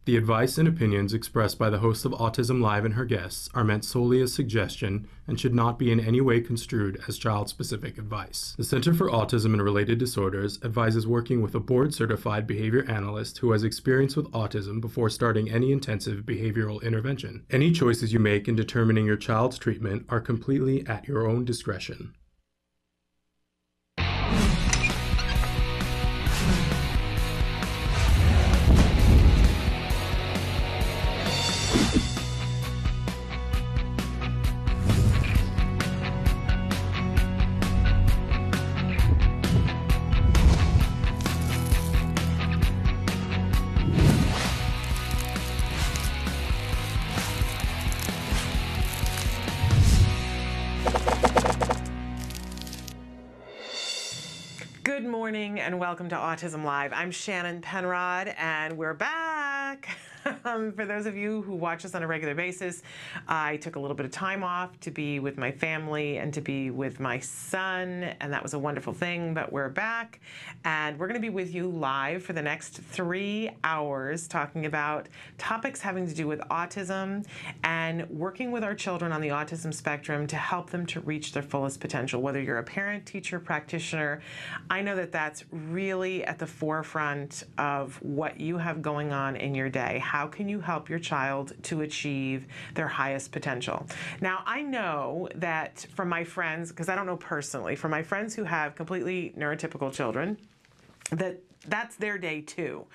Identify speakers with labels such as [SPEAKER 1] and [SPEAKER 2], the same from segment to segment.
[SPEAKER 1] The advice and opinions expressed by the host of Autism Live and her guests are meant solely as suggestion and should not be in any way construed as child-specific advice. The Center for Autism and Related Disorders advises working with a board-certified behavior analyst who has experience with autism before starting any intensive behavioral intervention. Any choices you make in determining your child's treatment are completely at your own discretion.
[SPEAKER 2] Good morning and welcome to Autism Live. I'm Shannon Penrod and we're back. For those of you who watch us on a regular basis, I took a little bit of time off to be with my family and to be with my son, and that was a wonderful thing, but we're back and we're going to be with you live for the next 3 hours talking about topics having to do with autism and working with our children on the autism spectrum to help them to reach their fullest potential. Whether you're a parent, teacher, practitioner, I know that that's really at the forefront of what you have going on in your day. How can you help your child to achieve their highest potential? Now, I know that from my friends, because I don't know personally, from my friends who have completely neurotypical children, that's their day too.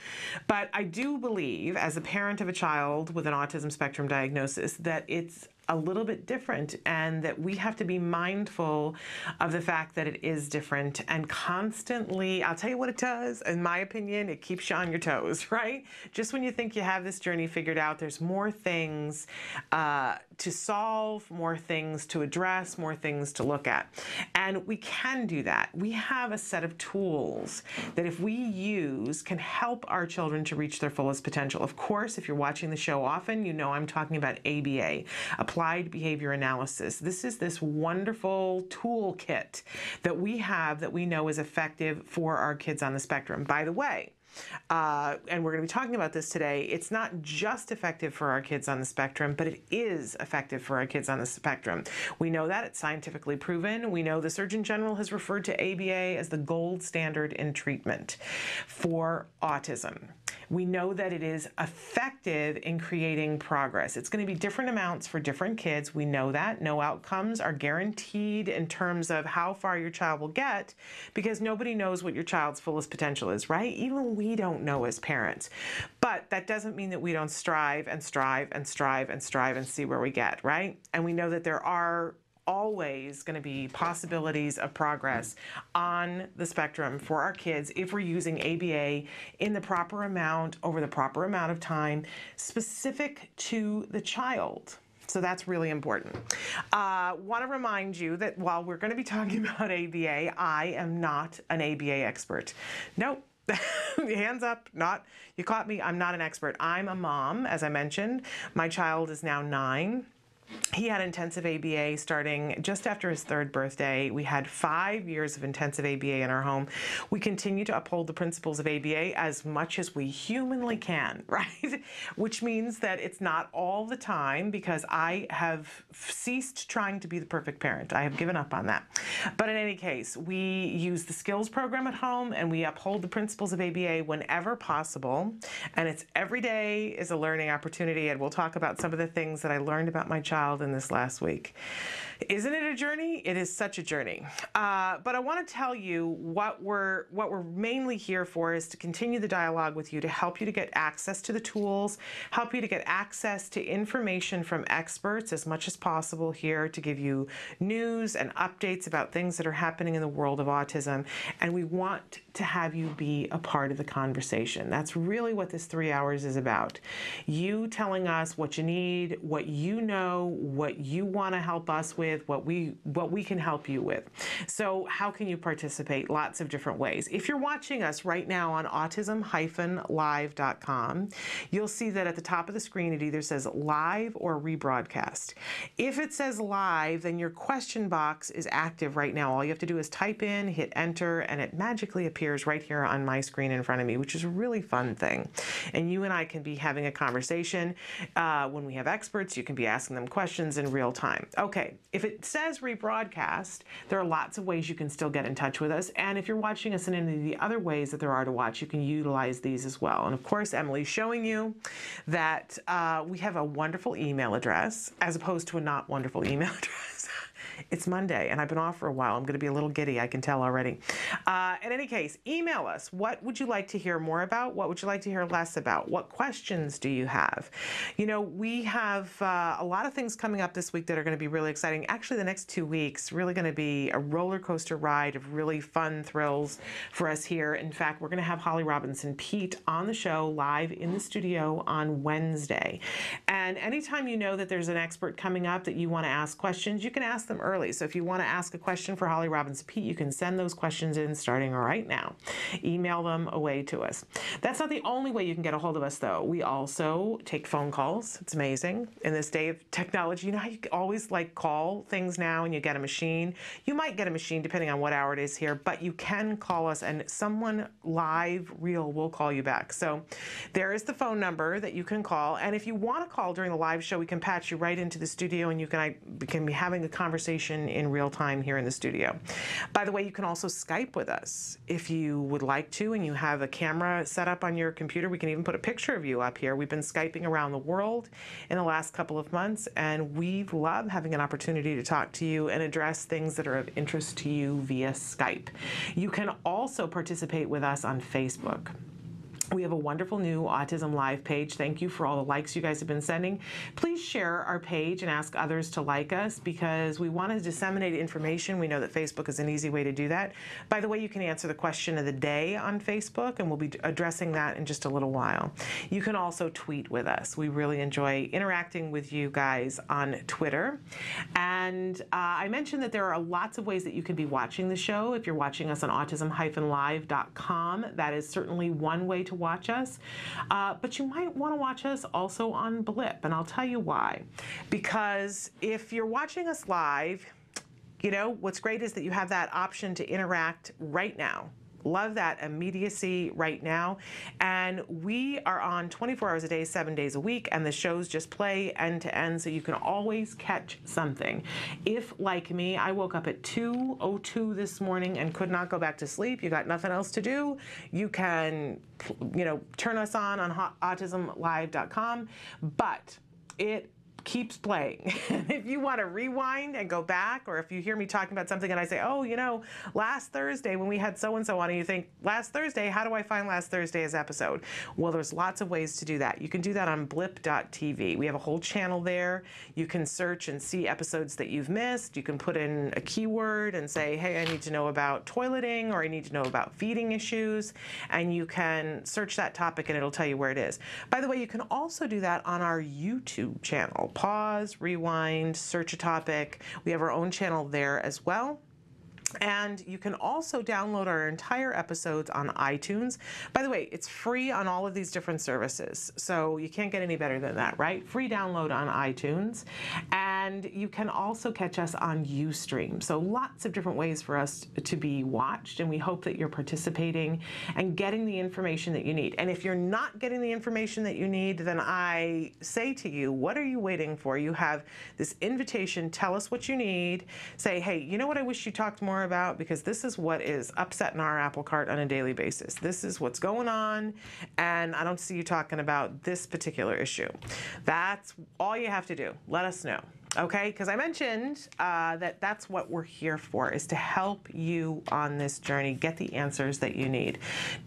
[SPEAKER 2] But I do believe, as a parent of a child with an autism spectrum diagnosis, that it's a little bit different and that we have to be mindful of the fact that it is different and constantly, I'll tell you what it does, in my opinion, it keeps you on your toes, right? Just when you think you have this journey figured out, there's more things to solve, more things to address, more things to look at. And we can do that. We have a set of tools that if we use can help our children to reach their fullest potential. Of course, if you're watching the show often, you know I'm talking about ABA, Applied Behavior Analysis. This is this wonderful toolkit that we have that we know is effective for our kids on the spectrum. By the way, and we're going to be talking about this today, it's not just effective for our kids on the spectrum, but it is effective for our kids on the spectrum. We know that. It's scientifically proven. We know the Surgeon General has referred to ABA as the gold standard in treatment for autism. We know that it is effective in creating progress. It's going to be different amounts for different kids. We know that. No outcomes are guaranteed in terms of how far your child will get because nobody knows what your child's fullest potential is, right? Even we don't know as parents. But that doesn't mean that we don't strive and strive and strive and strive and see where we get, right? And we know that there are always going to be possibilities of progress on the spectrum for our kids if we're using ABA in the proper amount over the proper amount of time specific to the child. So that's really important. Want to remind you that while we're going to be talking about ABA, I am not an ABA expert. Nope. Hands up, you caught me. I'm not an expert. I'm a mom, as I mentioned. My child is now 9. He had intensive ABA starting just after his 3rd birthday. We had 5 years of intensive ABA in our home. We continue to uphold the principles of ABA as much as we humanly can, right? Which means that it's not all the time because I have ceased trying to be the perfect parent. I have given up on that. But in any case, we use the skills program at home and we uphold the principles of ABA whenever possible. And it's every day is a learning opportunity. And we'll talk about some of the things that I learned about my child in this last week. Isn't it a journey? It is such a journey. But I want to tell you what we're mainly here for is to continue the dialogue with you to help you to get access to the tools, help you to get access to information from experts as much as possible here to give you news and updates about things that are happening in the world of autism. And we want to have you be a part of the conversation. That's really what this 3 hours is about. You telling us what you need, what you know, what you want to help us with, what we can help you with. So how can you participate? Lots of different ways. If you're watching us right now on autism-live.com, you'll see that at the top of the screen it either says live or rebroadcast. If it says live, then your question box is active right now. All you have to do is type in, hit enter, and it magically appears right here on my screen in front of me, which is a really fun thing. And you and I can be having a conversation. When we have experts, you can be asking them questions in real time. Okay, if it says rebroadcast, there are lots of ways you can still get in touch with us. And if you're watching us in any of the other ways that there are to watch, you can utilize these as well. And of course, Emily's showing you that we have a wonderful email address as opposed to a not wonderful email address. It's Monday, and I've been off for a while. I'm going to be a little giddy, I can tell already. In any case, email us. What would you like to hear more about? What would you like to hear less about? What questions do you have? You know, we have a lot of things coming up this week that are going to be really exciting. Actually, the next 2 weeks, really going to be a roller coaster ride of really fun thrills for us here. In fact, we're going to have Holly Robinson Pete on the show live in the studio on Wednesday. And anytime you know that there's an expert coming up that you want to ask questions, you can ask them early. So if you want to ask a question for Holly Robinson Pete, you can send those questions in starting right now. Email them away to us. That's not the only way you can get a hold of us, though. We also take phone calls. It's amazing. In this day of technology, you know how you always call things now and you get a machine? You might get a machine depending on what hour it is here, but you can call us and someone live, real, will call you back. So there is the phone number that you can call. And if you want to call during the live show, we can patch you right into the studio and we can be having a conversation in real time here in the studio. By the way, you can also Skype with us if you would like to, and you have a camera set up on your computer. We can even put a picture of you up here. We've been Skyping around the world in the last couple of months, and we love having an opportunity to talk to you and address things that are of interest to you via Skype. You can also participate with us on Facebook. We have a wonderful new Autism Live page. Thank you for all the likes you guys have been sending. Please share our page and ask others to like us because we want to disseminate information. We know that Facebook is an easy way to do that. By the way, you can answer the question of the day on Facebook, and we'll be addressing that in just a little while. You can also tweet with us. We really enjoy interacting with you guys on Twitter. And I mentioned that there are lots of ways that you can be watching the show. If you're watching us on autism-live.com, that is certainly one way to watch us, but you might want to watch us also on Blip, and I'll tell you why. Because if you're watching us live, you know, what's great is that you have that option to interact right now. Love that immediacy right now. And we are on 24 hours a day, 7 days a week, and the shows just play end to end, so you can always catch something. If, like me, I woke up at 2:02 this morning and could not go back to sleep, you got nothing else to do, you can, you know, turn us on autismlive.com, but it keeps playing. If you want to rewind and go back, or if you hear me talking about something and I say, oh, you know, last Thursday when we had so-and-so on, and you think, last Thursday, how do I find last Thursday's episode? Well, there's lots of ways to do that. You can do that on blip.tv. We have a whole channel there. You can search and see episodes that you've missed. You can put in a keyword and say, hey, I need to know about toileting, or I need to know about feeding issues, and you can search that topic and it'll tell you where it is. By the way, you can also do that on our YouTube channel. Pause, rewind, search a topic. We have our own channel there as well. And you can also download our entire episodes on iTunes. By the way, it's free on all of these different services, so you can't get any better than that, right? Free download on iTunes. And you can also catch us on Ustream. So lots of different ways for us to be watched, and we hope that you're participating and getting the information that you need. And if you're not getting the information that you need, then I say to you, what are you waiting for? You have this invitation. Tell us what you need. Say, hey, you know what I wish you talked more about, because this is what is upsetting our apple cart on a daily basis. This is what's going on, and I don't see you talking about this particular issue. That's all you have to do. Let us know. Okay, because I mentioned that's what we're here for, is to help you on this journey, get the answers that you need.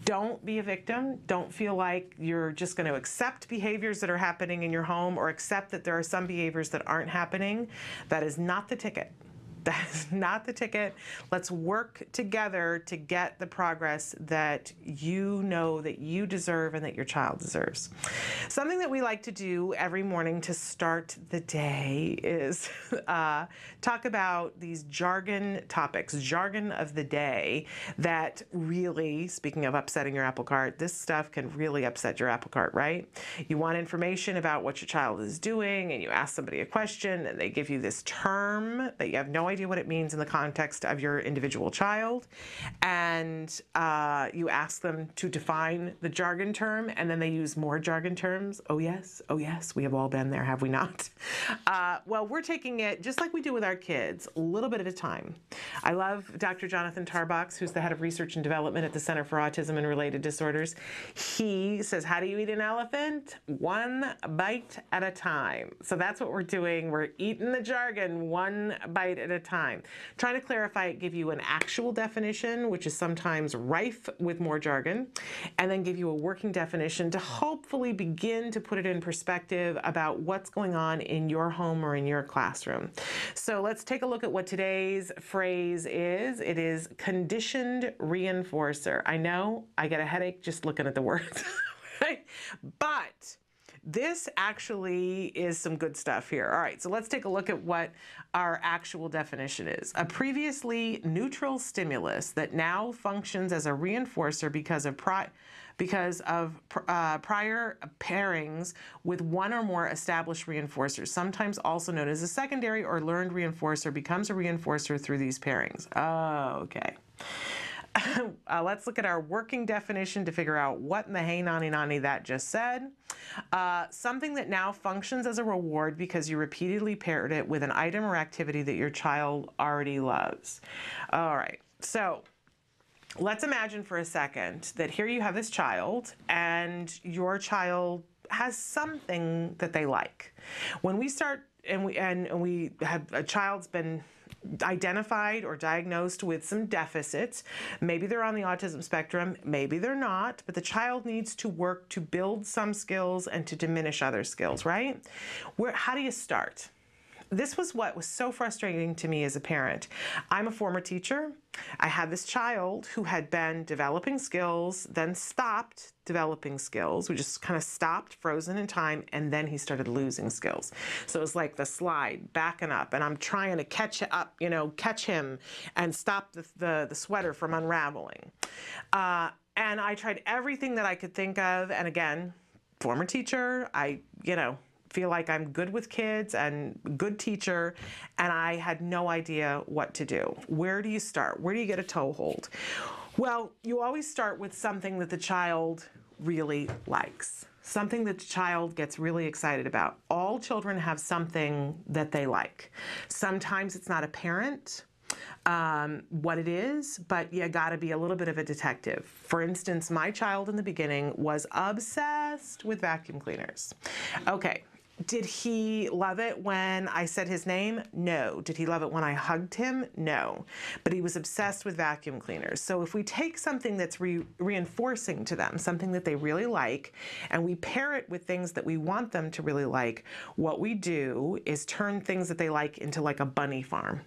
[SPEAKER 2] Don't be a victim. Don't feel like you're just going to accept behaviors that are happening in your home, or accept that there are some behaviors that aren't happening. That is not the ticket. That is not the ticket. Let's work together to get the progress that you know that you deserve and that your child deserves. Something that we like to do every morning to start the day is talk about these jargon topics, jargon of the day that really, speaking of upsetting your apple cart, this stuff can really upset your apple cart, right? You want information about what your child is doing, and you ask somebody a question, and they give you this term that you have no idea what it means in the context of your individual child, and you ask them to define the jargon term, and then they use more jargon terms. Oh yes, we have all been there, have we not? Well, we're taking it just like we do with our kids, a little bit at a time. I love Dr. Jonathan Tarbox, who's the head of research and development at the Center for Autism and Related Disorders. He says, how do you eat an elephant? One bite at a time. So that's what we're doing. We're eating the jargon one bite at a time. Trying to clarify it, give you an actual definition, which is sometimes rife with more jargon, and then give you a working definition to hopefully begin to put it in perspective about what's going on in your home or in your classroom. So let's take a look at what today's phrase is. It is conditioned reinforcer. I know I get a headache just looking at the words, right? But this actually is some good stuff here. All right, so let's take a look at what our actual definition is. A previously neutral stimulus that now functions as a reinforcer because of prior pairings with one or more established reinforcers, sometimes also known as a secondary or learned reinforcer, becomes a reinforcer through these pairings. Oh, okay. Let's look at our working definition to figure out what in the hey nani nani that just said. Something that now functions as a reward because you repeatedly paired it with an item or activity that your child already loves. All right, so let's imagine for a second that here you have this child and your child has something that they like. When we start and we have a child's been identified or diagnosed with some deficits. Maybe they're on the autism spectrum, maybe they're not, but the child needs to work to build some skills and to diminish other skills, right? How do you start? This was what was so frustrating to me as a parent. I'm a former teacher. I had this child who had been developing skills, then stopped developing skills. We just kind of stopped, frozen in time, and then he started losing skills. So it was like the slide, backing up, and I'm trying to catch him and stop the sweater from unraveling. And I tried everything that I could think of, and again, former teacher, I feel like I'm good with kids and good teacher, and I had no idea what to do. Where do you start? Where do you get a toehold? Well, you always start with something that the child really likes, something that the child gets really excited about. All children have something that they like. Sometimes it's not apparent what it is, but you got to be a little bit of a detective. For instance, my child in the beginning was obsessed with vacuum cleaners. Okay. Did he love it when I said his name? No. Did he love it when I hugged him? No. But he was obsessed with vacuum cleaners. So if we take something that's reinforcing to them, something that they really like, and we pair it with things that we want them to really like, what we do is turn things that they like into like a bunny farm.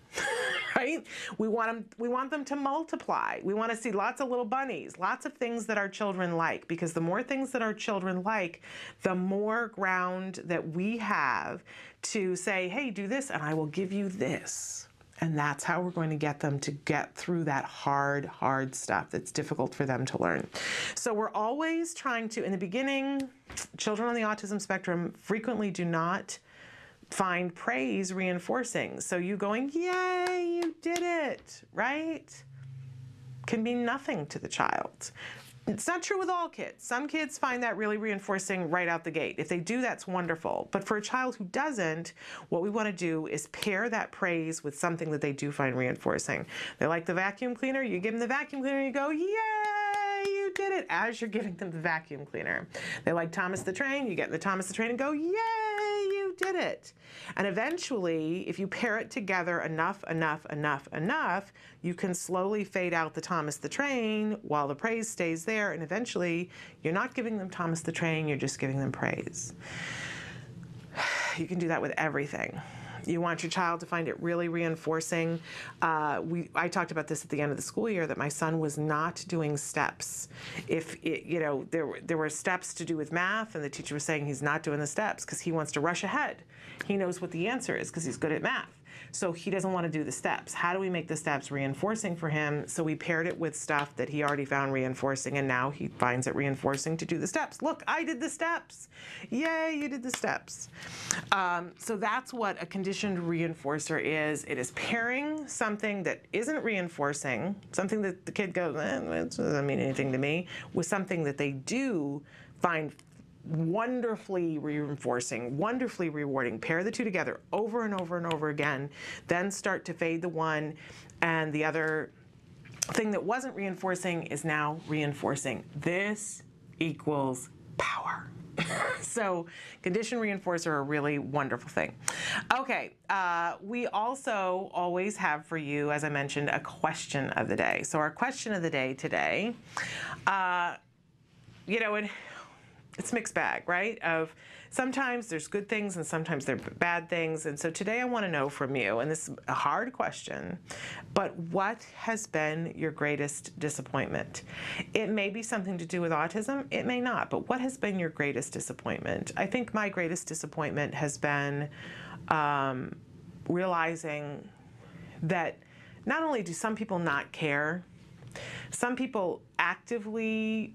[SPEAKER 2] Right? We want them to multiply. We want to see lots of little bunnies, lots of things that our children like, because the more things that our children like, the more ground that we have to say, hey, do this and I will give you this. And that's how we're going to get them to get through that hard stuff that's difficult for them to learn. So we're always trying to, in the beginning, children on the autism spectrum frequently do not find praise reinforcing. So you going, yay, you did it, right? Can mean nothing to the child. It's not true with all kids. Some kids find that really reinforcing right out the gate. If they do, that's wonderful. But for a child who doesn't, what we want to do is pair that praise with something that they do find reinforcing. They like the vacuum cleaner, you give them the vacuum cleaner, you go, yay, you did it, as you're giving them the vacuum cleaner. They like Thomas the Train, you get the Thomas the Train and go, yay, you did it. And eventually, if you pair it together enough, you can slowly fade out the Thomas the Train while the praise stays there, and eventually you're not giving them Thomas the Train, you're just giving them praise. You can do that with everything. You want your child to find it really reinforcing. I talked about this at the end of the school year, that my son was not doing steps. If there were steps to do with math, and the teacher was saying he's not doing the steps because he wants to rush ahead. He knows what the answer is because he's good at math. So he doesn't want to do the steps. How do we make the steps reinforcing for him? So we paired it with stuff that he already found reinforcing, and now he finds it reinforcing to do the steps. Look, I did the steps. Yay, you did the steps. So that's what a conditioned reinforcer is. It is pairing something that isn't reinforcing, something that the kid goes, it doesn't mean anything to me, with something that they do find wonderfully reinforcing, wonderfully rewarding. Pair the two together over and over and over again, then start to fade the one, and the other thing that wasn't reinforcing is now reinforcing. This equals power. So conditioned reinforcer are a really wonderful thing. Okay, we also always have for you, as I mentioned, a question of the day. So our question of the day today, it's a mixed bag, right? Of sometimes there's good things and sometimes there are bad things. And so today I want to know from you, and this is a hard question, but what has been your greatest disappointment? It may be something to do with autism, it may not, but what has been your greatest disappointment? I think my greatest disappointment has been realizing that not only do some people not care, some people actively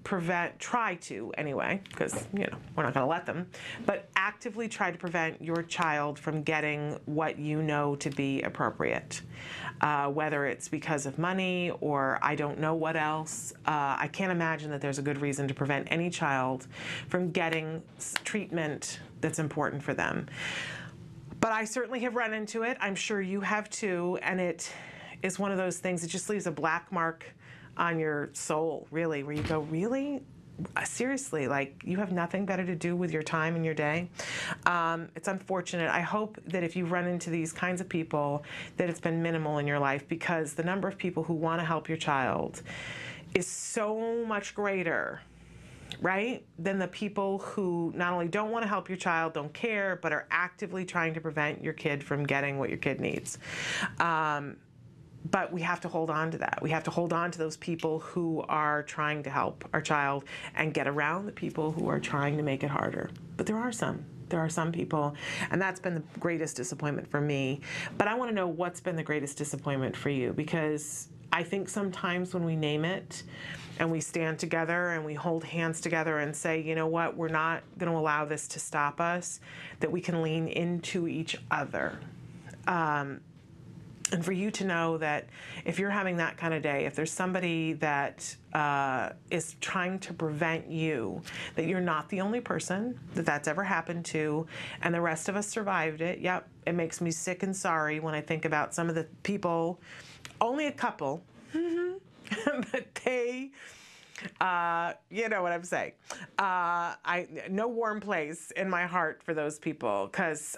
[SPEAKER 2] try to anyway, because, we're not going to let them, but actively try to prevent your child from getting what you know to be appropriate. Whether it's because of money or I don't know what else. I can't imagine that there's a good reason to prevent any child from getting treatment that's important for them. But I certainly have run into it. I'm sure you have too, and it is one of those things that just leaves a black mark on your soul, really, where you go, really? Seriously, like you have nothing better to do with your time and your day? It's unfortunate. I hope that if you run into these kinds of people, that it's been minimal in your life, because the number of people who want to help your child is so much greater, right, than the people who not only don't want to help your child, don't care, but are actively trying to prevent your kid from getting what your kid needs. But we have to hold on to that. We have to hold on to those people who are trying to help our child and get around the people who are trying to make it harder. But there are some people, and that's been the greatest disappointment for me. But I want to know what's been the greatest disappointment for you, because I think sometimes when we name it and we stand together and we hold hands together and say, you know what, we're not going to allow this to stop us, that we can lean into each other. And for you to know that if you're having that kind of day, if there's somebody that is trying to prevent you, that you're not the only person that that's ever happened to, and the rest of us survived it. Yep, it makes me sick and sorry when I think about some of the people, only a couple, but they, you know what I'm saying. No warm place in my heart for those people, because,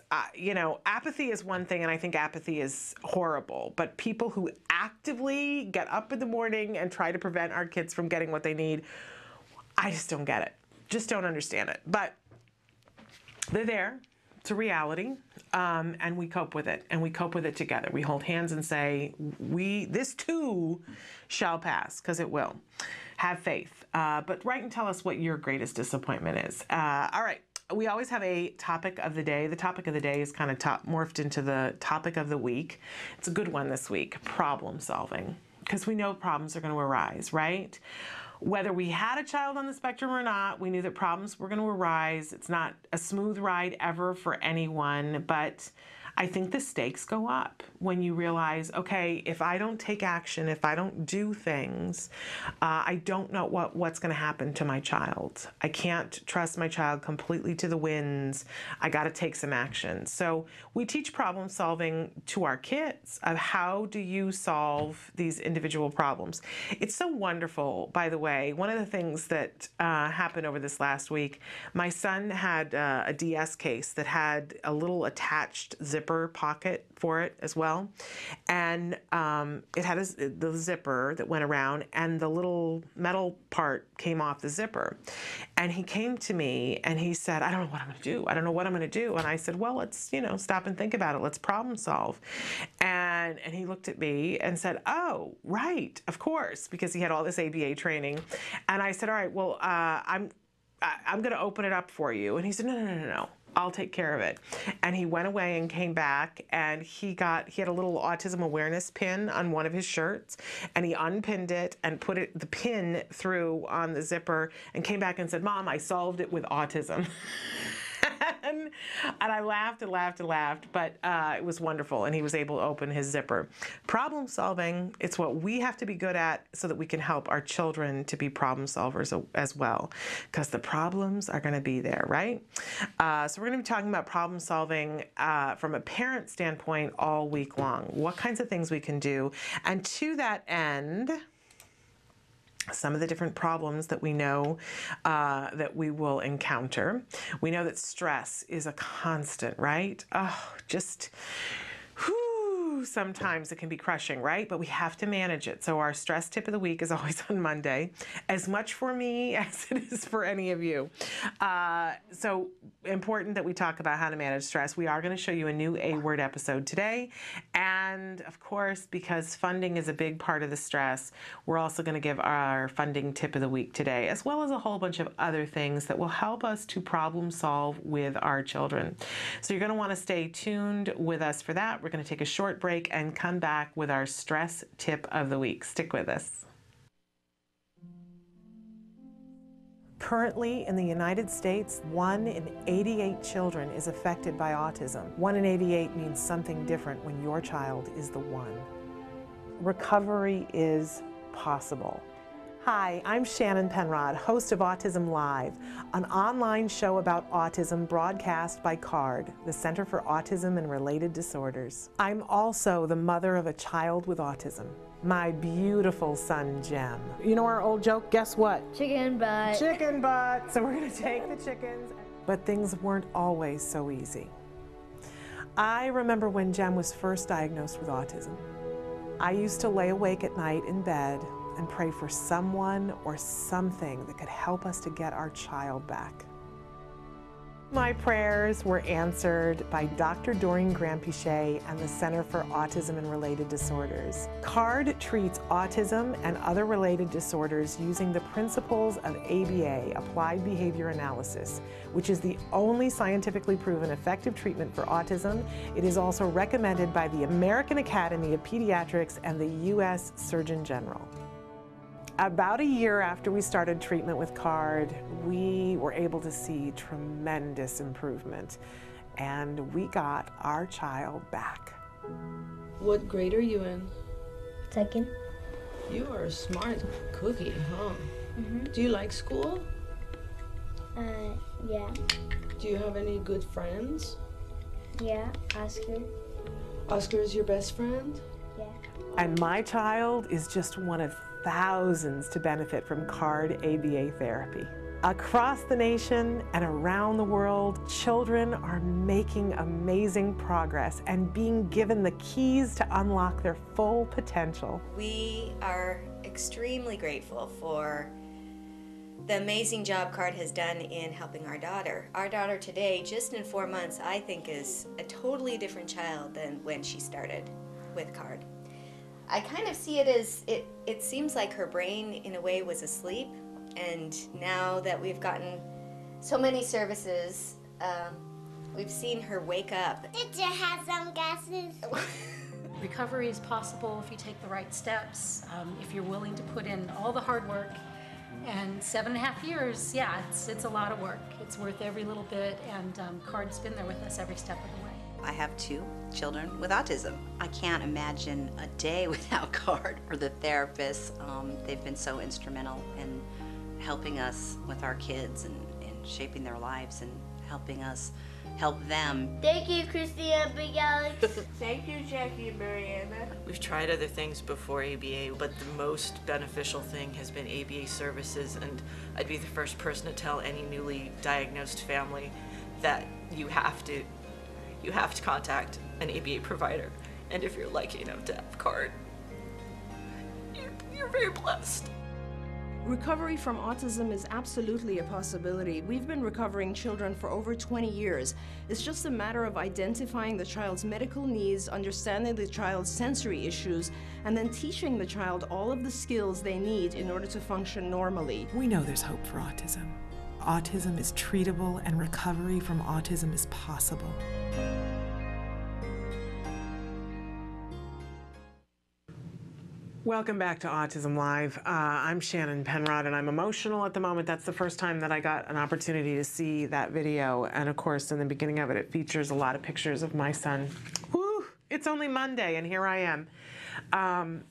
[SPEAKER 2] apathy is one thing, and I think apathy is horrible, but people who actively get up in the morning and try to prevent our kids from getting what they need, I just don't get it. Just don't understand it. But they're there. It's a reality, and we cope with it, and we cope with it together. We hold hands and say, this too shall pass, because it will. Have faith. But write and tell us what your greatest disappointment is. All right. We always have a topic of the day. The topic of the day is kind of morphed into the topic of the week. It's a good one this week, problem solving, because we know problems are going to arise, right? Whether we had a child on the spectrum or not, we knew that problems were going to arise. It's not a smooth ride ever for anyone, but I think the stakes go up when you realize, okay, if I don't take action, if I don't do things, I don't know what's going to happen to my child. I can't trust my child completely to the winds. I got to take some action. So we teach problem solving to our kids of how do you solve these individual problems. It's so wonderful, by the way. One of the things that happened over this last week, my son had a DS case that had a little attached zipper zipper pocket for it as well. And it had the zipper that went around, and the little metal part came off the zipper. And he came to me and he said, I don't know what I'm going to do. I don't know what I'm going to do. And I said, well, let's, stop and think about it. Let's problem solve. And he looked at me and said, oh, right, of course, because he had all this ABA training. And I said, all right, well, I'm going to open it up for you. And he said, no. I'll take care of it. And he went away and came back, and he had a little autism awareness pin on one of his shirts, and he unpinned it and put the pin through on the zipper and came back and said, Mom, I solved it with autism. And I laughed and laughed and laughed, but it was wonderful, and he was able to open his zipper. Problem solving, it's what we have to be good at so that we can help our children to be problem solvers as well, because the problems are going to be there, right? So we're going to be talking about problem solving from a parent standpoint all week long, what kinds of things we can do. And to that end, some of the different problems that we know that we will encounter. We know that stress is a constant, right? Oh, just, sometimes it can be crushing, right? But we have to manage it. So our stress tip of the week is always on Monday, as much for me as it is for any of you. So important that we talk about how to manage stress. We are going to show you a new A-word episode today. And of course, because funding is a big part of the stress, we're also going to give our funding tip of the week today, as well as a whole bunch of other things that will help us to problem solve with our children. So you're going to want to stay tuned with us for that. We're going to take a short break and come back with our stress tip of the week. Stick with us. Currently in the United States, 1 in 88 children is affected by autism. 1 in 88 means something different when your child is the one. Recovery is possible. Hi, I'm Shannon Penrod, host of Autism Live, an online show about autism broadcast by CARD, the Center for Autism and Related Disorders. I'm also the mother of a child with autism, my beautiful son, Jem. You know our old joke, guess what?
[SPEAKER 3] Chicken butt.
[SPEAKER 2] Chicken butt. So we're going to take the chickens. But things weren't always so easy. I remember when Jem was first diagnosed with autism. I used to lay awake at night in bed and pray for someone or something that could help us to get our child back. My prayers were answered by Dr. Doreen Grampichet and the Center for Autism and Related Disorders. CARD treats autism and other related disorders using the principles of ABA, Applied Behavior Analysis, which is the only scientifically proven effective treatment for autism. It is also recommended by the American Academy of Pediatrics and the U.S. Surgeon General. About a year after we started treatment with CARD, we were able to see tremendous improvement, and we got our child back.
[SPEAKER 4] What grade are you in?
[SPEAKER 3] Second.
[SPEAKER 4] You are a smart cookie, huh?
[SPEAKER 3] Mm-hmm.
[SPEAKER 4] Do you like school?
[SPEAKER 3] Yeah.
[SPEAKER 4] Do you have any good friends?
[SPEAKER 3] Yeah, Oscar.
[SPEAKER 4] Oscar is your best friend?
[SPEAKER 3] Yeah.
[SPEAKER 2] And my child is just one of thousands to benefit from CARD ABA therapy. Across the nation and around the world, children are making amazing progress and being given the keys to unlock their full potential.
[SPEAKER 5] We are extremely grateful for the amazing job CARD has done in helping our daughter. Our daughter today, just in 4 months, I think is a totally different child than when she started with CARD. I kind of see it as, it seems like her brain in a way was asleep, and now that we've gotten so many services, we've seen her wake up.
[SPEAKER 3] Did you have some guesses?
[SPEAKER 6] Recovery is possible if you take the right steps, if you're willing to put in all the hard work. And 7.5 years, yeah, it's a lot of work. It's worth every little bit, and CARD's been there with us every step of the way.
[SPEAKER 7] I have 2 children with autism. I can't imagine a day without CARD or the therapists. They've been so instrumental in helping us with our kids and shaping their lives and helping us help them.
[SPEAKER 3] Thank you, Christy and Big Alex.
[SPEAKER 8] Thank you, Jackie and Mariana.
[SPEAKER 9] We've tried other things before ABA, but the most beneficial thing has been ABA services, and I'd be the first person to tell any newly diagnosed family that you have to you have to contact an ABA provider. And if you're lucky enough to have a card, you're very blessed.
[SPEAKER 10] Recovery from autism is absolutely a possibility. We've been recovering children for over 20 years. It's just a matter of identifying the child's medical needs, understanding the child's sensory issues, and then teaching the child all of the skills they need in order to function normally.
[SPEAKER 11] We know there's hope for autism. Autism is treatable and recovery from autism is possible.
[SPEAKER 2] Welcome back to Autism Live. I'm Shannon Penrod, and I'm emotional at the moment. That's the first time that I got an opportunity to see that video. And of course, in the beginning of it, it features a lot of pictures of my son. Woo! It's only Monday, and here I am.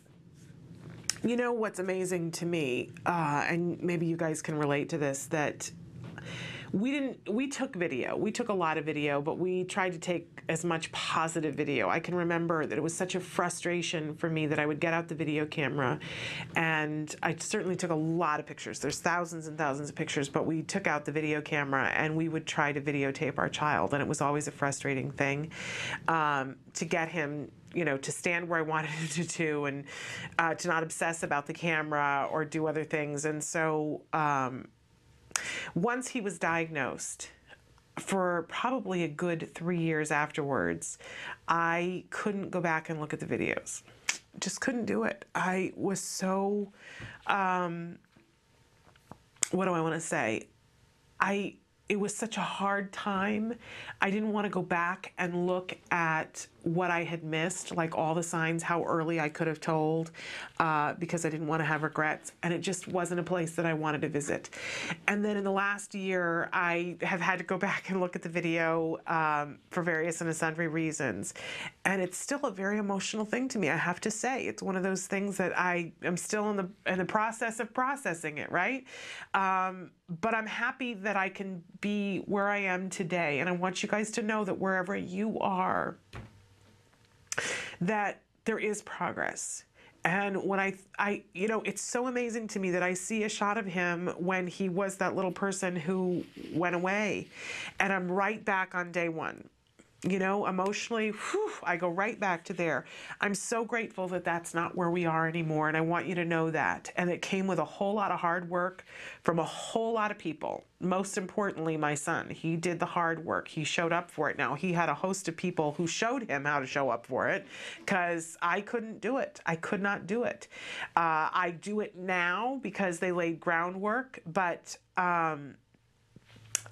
[SPEAKER 2] You know what's amazing to me, and maybe you guys can relate to this, that we took video. We took a lot of video, but we tried to take as much positive video. I can remember that it was such a frustration for me that I would get out the video camera, and I certainly took a lot of pictures. There's thousands and thousands of pictures, but we took out the video camera and we would try to videotape our child, and it was always a frustrating thing to get him, you know, to stand where I wanted him to and to not obsess about the camera or do other things. And so once he was diagnosed, for probably a good 3 years afterwards, I couldn't go back and look at the videos. Just couldn't do it. I was so, what do I want to say? It was such a hard time. I didn't want to go back and look at what I had missed, like all the signs, how early I could have told, because I didn't want to have regrets. And it just wasn't a place that I wanted to visit. And then in the last year, I have had to go back and look at the video for various and sundry reasons. And it's still a very emotional thing to me, I have to say. It's one of those things that I am still in the process of processing it, right? But I'm happy that I can be where I am today. And I want you guys to know that wherever you are, that there is progress. And when I, you know, it's so amazing to me that I see a shot of him when he was that little person who went away. And I'm right back on day one. You know, emotionally, whew, I go right back to there. I'm so grateful that that's not where we are anymore, and I want you to know that. And it came with a whole lot of hard work from a whole lot of people. Most importantly, my son. He did the hard work. He showed up for it. Now, he had a host of people who showed him how to show up for it, because I couldn't do it. I could not do it. I do it now because they laid groundwork, but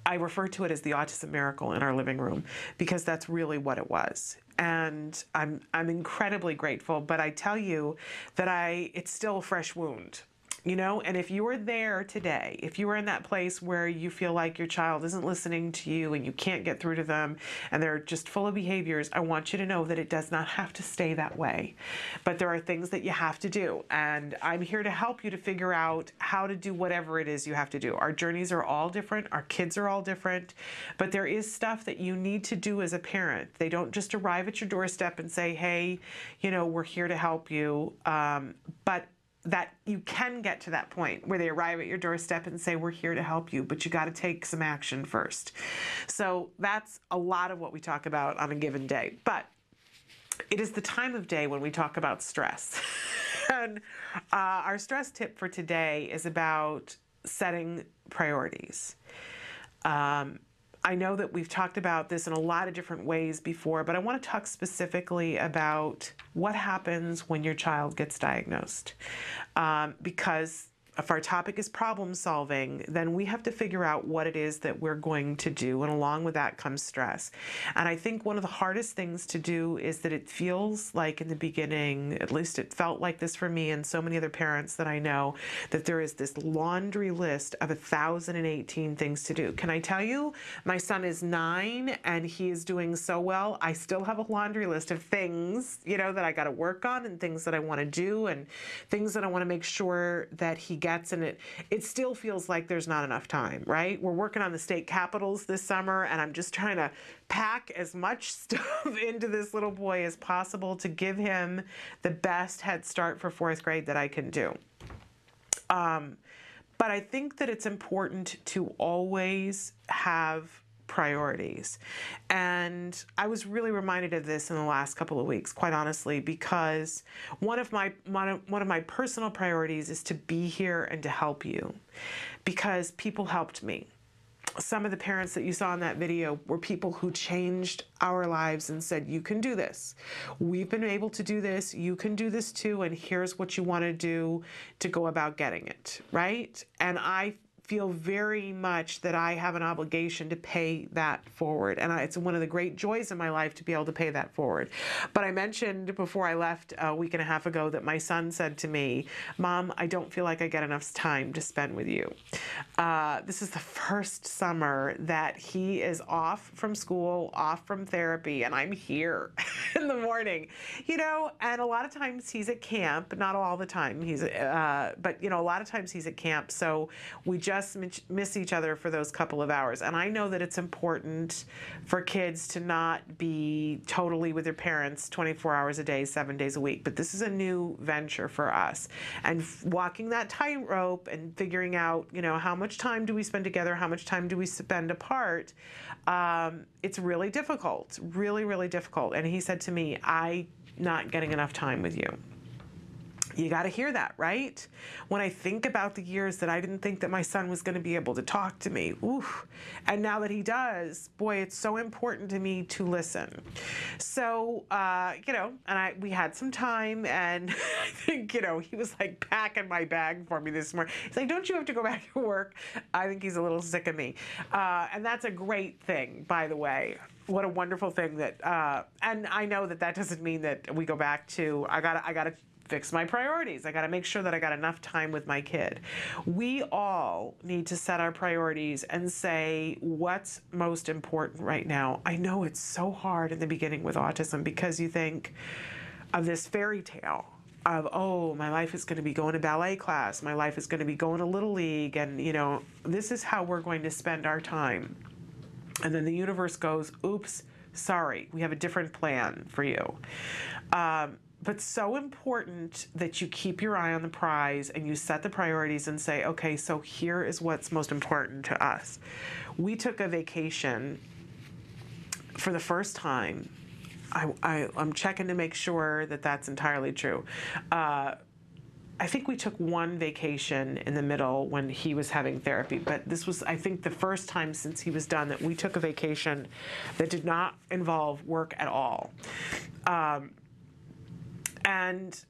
[SPEAKER 2] I refer to it as the autism miracle in our living room, because that's really what it was. And I'm incredibly grateful, but I tell you that it's still a fresh wound. You know, and if you are there today, if you are in that place where you feel like your child isn't listening to you and you can't get through to them and they're just full of behaviors, I want you to know that it does not have to stay that way. But there are things that you have to do. And I'm here to help you to figure out how to do whatever it is you have to do. Our journeys are all different. Our kids are all different. But there is stuff that you need to do as a parent. They don't just arrive at your doorstep and say, hey, you know, we're here to help you. But that you can get to that point where they arrive at your doorstep and say, we're here to help you, but you got to take some action first. So that's a lot of what we talk about on a given day. But it is the time of day when we talk about stress. And our stress tip for today is about setting priorities. I know that we've talked about this in a lot of different ways before, but I want to talk specifically about what happens when your child gets diagnosed. Because if our topic is problem solving, then we have to figure out what it is that we're going to do, and along with that comes stress. And I think one of the hardest things to do is that it feels like in the beginning, at least it felt like this for me and so many other parents that I know, that there is this laundry list of 1,018 things to do. Can I tell you, my son is 9 and he is doing so well. I still have a laundry list of things, you know, that I got to work on, and things that I want to do, and things that I want to make sure that he gets, and it still feels like there's not enough time, right? We're working on the state capitals this summer, and I'm just trying to pack as much stuff into this little boy as possible to give him the best head start for 4th grade that I can do. But I think that it's important to always have priorities. And I was really reminded of this in the last couple of weeks, quite honestly, because one of my personal priorities is to be here and to help you, because people helped me. Some of the parents that you saw in that video were people who changed our lives and said, you can do this. We've been able to do this. You can do this too. And here's what you want to do to go about getting it, right? And I feel very much that I have an obligation to pay that forward. And it's one of the great joys in my life to be able to pay that forward. But I mentioned before I left a week and a half ago that my son said to me, Mom, I don't feel like I get enough time to spend with you. This is the first summer that he is off from school, off from therapy, and I'm here in the morning, you know, and a lot of times he's at camp, not all the time, but you know, a lot of times he's at camp. So we just miss each other for those couple of hours. And I know that it's important for kids to not be totally with their parents 24 hours a day, 7 days a week. But this is a new venture for us. And walking that tightrope and figuring out, you know, how much time do we spend together? How much time do we spend apart? It's really difficult, really, really difficult. And he said to me, I'm not getting enough time with you. You got to hear that, right? When I think about the years that I didn't think that my son was going to be able to talk to me, oof. And now that he does, boy, it's so important to me to listen. So, you know, and we had some time, and I think, you know, he was like packing my bag for me this morning. He's like, don't you have to go back to work? I think he's a little sick of me. And that's a great thing, by the way. What a wonderful thing that, and I know that that doesn't mean that we go back to, I gotta fix my priorities. I got to make sure that I got enough time with my kid. We all need to set our priorities and say what's most important right now. I know it's so hard in the beginning with autism because you think of this fairy tale of, oh, my life is going to be going to ballet class. My life is going to be going to Little League. And, you know, this is how we're going to spend our time. And then the universe goes, oops, sorry, we have a different plan for you. But so important that you keep your eye on the prize and you set the priorities and say, okay, so here is what's most important to us. We took a vacation for the first time. I'm checking to make sure that that's entirely true. I think we took one vacation in the middle when he was having therapy, but this was, I think, the first time since he was done that we took a vacation that did not involve work at all. And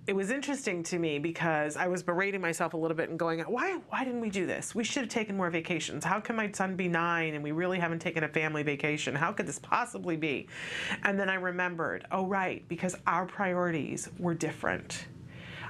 [SPEAKER 2] it was interesting to me because I was berating myself a little bit and going, why didn't we do this? We should have taken more vacations. How can my son be 9 and we really haven't taken a family vacation? How could this possibly be? And then I remembered, oh, right, because our priorities were different.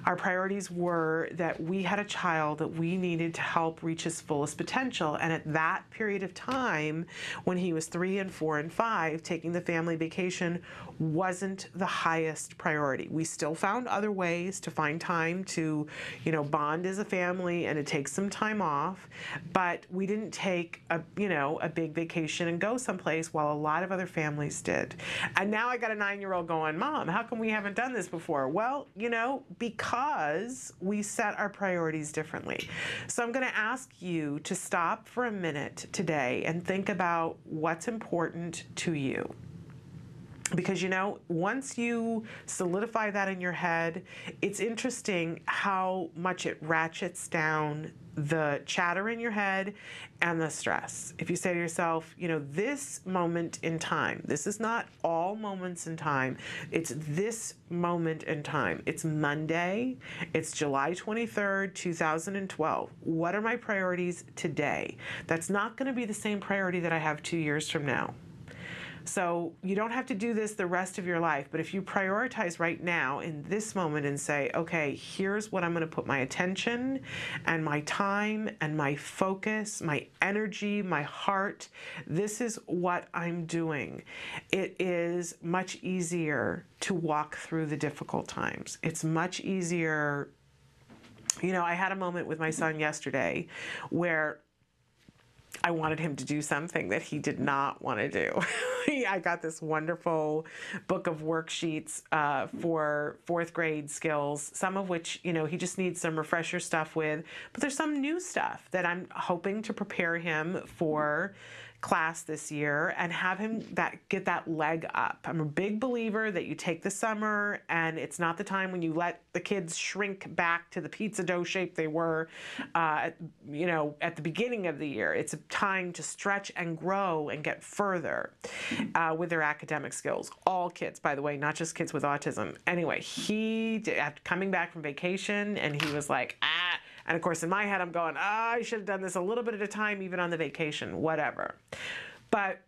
[SPEAKER 2] Our priorities were that we had a child that we needed to help reach his fullest potential. And at that period of time, when he was 3 and 4 and 5, taking the family vacation wasn't the highest priority. We still found other ways to find time to, you know, bond as a family and to take some time off. But we didn't take a big vacation and go someplace while a lot of other families did. And now I got a 9-year-old going, Mom, how come we haven't done this before? Well, you know, because we set our priorities differently. So I'm going to ask you to stop for a minute today and think about what's important to you. Because, you know, once you solidify that in your head, it's interesting how much it ratchets down the chatter in your head and the stress. If you say to yourself, you know, this moment in time, this is not all moments in time, it's this moment in time. It's Monday, it's July 23rd, 2012. What are my priorities today? That's not going to be the same priority that I have 2 years from now. So you don't have to do this the rest of your life, but if you prioritize right now in this moment and say, okay, here's what I'm going to put my attention and my time and my focus, my energy, my heart, this is what I'm doing. It is much easier to walk through the difficult times. It's much easier. You know, I had a moment with my son yesterday where I wanted him to do something that he did not want to do. I got this wonderful book of worksheets for 4th grade skills, some of which, you know, he just needs some refresher stuff with, but there's some new stuff that I'm hoping to prepare him for class this year and have him get that leg up. I'm a big believer that you take the summer, and it's not the time when you let the kids shrink back to the pizza dough shape they were, at the beginning of the year. It's a time to stretch and grow and get further with their academic skills. All kids, by the way, not just kids with autism. Anyway, after coming back from vacation, and he was like, and of course in my head I'm going, I should have done this a little bit at a time, even on the vacation, whatever. But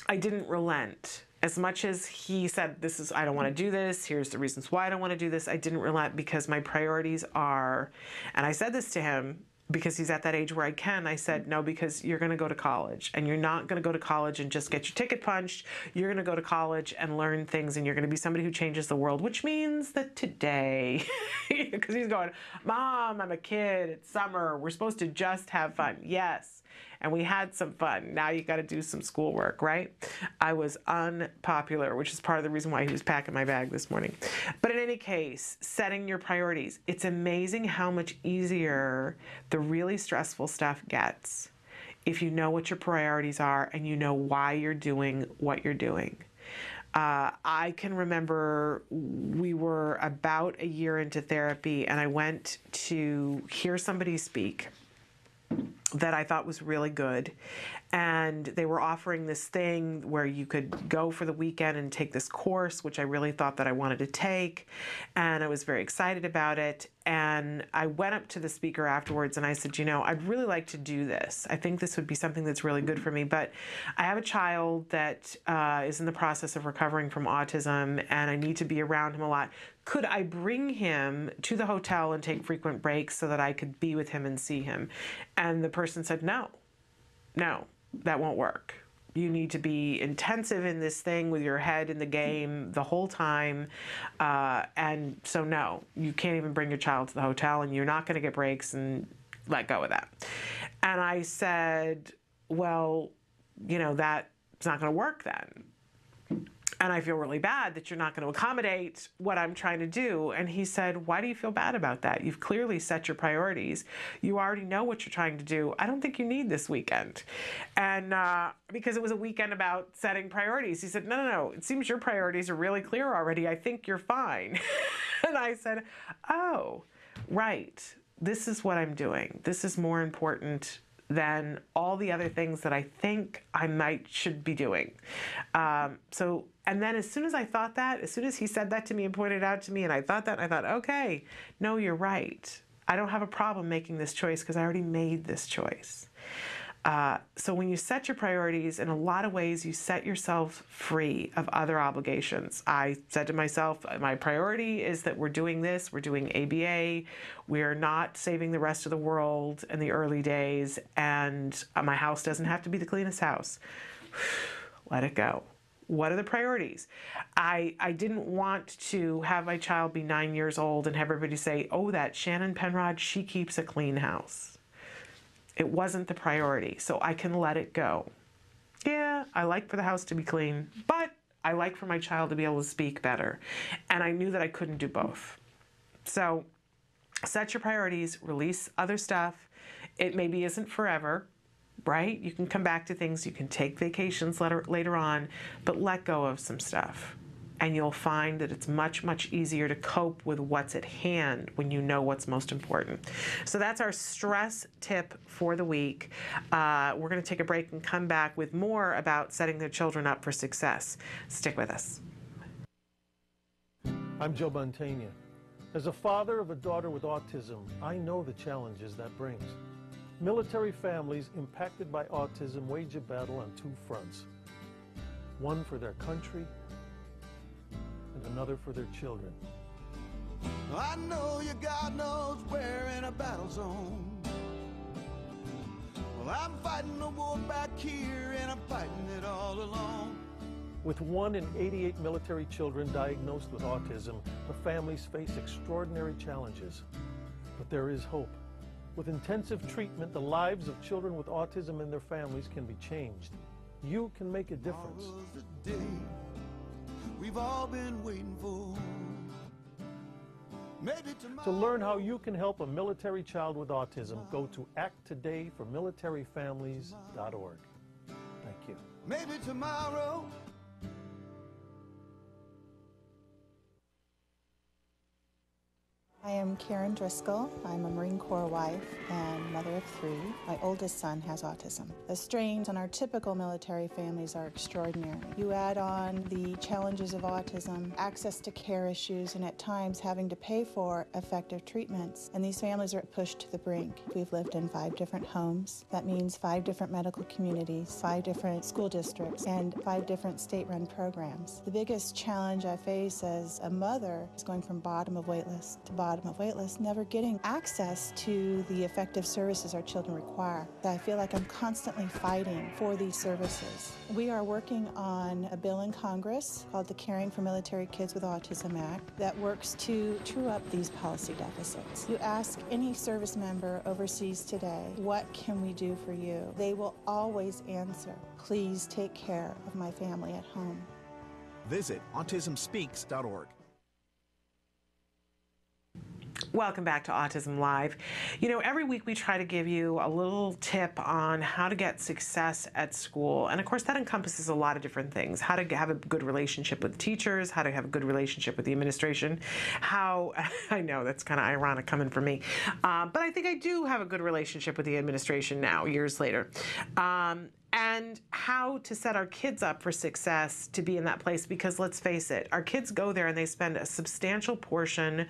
[SPEAKER 2] I didn't relent. As much as he said, I don't want to do this, here's the reasons why I don't want to do this, I didn't relent, because my priorities are, and I said this to him because he's at that age where I said, no, because you're going to go to college, and you're not going to go to college and just get your ticket punched. You're going to go to college and learn things, and you're going to be somebody who changes the world, which means that today, because he's going, Mom, I'm a kid, it's summer, we're supposed to just have fun. Yes, and we had some fun. Now you got to do some schoolwork, right? I was unpopular, which is part of the reason why he was packing my bag this morning. But in any case, setting your priorities. It's amazing how much easier the really stressful stuff gets if you know what your priorities are and you know why you're doing what you're doing. I can remember we were about a year into therapy, and I went to hear somebody speak that I thought was really good. And they were offering this thing where you could go for the weekend and take this course, which I really thought that I wanted to take. And I was very excited about it. And I went up to the speaker afterwards and I said, I'd really like to do this. I think this would be something that's really good for me. But I have a child that is in the process of recovering from autism, and I need to be around him a lot. Could I bring him to the hotel and take frequent breaks so that I could be with him and see him? And the person said, no, that won't work. You need to be intensive in this thing with your head in the game the whole time. And so no, you can't even bring your child to the hotel, and you're not going to get breaks, and let go of that. And I said, well, that's not going to work then. And I feel really bad that you're not going to accommodate what I'm trying to do. And he said, why do you feel bad about that? You've clearly set your priorities. You already know what you're trying to do. I don't think you need this weekend. And because it was a weekend about setting priorities, he said, no, it seems your priorities are really clear already. I think you're fine. And I said, oh, right. This is what I'm doing. This is more important than all the other things that I think I should be doing. And then as soon as he said that to me and pointed it out to me, and I thought, okay, no, you're right. I don't have a problem making this choice because I already made this choice. So when you set your priorities, in a lot of ways, you set yourself free of other obligations. I said to myself, my priority is that we're doing this, we're doing ABA, we're not saving the rest of the world in the early days, and my house doesn't have to be the cleanest house. Let it go. What are the priorities? I didn't want to have my child be 9 years old and have everybody say, oh, that Shannon Penrod, she keeps a clean house. It wasn't the priority, so I can let it go. Yeah, I like for the house to be clean, but I like for my child to be able to speak better. And I knew that I couldn't do both. So set your priorities, release other stuff. It maybe isn't forever, right? You can come back to things, you can take vacations later on, but let go of some stuff. And you'll find that it's much, much easier to cope with what's at hand when you know what's most important. So that's our stress tip for the week. We're going to take a break and come back with more about setting their children up for success. Stick with us.
[SPEAKER 12] I'm Joe Montaigne. As a father of a daughter with autism, I know the challenges that brings. Military families impacted by autism wage a battle on two fronts. One for their country, and another for their children.
[SPEAKER 13] I know your God knows we're in a battle zone. Well, I'm fighting the war back here, and I'm fighting it all alone.
[SPEAKER 12] With 1 in 88 military children diagnosed with autism, the families face extraordinary challenges. But there is hope. With intensive treatment, the lives of children with autism and their families can be changed. You can make a difference.
[SPEAKER 13] We've all been waiting for. Maybe tomorrow.
[SPEAKER 12] To learn how you can help a military child with autism, go to acttodayformilitaryfamilies.org.
[SPEAKER 14] you.
[SPEAKER 13] Maybe tomorrow.
[SPEAKER 15] I am Karen Driscoll. I'm a Marine Corps wife and mother of 3. My oldest son has autism. The strains on our typical military families are extraordinary. You add on the challenges of autism, access to care issues, and at times having to pay for effective treatments, and these families are pushed to the brink. We've lived in 5 different homes. That means 5 different medical communities, 5 different school districts, and 5 different state-run programs. The biggest challenge I face as a mother is going from bottom of wait list to bottom of wait list, never getting access to the effective services our children require. I feel like I'm constantly fighting for these services. We are working on a bill in Congress called the Caring for Military Kids with Autism Act that works to true up these policy deficits. You ask any service member overseas today, what can we do for you? They will always answer, please take care of my family at home.
[SPEAKER 16] Visit autismspeaks.org.
[SPEAKER 2] Welcome back to Autism Live. You know, every week we try to give you a little tip on how to get success at school. And of course, that encompasses a lot of different things. How to have a good relationship with teachers, how to have a good relationship with the administration, how, I know that's kind of ironic coming from me, but I think I do have a good relationship with the administration now, years later. And how to set our kids up for success to be in that place, because let's face it, our kids go there and they spend a substantial portion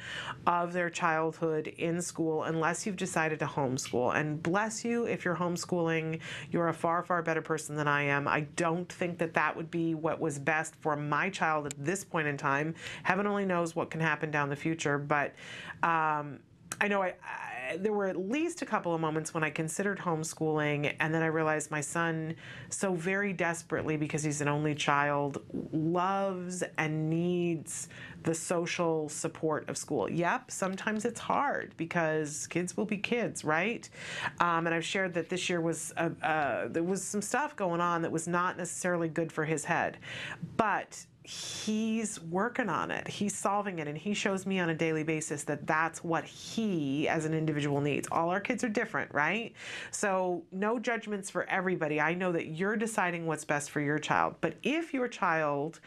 [SPEAKER 2] of their childhood in school unless you've decided to homeschool. And bless you if you're homeschooling, you're a far, far better person than I am. I don't think that that would be what was best for my child at this point in time. Heaven only knows what can happen down the future, but I know there were at least a couple of moments when I considered homeschooling, and then I realized my son so very desperately, because he's an only child, loves and needs the social support of school. Yep, sometimes it's hard because kids will be kids, right? And I've shared that this year was there was some stuff going on that was not necessarily good for his head, but he's working on it, he's solving it, and he shows me on a daily basis that that's what he as an individual needs. All our kids are different, right? So no judgments for everybody. I know that you're deciding what's best for your child, but if your child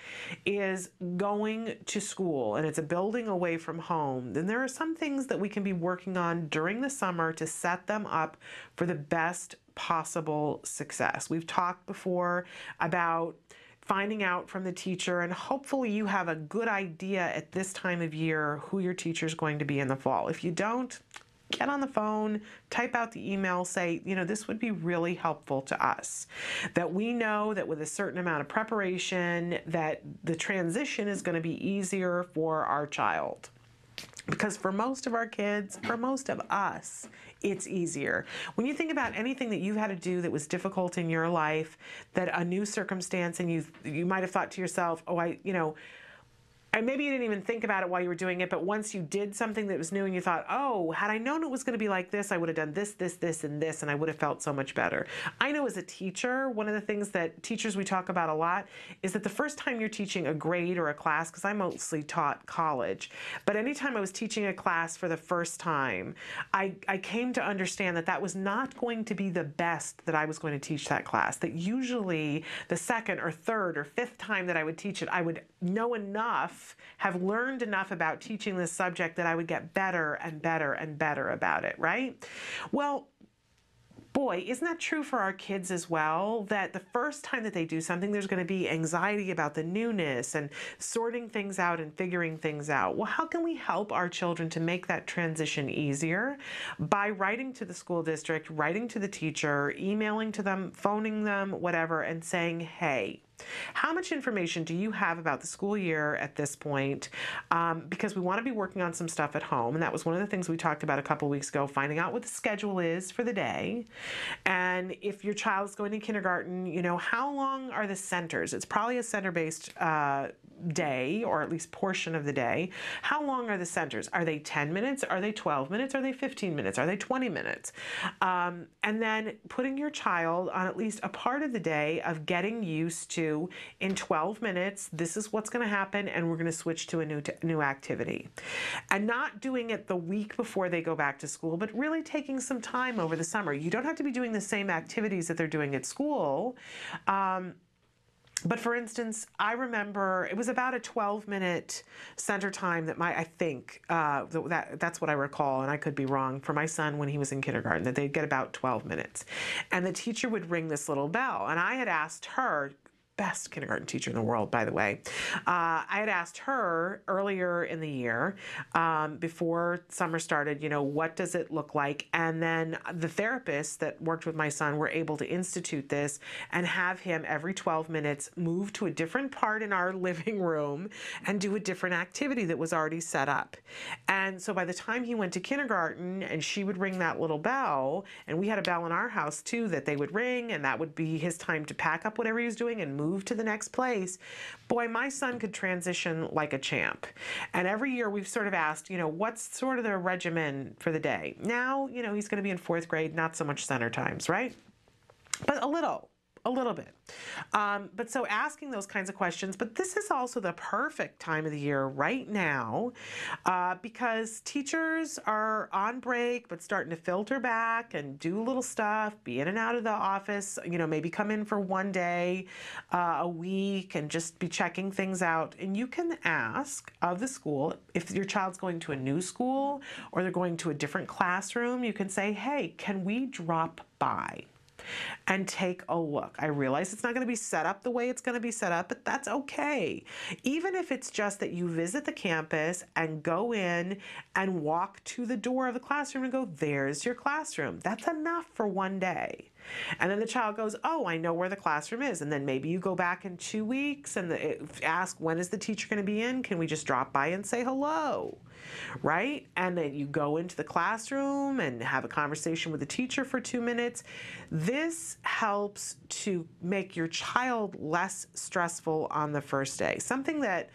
[SPEAKER 2] is going to school and it's a building away from home, then there are some things that we can be working on during the summer to set them up for the best possible success. We've talked before about finding out from the teacher, and hopefully you have a good idea at this time of year who your teacher is going to be in the fall. If you don't, get on the phone, type out the email, say, you know, this would be really helpful to us. That we know that with a certain amount of preparation, that the transition is going to be easier for our child. Because for most of our kids, for most of us, it's easier. When you think about anything that you've had to do that was difficult in your life, that a new circumstance, and you might have thought to yourself, oh, and maybe you didn't even think about it while you were doing it, but once you did something that was new and you thought, oh, had I known it was going to be like this, I would have done this, this, this, and this, and I would have felt so much better. I know as a teacher, one of the things that teachers we talk about a lot is that the first time you're teaching a grade or a class, because I mostly taught college, but anytime I was teaching a class for the first time, I came to understand that that was not going to be the best that I was going to teach that class. That usually the second or third or fifth time that I would teach it, I would know enough, have learned enough about teaching this subject that I would get better and better and better about it, right? Well, boy, isn't that true for our kids as well? That the first time that they do something, there's going to be anxiety about the newness and sorting things out and figuring things out. Well, how can we help our children to make that transition easier? By writing to the school district, writing to the teacher, emailing to them, phoning them, whatever, and saying, hey, how much information do you have about the school year at this point? Because we want to be working on some stuff at home. And that was one of the things we talked about a couple weeks ago, finding out what the schedule is for the day. And if your child's going to kindergarten, you know, how long are the centers? It's probably a center-based day, or at least portion of the day. How long are the centers? Are they 10 minutes? Are they 12 minutes? Are they 15 minutes? Are they 20 minutes? And then putting your child on at least a part of the day of getting used to, in 12 minutes, this is what's going to happen, and we're going to switch to a new activity. And not doing it the week before they go back to school, but really taking some time over the summer. You don't have to be doing the same activities that they're doing at school. But for instance, I remember it was about a 12-minute center time that that's what I recall, and I could be wrong, for my son when he was in kindergarten, that they'd get about 12 minutes. And the teacher would ring this little bell. And I had asked her, best kindergarten teacher in the world, by the way. I had asked her earlier in the year, before summer started, what does it look like? And then the therapists that worked with my son were able to institute this and have him every 12 minutes move to a different part in our living room and do a different activity that was already set up. And so by the time he went to kindergarten and she would ring that little bell, and we had a bell in our house too that they would ring, and that would be his time to pack up whatever he was doing and move to the next place. Boy, my son could transition like a champ. And every year we've sort of asked, what's sort of the regimen for the day? Now, he's going to be in 4th grade, not so much center times, right? But a little bit. But so asking those kinds of questions, but this is also the perfect time of the year right now, because teachers are on break, but starting to filter back and do little stuff, be in and out of the office, maybe come in for one day a week and just be checking things out. And you can ask of the school, if your child's going to a new school or they're going to a different classroom, you can say, hey, can we drop by and take a look? I realize it's not going to be set up the way it's going to be set up, but that's okay. Even if it's just that you visit the campus and go in and walk to the door of the classroom and go, there's your classroom. That's enough for one day. And then the child goes, oh, I know where the classroom is. And then maybe you go back in 2 weeks and ask, when is the teacher going to be in? Can we just drop by and say hello? Right? And then you go into the classroom and have a conversation with the teacher for 2 minutes. This helps to make your child less stressful on the first day. Something that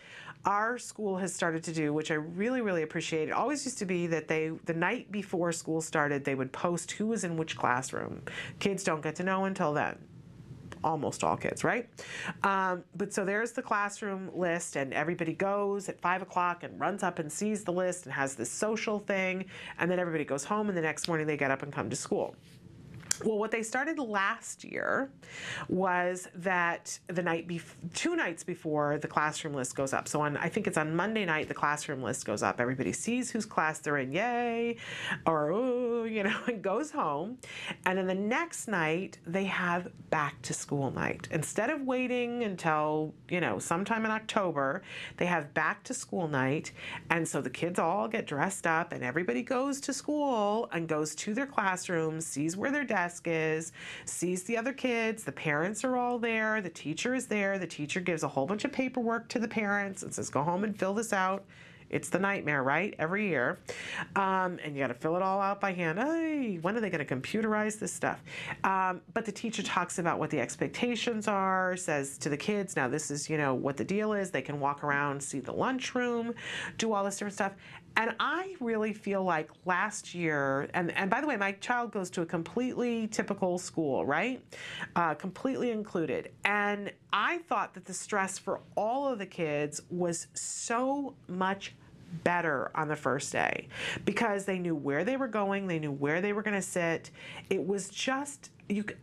[SPEAKER 2] our school has started to do, which I really, really appreciate. It always used to be that the night before school started, they would post who was in which classroom. Kids don't get to know until then. Almost all kids, right? But so there's the classroom list, and everybody goes at 5 o'clock and runs up and sees the list and has this social thing, and then everybody goes home, and the next morning they get up and come to school. Well, what they started last year was that the 2 nights before, the classroom list goes up. So I think it's on Monday night, the classroom list goes up. Everybody sees whose class they're in, yay, or ooh, and goes home. And then the next night, they have back to school night. Instead of waiting until, sometime in October, they have back to school night. And so the kids all get dressed up and everybody goes to school and goes to their classroom, sees where their desk is, sees the other kids, the parents are all there, the teacher is there, the teacher gives a whole bunch of paperwork to the parents and says, go home and fill this out. It's the nightmare, right? Every year. And you got to fill it all out by hand. Hey, when are they going to computerize this stuff? But the teacher talks about what the expectations are, says to the kids, now this is, what the deal is. They can walk around, see the lunchroom, do all this different stuff. And I really feel like last year, and by the way, my child goes to a completely typical school, right? Completely included. And I thought that the stress for all of the kids was so much better on the first day because they knew where they were going, they knew where they were going to sit. It was just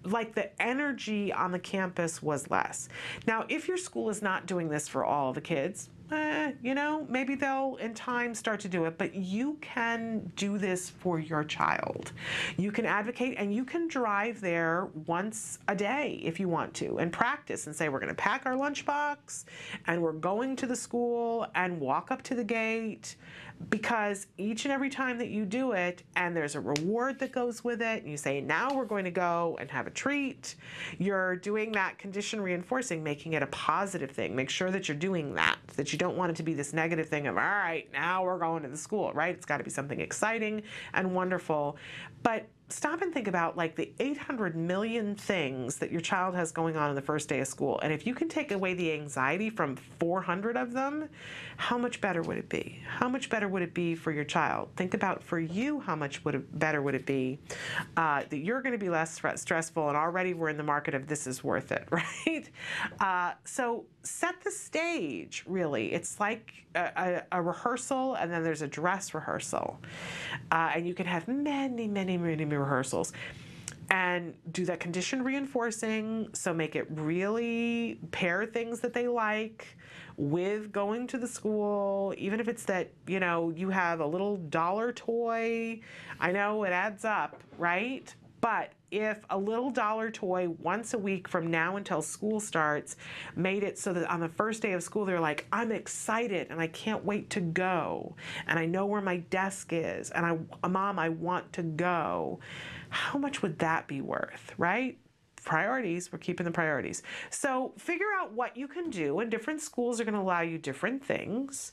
[SPEAKER 2] like the energy on the campus was less. Now, if your school is not doing this for all the kids, maybe they'll in time start to do it, but you can do this for your child. You can advocate and you can drive there once a day if you want to and practice and say, we're going to pack our lunchbox and we're going to the school and walk up to the gate, because each and every time that you do it and there's a reward that goes with it and you say, now we're going to go and have a treat, you're doing that condition reinforcing, making it a positive thing. Make sure that you're doing that you don't want it to be this negative thing of, all right, now we're going to the school, right? It's got to be something exciting and wonderful. But stop and think about like the 800 million things that your child has going on the first day of school. And if you can take away the anxiety from 400 of them, how much better would it be? How much better would it be for your child? Think about for you, how much better would it be that you're going to be less stressful, and already we're in the market of this is worth it, right? So set the stage, really. It's like a rehearsal, and then there's a dress rehearsal. And you can have many, many, many rehearsals. And do that condition reinforcing, so make it really pair things that they like with going to the school, even if it's that, you know, you have a little dollar toy. I know it adds up, right? But if a little dollar toy once a week from now until school starts made it so that on the first day of school, they're like, I'm excited and I can't wait to go. And I know where my desk is. And Mom, I want to go. How much would that be worth, right? Priorities, we're keeping the priorities. So figure out what you can do, and different schools are going to allow you different things.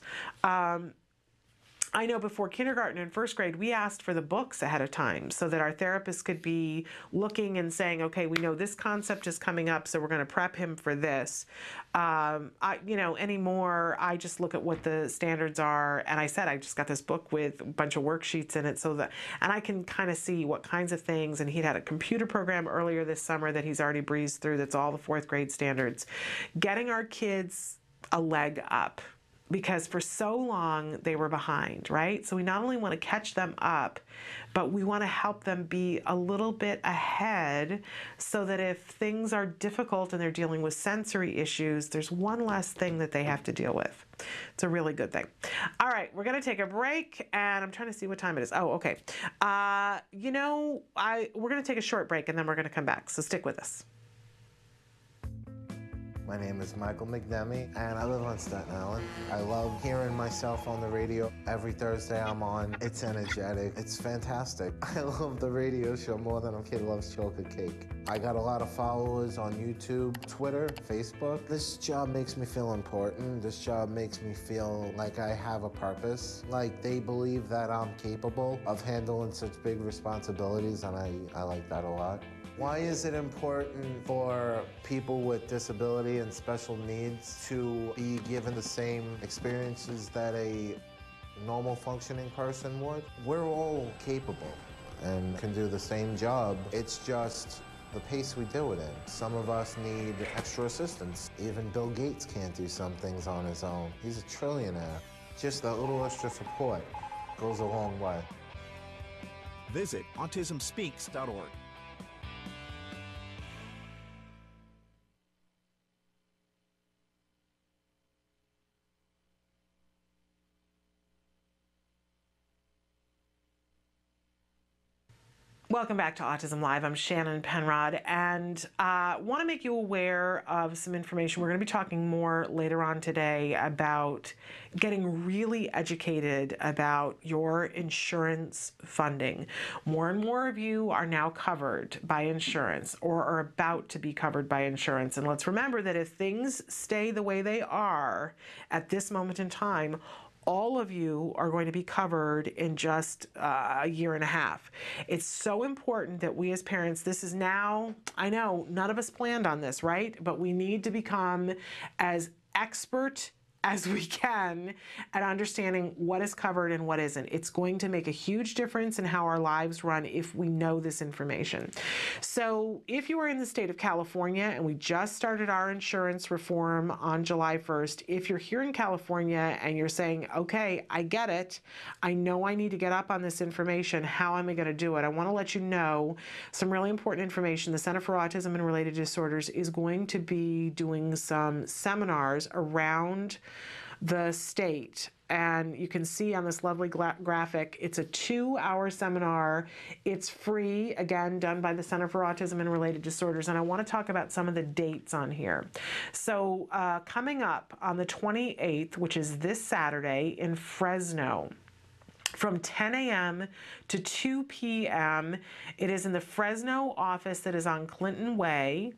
[SPEAKER 2] I know before kindergarten and first grade, we asked for the books ahead of time so that our therapists could be looking and saying, okay, we know this concept is coming up, so we're going to prep him for this. Anymore, I just look at what the standards are. And I said, I just got this book with a bunch of worksheets in it, and I can kind of see what kinds of things. And he'd had a computer program earlier this summer that he's already breezed through that's all the fourth grade standards. Getting our kids a leg up, because for so long they were behind, right? So we not only want to catch them up, but we want to help them be a little bit ahead so that if things are difficult and they're dealing with sensory issues, there's one less thing that they have to deal with. It's a really good thing. All right, we're going to take a break, and I'm trying to see what time it is. Oh, okay. We're going to take a short break, and then we're going to come back, so stick with us.
[SPEAKER 14] My name is Michael McNemy, and I live on Staten Island. I love hearing myself on the radio. Every Thursday I'm on. It's energetic. It's fantastic. I love the radio show more than a kid loves chocolate cake. I got a lot of followers on YouTube, Twitter, Facebook. This job makes me feel important. This job makes me feel like I have a purpose. Like they believe that I'm capable of handling such big responsibilities, and I like that a lot. Why is it important for people with disability and special needs to be given the same experiences that a normal functioning person would? We're all capable and can do the same job. It's just the pace we do it in. Some of us need extra assistance. Even Bill Gates can't do some things on his own. He's a trillionaire. Just a little extra support goes a long way.
[SPEAKER 16] Visit autismspeaks.org.
[SPEAKER 2] Welcome back to Autism Live. I'm Shannon Penrod, and want to make you aware of some information. We're going to be talking more later on today about getting really educated about your insurance funding. More and more of you are now covered by insurance or are about to be covered by insurance. And let's remember that if things stay the way they are at this moment in time, all of you are going to be covered in just a year and a half. It's so important that we as parents, this is now, I know none of us planned on this, right? But we need to become as expert as we can at understanding what is covered and what isn't. It's going to make a huge difference in how our lives run if we know this information. So if you are in the state of California, and we just started our insurance reform on July 1st, if you're here in California and you're saying, okay, I get it, I know I need to get up on this information, how am I going to do it? I want to let you know some really important information. The Center for Autism and Related Disorders is going to be doing some seminars around the state, and you can see on this lovely graphic, it's a 2-hour seminar. It's free, again, done by the Center for Autism and Related Disorders, and I want to talk about some of the dates on here. So coming up on the 28th, which is this Saturday in Fresno, from 10 a.m. to 2 p.m. It is in the Fresno office that is on Clinton Way.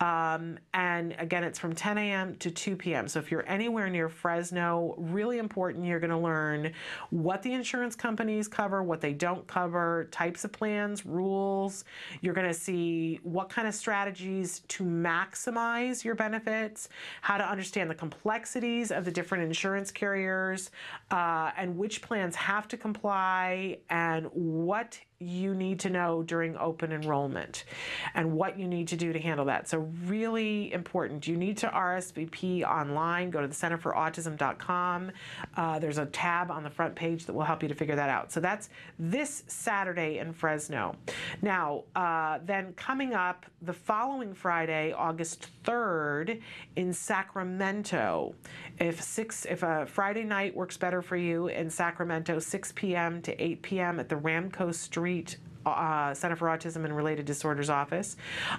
[SPEAKER 2] And again, it's from 10 a.m. to 2 p.m. So if you're anywhere near Fresno, really important, you're going to learn what the insurance companies cover, what they don't cover, types of plans, rules. You're going to see what kind of strategies to maximize your benefits, how to understand the complexities of the different insurance carriers, and which plans have to comply, and what you need to know during open enrollment and what you need to do to handle that. So really important. You need to RSVP online. Go to the centerforautism.com. There's a tab on the front page that will help you to figure that out. So that's this Saturday in Fresno. Now, then coming up the following Friday, August 3rd in Sacramento. If a Friday night works better for you in Sacramento, 6 p.m. to 8 p.m. at the Ramco Street Center for Autism and Related Disorders office.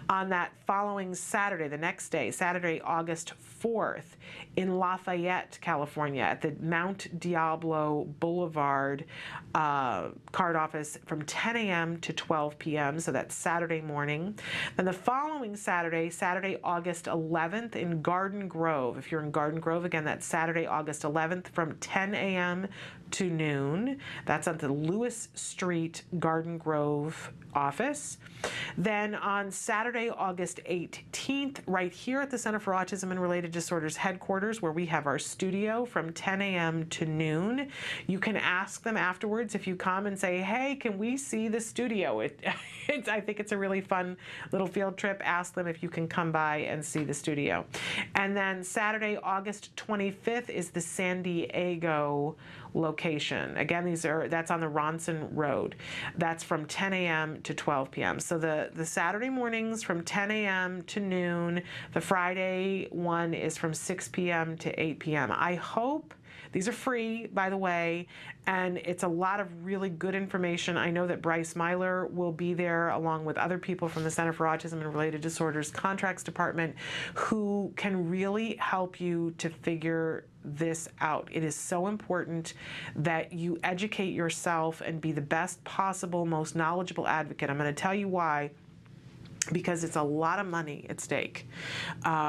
[SPEAKER 2] On that following Saturday, the next day, Saturday, August 4th, in Lafayette, California, at the Mount Diablo Boulevard card office from 10 a.m. to 12 p.m., so that's Saturday morning. Then the following Saturday, Saturday, August 11th in Garden Grove. If you're in Garden Grove, again, that's Saturday, August 11th from 10 a.m. to noon. That's at the Lewis Street Garden Grove office. Then on Saturday, August 18th, right here at the Center for Autism and Related Disorders headquarters, where we have our studio from 10 a.m. to noon. You can ask them afterwards if you come and say, hey, can we see the studio? I think it's a really fun little field trip. Ask them if you can come by and see the studio. And then Saturday, August 25th is the San Diego location. Again, that's on the Ronson Road. That's from 10 a.m. to 12 p.m. So the Saturday mornings from 10 a.m. to noon. The Friday one is from 6 p.m. to 8 p.m. I hope these are free, by the way, and it's a lot of really good information. I know that Bryce Myler will be there along with other people from the Center for Autism and Related Disorders Contracts Department who can really help you to figure this out. It is so important that you educate yourself and be the best possible, most knowledgeable advocate. I'm going to tell you why. Because it's a lot of money at stake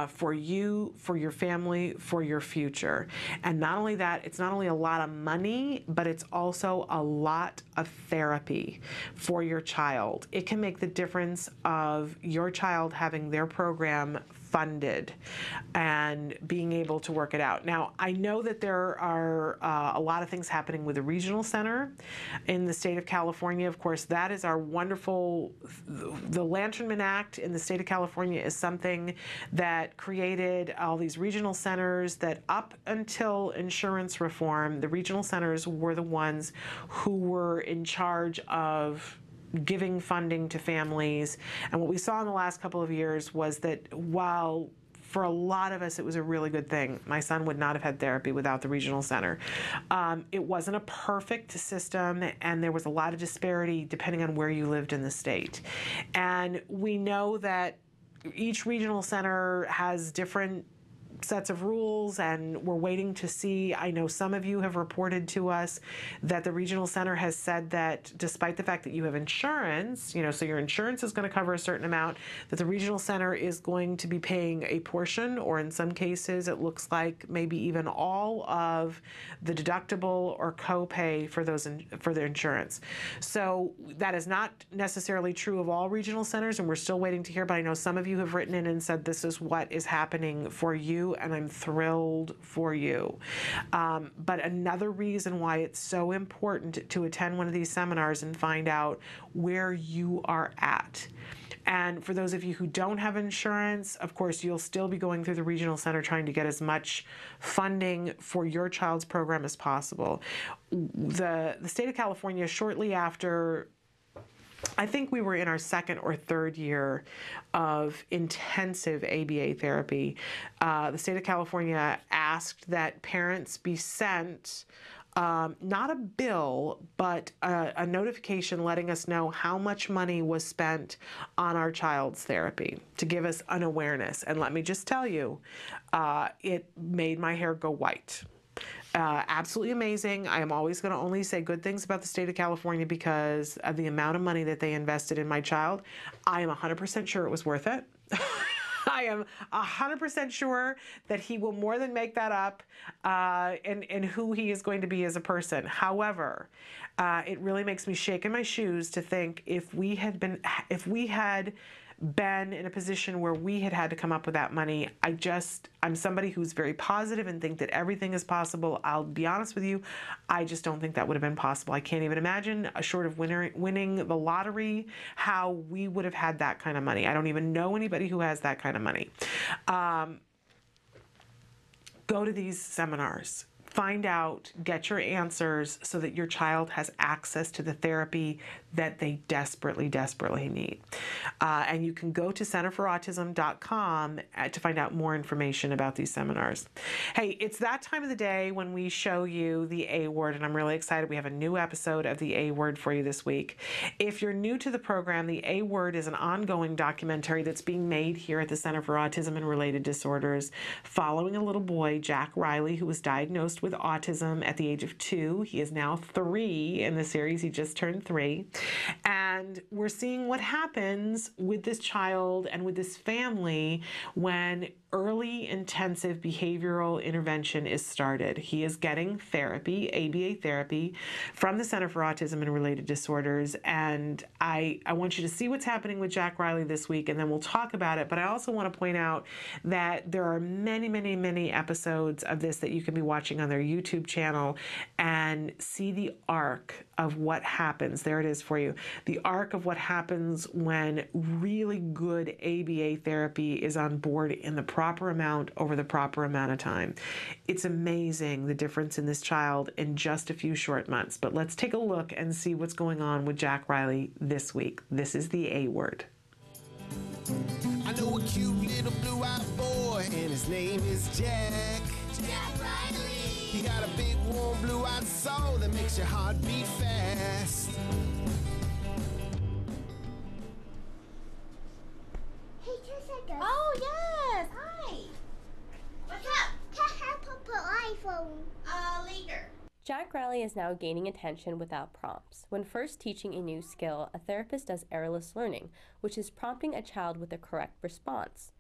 [SPEAKER 2] for you, for your family, for your future. And not only that, it's not only a lot of money, but it's also a lot of therapy for your child. It can make the difference of your child having their program funded and being able to work it out. Now, I know that there are a lot of things happening with the regional center in the state of California. Of course, that is our wonderful, the Lanternman Act in the state of California is something that created all these regional centers that up until insurance reform, the regional centers were the ones who were in charge of giving funding to families. And what we saw in the last couple of years was that while for a lot of us it was a really good thing, my son would not have had therapy without the regional center. It wasn't a perfect system, and there was a lot of disparity depending on where you lived in the state. And we know that each regional center has different sets of rules, and we're waiting to see. I know some of you have reported to us that the regional center has said that despite the fact that you have insurance, so your insurance is going to cover a certain amount, that the regional center is going to be paying a portion, or in some cases it looks like maybe even all of the deductible or copay for their insurance. So that is not necessarily true of all regional centers, and we're still waiting to hear, but I know some of you have written in and said this is what is happening for you, and I'm thrilled for you. But another reason why it's so important to attend one of these seminars and find out where you are at. And for those of you who don't have insurance, of course, you'll still be going through the regional center trying to get as much funding for your child's program as possible. The state of California, shortly after, I think we were in our second or third year of intensive ABA therapy, the state of California asked that parents be sent not a bill, but a notification letting us know how much money was spent on our child's therapy to give us an awareness. And let me just tell you, it made my hair go white. Absolutely amazing. I am always going to only say good things about the state of California because of the amount of money that they invested in my child. I am 100% sure it was worth it. I am 100% sure that he will more than make that up in who he is going to be as a person. However, it really makes me shake in my shoes to think if we had been in a position where we had to come up with that money. I'm somebody who's very positive and think that everything is possible. I'll be honest with you, I just don't think that would have been possible. I can't even imagine, short of winning the lottery, how we would have had that kind of money. I don't even know anybody who has that kind of money. Go to these seminars. Find out, get your answers so that your child has access to the therapy that they desperately, desperately need. And you can go to centerforautism.com to find out more information about these seminars. Hey, it's that time of the day when we show you the A word, and I'm really excited. We have a new episode of the A word for you this week. If you're new to the program, the A word is an ongoing documentary that's being made here at the Center for Autism and Related Disorders, following a little boy, Jack Riley, who was diagnosed with autism at the age of 2. He is now 3 in the series. He just turned 3. And we're seeing what happens with this child and with this family when early intensive behavioral intervention is started. He is getting therapy, ABA therapy, from the Center for Autism and Related Disorders. And I want you to see what's happening with Jack Riley this week, and then we'll talk about it. But I also want to point out that there are many, many, many episodes of this that you can be watching on their YouTube channel and see the arc of what happens. There it is for you. The arc of what happens when really good ABA therapy is on board in the proper amount over the proper amount of time. It's amazing the difference in this child in just a few short months. But let's take a look and see what's going on with Jack Riley this week. This is the A word.
[SPEAKER 13] I know a cute little blue-eyed boy, and his name is Jack. Jack Riley. He got a big, warm, blue-eyed soul that makes your heart beat fast.
[SPEAKER 3] Hey, 2 seconds.
[SPEAKER 17] Oh, yes. Hi. What's up?
[SPEAKER 3] Can I put iPhone?
[SPEAKER 17] Later.
[SPEAKER 18] Jack Riley is now gaining attention without prompts. When first teaching a new skill, a therapist does errorless learning, which is prompting a child with the correct response.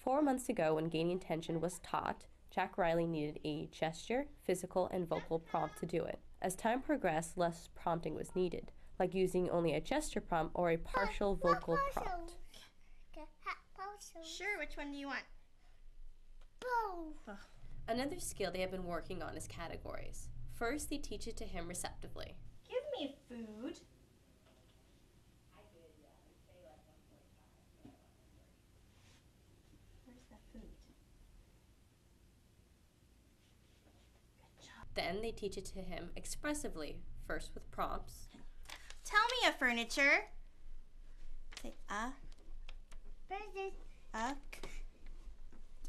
[SPEAKER 18] 4 months ago, when gaining attention was taught, Jack Riley needed a gesture, physical, and vocal prompt to do it. As time progressed, less prompting was needed, like using only a gesture prompt or a partial vocal prompt.
[SPEAKER 17] Sure, which one do you want?
[SPEAKER 3] Both.
[SPEAKER 18] Another skill they have been working on is categories. First, they teach it to him receptively.
[SPEAKER 17] Give me food. Where's the food?
[SPEAKER 18] Then they teach it to him expressively, first with prompts.
[SPEAKER 17] Tell me a furniture. Say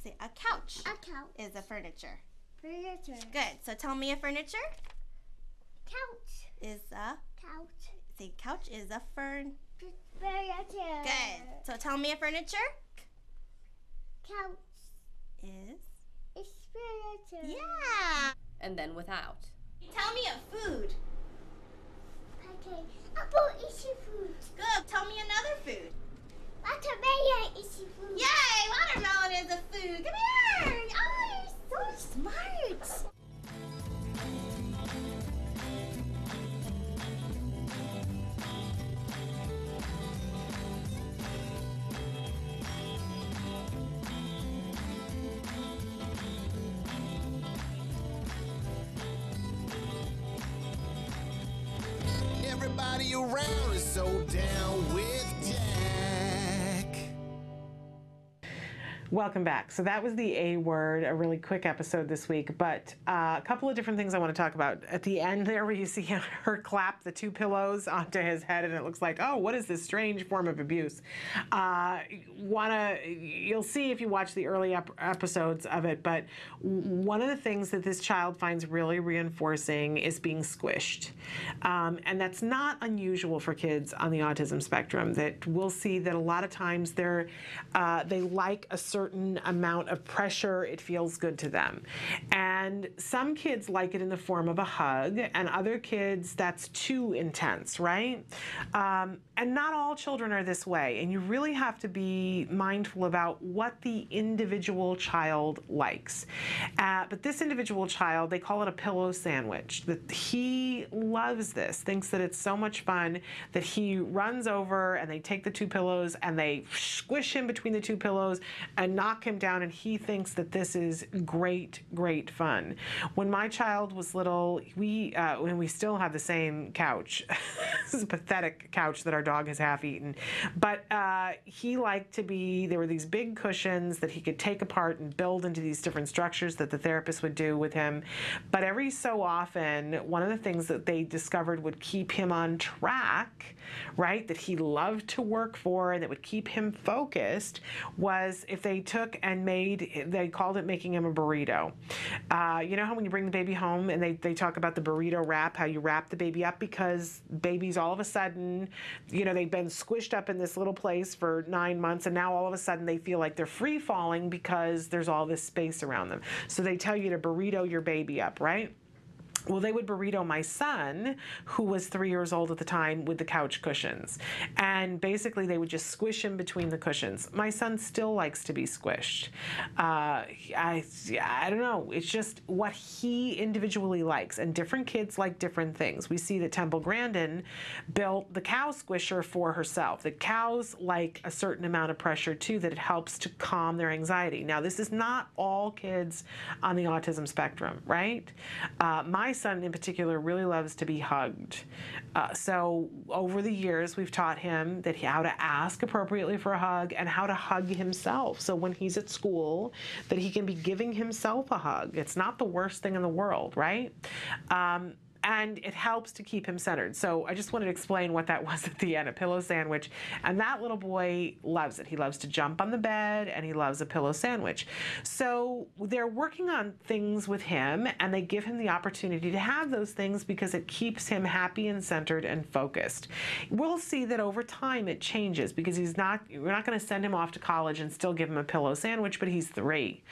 [SPEAKER 17] say a couch.
[SPEAKER 3] A couch.
[SPEAKER 17] Is a furniture.
[SPEAKER 3] Furniture.
[SPEAKER 17] Good. So tell me a furniture.
[SPEAKER 3] Couch.
[SPEAKER 17] Is a
[SPEAKER 3] couch.
[SPEAKER 17] Say couch is a furniture.
[SPEAKER 3] Good.
[SPEAKER 17] So tell me a furniture.
[SPEAKER 3] Couch.
[SPEAKER 17] Is
[SPEAKER 3] furniture.
[SPEAKER 17] Yeah.
[SPEAKER 18] And then without.
[SPEAKER 17] Tell me a food.
[SPEAKER 3] Okay. Apple is food.
[SPEAKER 17] Good. Tell me another food.
[SPEAKER 3] Watermelon is food.
[SPEAKER 17] Yay! Watermelon is a food. Come here. Oh, you're so smart.
[SPEAKER 13] Everybody around is so down with Jack.
[SPEAKER 2] Welcome back. So that was the A word, a really quick episode this week, but a couple of different things I want to talk about. At the end there where you see her clap the 2 pillows onto his head and it looks like, oh, what is this strange form of abuse? You'll see if you watch the early episodes of it, but one of the things that this child finds really reinforcing is being squished. And that's not unusual for kids on the autism spectrum, that we'll see that a lot of times they like a certain certain amount of pressure, it feels good to them. And some kids like it in the form of a hug, and other kids, that's too intense, right? And not all children are this way, and you really have to be mindful about what the individual child likes. But this individual child, they call it a pillow sandwich. That he loves this, thinks that it's so much fun that he runs over and they take the two pillows and they squish him between the two pillows and knock him down, and he thinks that this is great, great fun. When my child was little, when we still have the same couch, this is a pathetic couch that our dog has half eaten, but he liked to be, there were these big cushions that he could take apart and build into these different structures that the therapist would do with him. But every so often, one of the things that they discovered would keep him on track, right, that he loved to work for and that would keep him focused, was if they took and they called it making him a burrito. You know how when you bring the baby home and they talk about the burrito wrap, how you wrap the baby up, because babies all of a sudden, you know, they've been squished up in this little place for 9 months, and now all of a sudden they feel like they're free falling because there's all this space around them. So they tell you to burrito your baby up, right? Well, they would burrito my son, who was 3 years old at the time, with the couch cushions. And basically, they would just squish him between the cushions. My son still likes to be squished. I don't know. It's just what he individually likes. And different kids like different things. We see that Temple Grandin built the cow squisher for herself. The cows like a certain amount of pressure, too, that it helps to calm their anxiety. Now, this is not all kids on the autism spectrum, right? My son in particular really loves to be hugged. So over the years, we've taught him that how to ask appropriately for a hug and how to hug himself. So when he's at school, that he can be giving himself a hug. It's not the worst thing in the world, right? And it helps to keep him centered. So I just wanted to explain what that was at the end, a pillow sandwich. And that little boy loves it. He loves to jump on the bed, and he loves a pillow sandwich. So they're working on things with him, and they give him the opportunity to have those things because it keeps him happy and centered and focused. We'll see that over time it changes, because we're not going to send him off to college and still give him a pillow sandwich, but he's 3.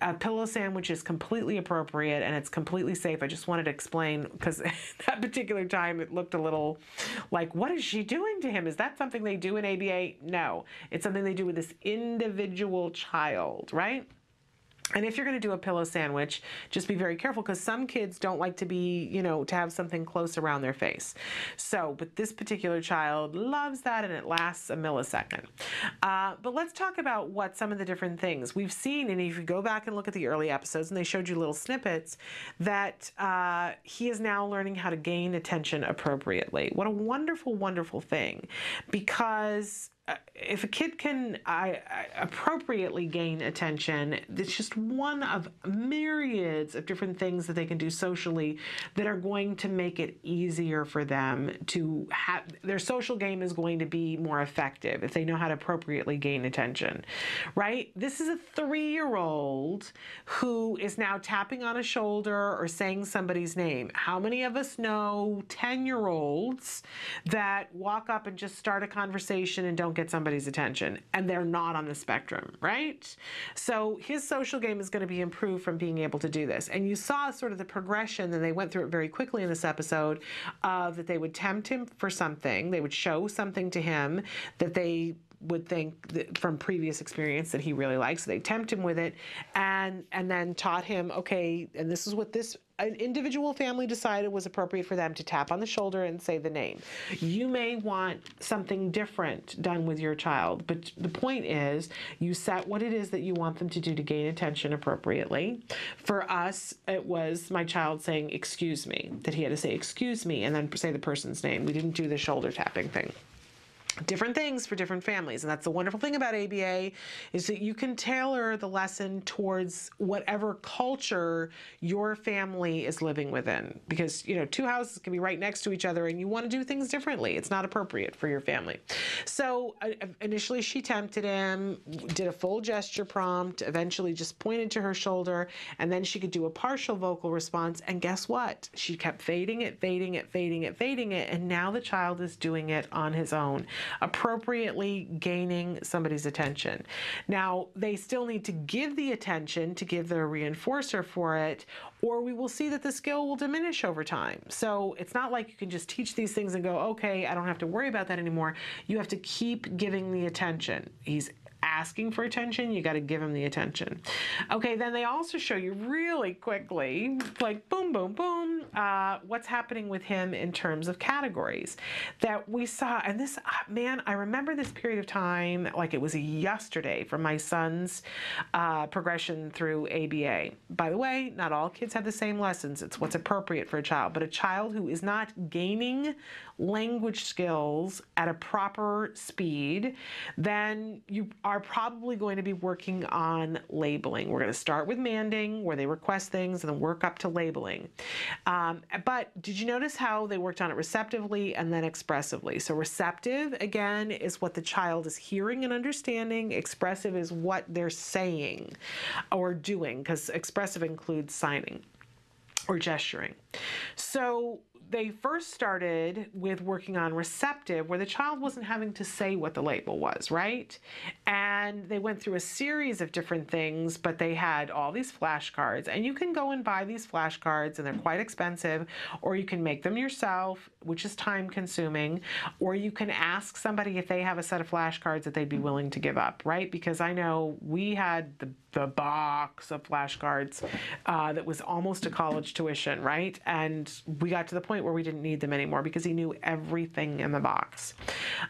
[SPEAKER 2] A pillow sandwich is completely appropriate, and it's completely safe. I just wanted to explain, because that particular time it looked a little like, what is she doing to him? Is that something they do in ABA? No, it's something they do with this individual child, right? And if you're going to do a pillow sandwich, just be very careful, because some kids don't like to be, to have something close around their face. So, but this particular child loves that, and it lasts a millisecond. But let's talk about what some of the different things we've seen. And if you go back and look at the early episodes, and they showed you little snippets, that he is now learning how to gain attention appropriately. What a wonderful, wonderful thing, because if a kid can appropriately gain attention, it's just one of myriads of different things that they can do socially that are going to make it easier for them to have, their social game is going to be more effective if they know how to appropriately gain attention, right? This is a 3-year-old who is now tapping on a shoulder or saying somebody's name. How many of us know 10-year-olds that walk up and just start a conversation and don't get somebody's attention, and they're not on the spectrum, right? So his social game is going to be improved from being able to do this. And you saw sort of the progression, and they went through it very quickly in this episode, that they would tempt him for something, they would show something to him that they would think that from previous experience that he really likes. So they tempt him with it, and then taught him, okay, and this is what an individual family decided was appropriate for them, to tap on the shoulder and say the name. You may want something different done with your child, but the point is you set what it is that you want them to do to gain attention appropriately. For us, it was my child saying, excuse me, that he had to say, excuse me, and then say the person's name. We didn't do the shoulder tapping thing. Different things for different families. And that's the wonderful thing about ABA, is that you can tailor the lesson towards whatever culture your family is living within. Because, 2 houses can be right next to each other and you want to do things differently. It's not appropriate for your family. So initially she tempted him, did a full gesture prompt, eventually just pointed to her shoulder, and then she could do a partial vocal response. And guess what? She kept fading it, and now the child is doing it on his own. appropriately gaining somebody's attention. Now, they still need to give the attention to give the reinforcer for it, or we will see that the skill will diminish over time. So it's not like you can just teach these things and go, okay, I don't have to worry about that anymore. You have to keep giving the attention. He's asking for attention, you got to give him the attention. Okay, then they also show you really quickly, like boom, boom, boom, what's happening with him in terms of categories that we saw. And this, man, I remember this period of time like it was yesterday from my son's progression through ABA. By the way, not all kids have the same lessons. It's what's appropriate for a child. But a child who is not gaining language skills at a proper speed, then you are probably going to be working on labeling. We're going to start with manding, where they request things, and then work up to labeling. But did you notice how they worked on it receptively and then expressively? So receptive, again, is what the child is hearing and understanding. Expressive is what they're saying or doing, because expressive includes signing or gesturing. So they first started with working on receptive, where the child wasn't having to say what the label was, right? And they went through a series of different things, but they had all these flashcards. And you can go and buy these flashcards, and they're quite expensive, or you can make them yourself, which is time consuming, or you can ask somebody if they have a set of flashcards that they'd be willing to give up, right? Because I know we had the box of flashcards that was almost a college tuition, right? And we got to the point where we didn't need them anymore because he knew everything in the box.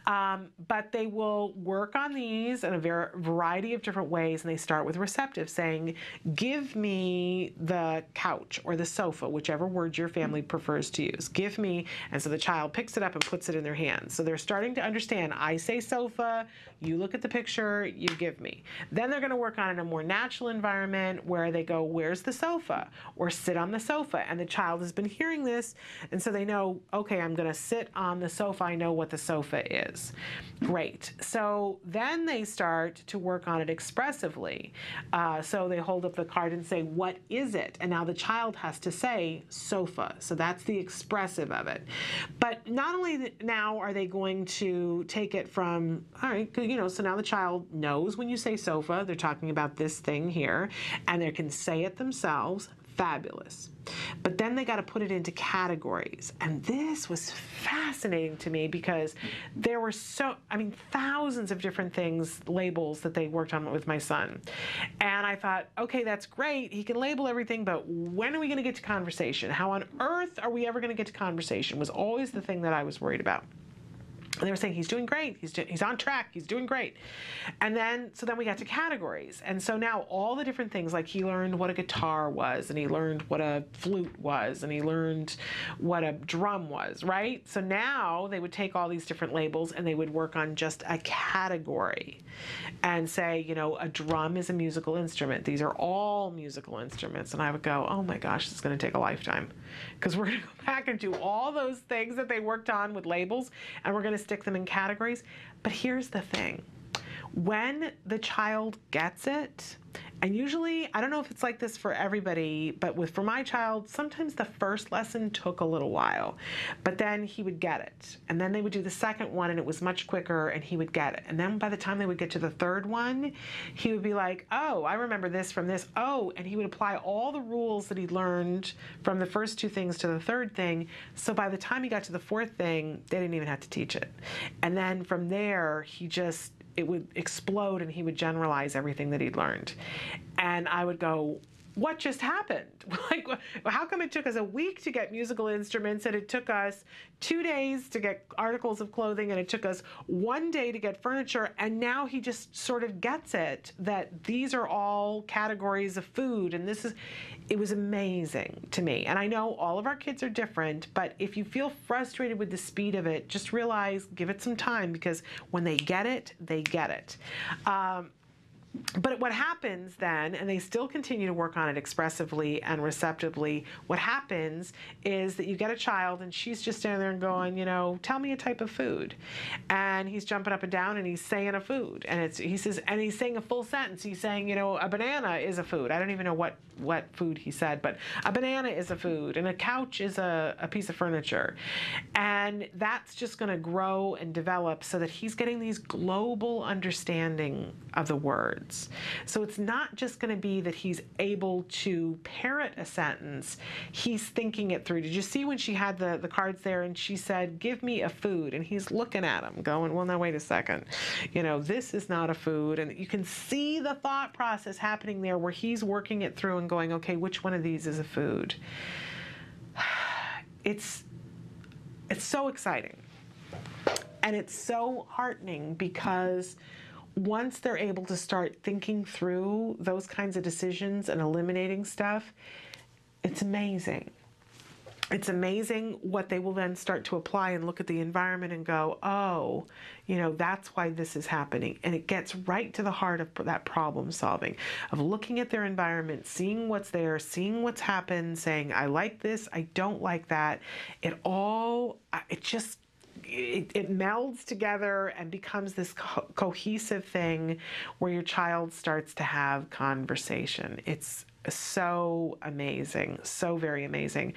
[SPEAKER 2] But they will work on these in a variety of different ways, and they start with receptive, saying, give me the couch or the sofa, whichever word your family prefers to use. Give me, and so the child picks it up and puts it in their hands. So they're starting to understand, I say sofa, you look at the picture, you give me. Then they're going to work on it in a more natural environment where they go, where's the sofa? Or sit on the sofa. And the child has been hearing this, and so they know, okay, I'm going to sit on the sofa. I know what the sofa is. Great. So then they start to work on it expressively. So they hold up the card and say, what is it? And now the child has to say sofa. So that's the expressive of it. But not only now are they going to take it from, all right, so now the child knows when you say sofa, they're talking about this thing here, and they can say it themselves. Fabulous. But then they got to put it into categories. And this was fascinating to me because there were thousands of different things, labels that they worked on with my son. And I thought, okay, that's great. He can label everything, but when are we going to get to conversation? How on earth are we ever going to get to conversation was always the thing that I was worried about. And they were saying, he's doing great, he's on track, he's doing great. And then, so then we got to categories. And so now all the different things, like he learned what a guitar was, and he learned what a flute was, and he learned what a drum was, right? So now they would take all these different labels and they would work on just a category and say, a drum is a musical instrument. These are all musical instruments. And I would go, oh my gosh, this is going to take a lifetime. Because we're going to go back and do all those things that they worked on with labels, and we're going to stick them in categories. But here's the thing. When the child gets it, and usually, I don't know if it's like this for everybody, but for my child, sometimes the first lesson took a little while, but then he would get it. And then they would do the second one, and it was much quicker, and he would get it. And then by the time they would get to the third one, he would be like, oh, I remember this from this. Oh, and he would apply all the rules that he learned from the first two things to the third thing. So by the time he got to the fourth thing, they didn't even have to teach it. And then from there, it would explode, and he would generalize everything that he'd learned. And I would go, what just happened? Like, how come it took us a week to get musical instruments, and it took us 2 days to get articles of clothing, and it took us 1 day to get furniture, and now he just sort of gets it, that these are all categories of food, and it was amazing to me. And I know all of our kids are different, but if you feel frustrated with the speed of it, just realize, give it some time, because when they get it, they get it. But what happens then, and they still continue to work on it expressively and receptively, what happens is that you get a child and she's just standing there and going, tell me a type of food. And he's jumping up and down and he's saying a food. And he's saying a full sentence. He's saying, a banana is a food. I don't even know what food he said, but a banana is a food and a couch is a piece of furniture. And that's just going to grow and develop so that he's getting these global understanding of the words. So it's not just going to be that he's able to parrot a sentence, he's thinking it through. Did you see when she had the cards there and she said, give me a food? And he's looking at him going, well, now wait a second. This is not a food. And you can see the thought process happening there where he's working it through and going, okay, which one of these is a food? It's so exciting. And it's so heartening because once they're able to start thinking through those kinds of decisions and eliminating stuff, it's amazing. It's amazing what they will then start to apply and look at the environment and go, oh, that's why this is happening. And it gets right to the heart of that problem solving, of looking at their environment, seeing what's there, seeing what's happened, saying, I like this, I don't like that. It melds together and becomes this cohesive thing where your child starts to have conversation. It's so amazing, so very amazing.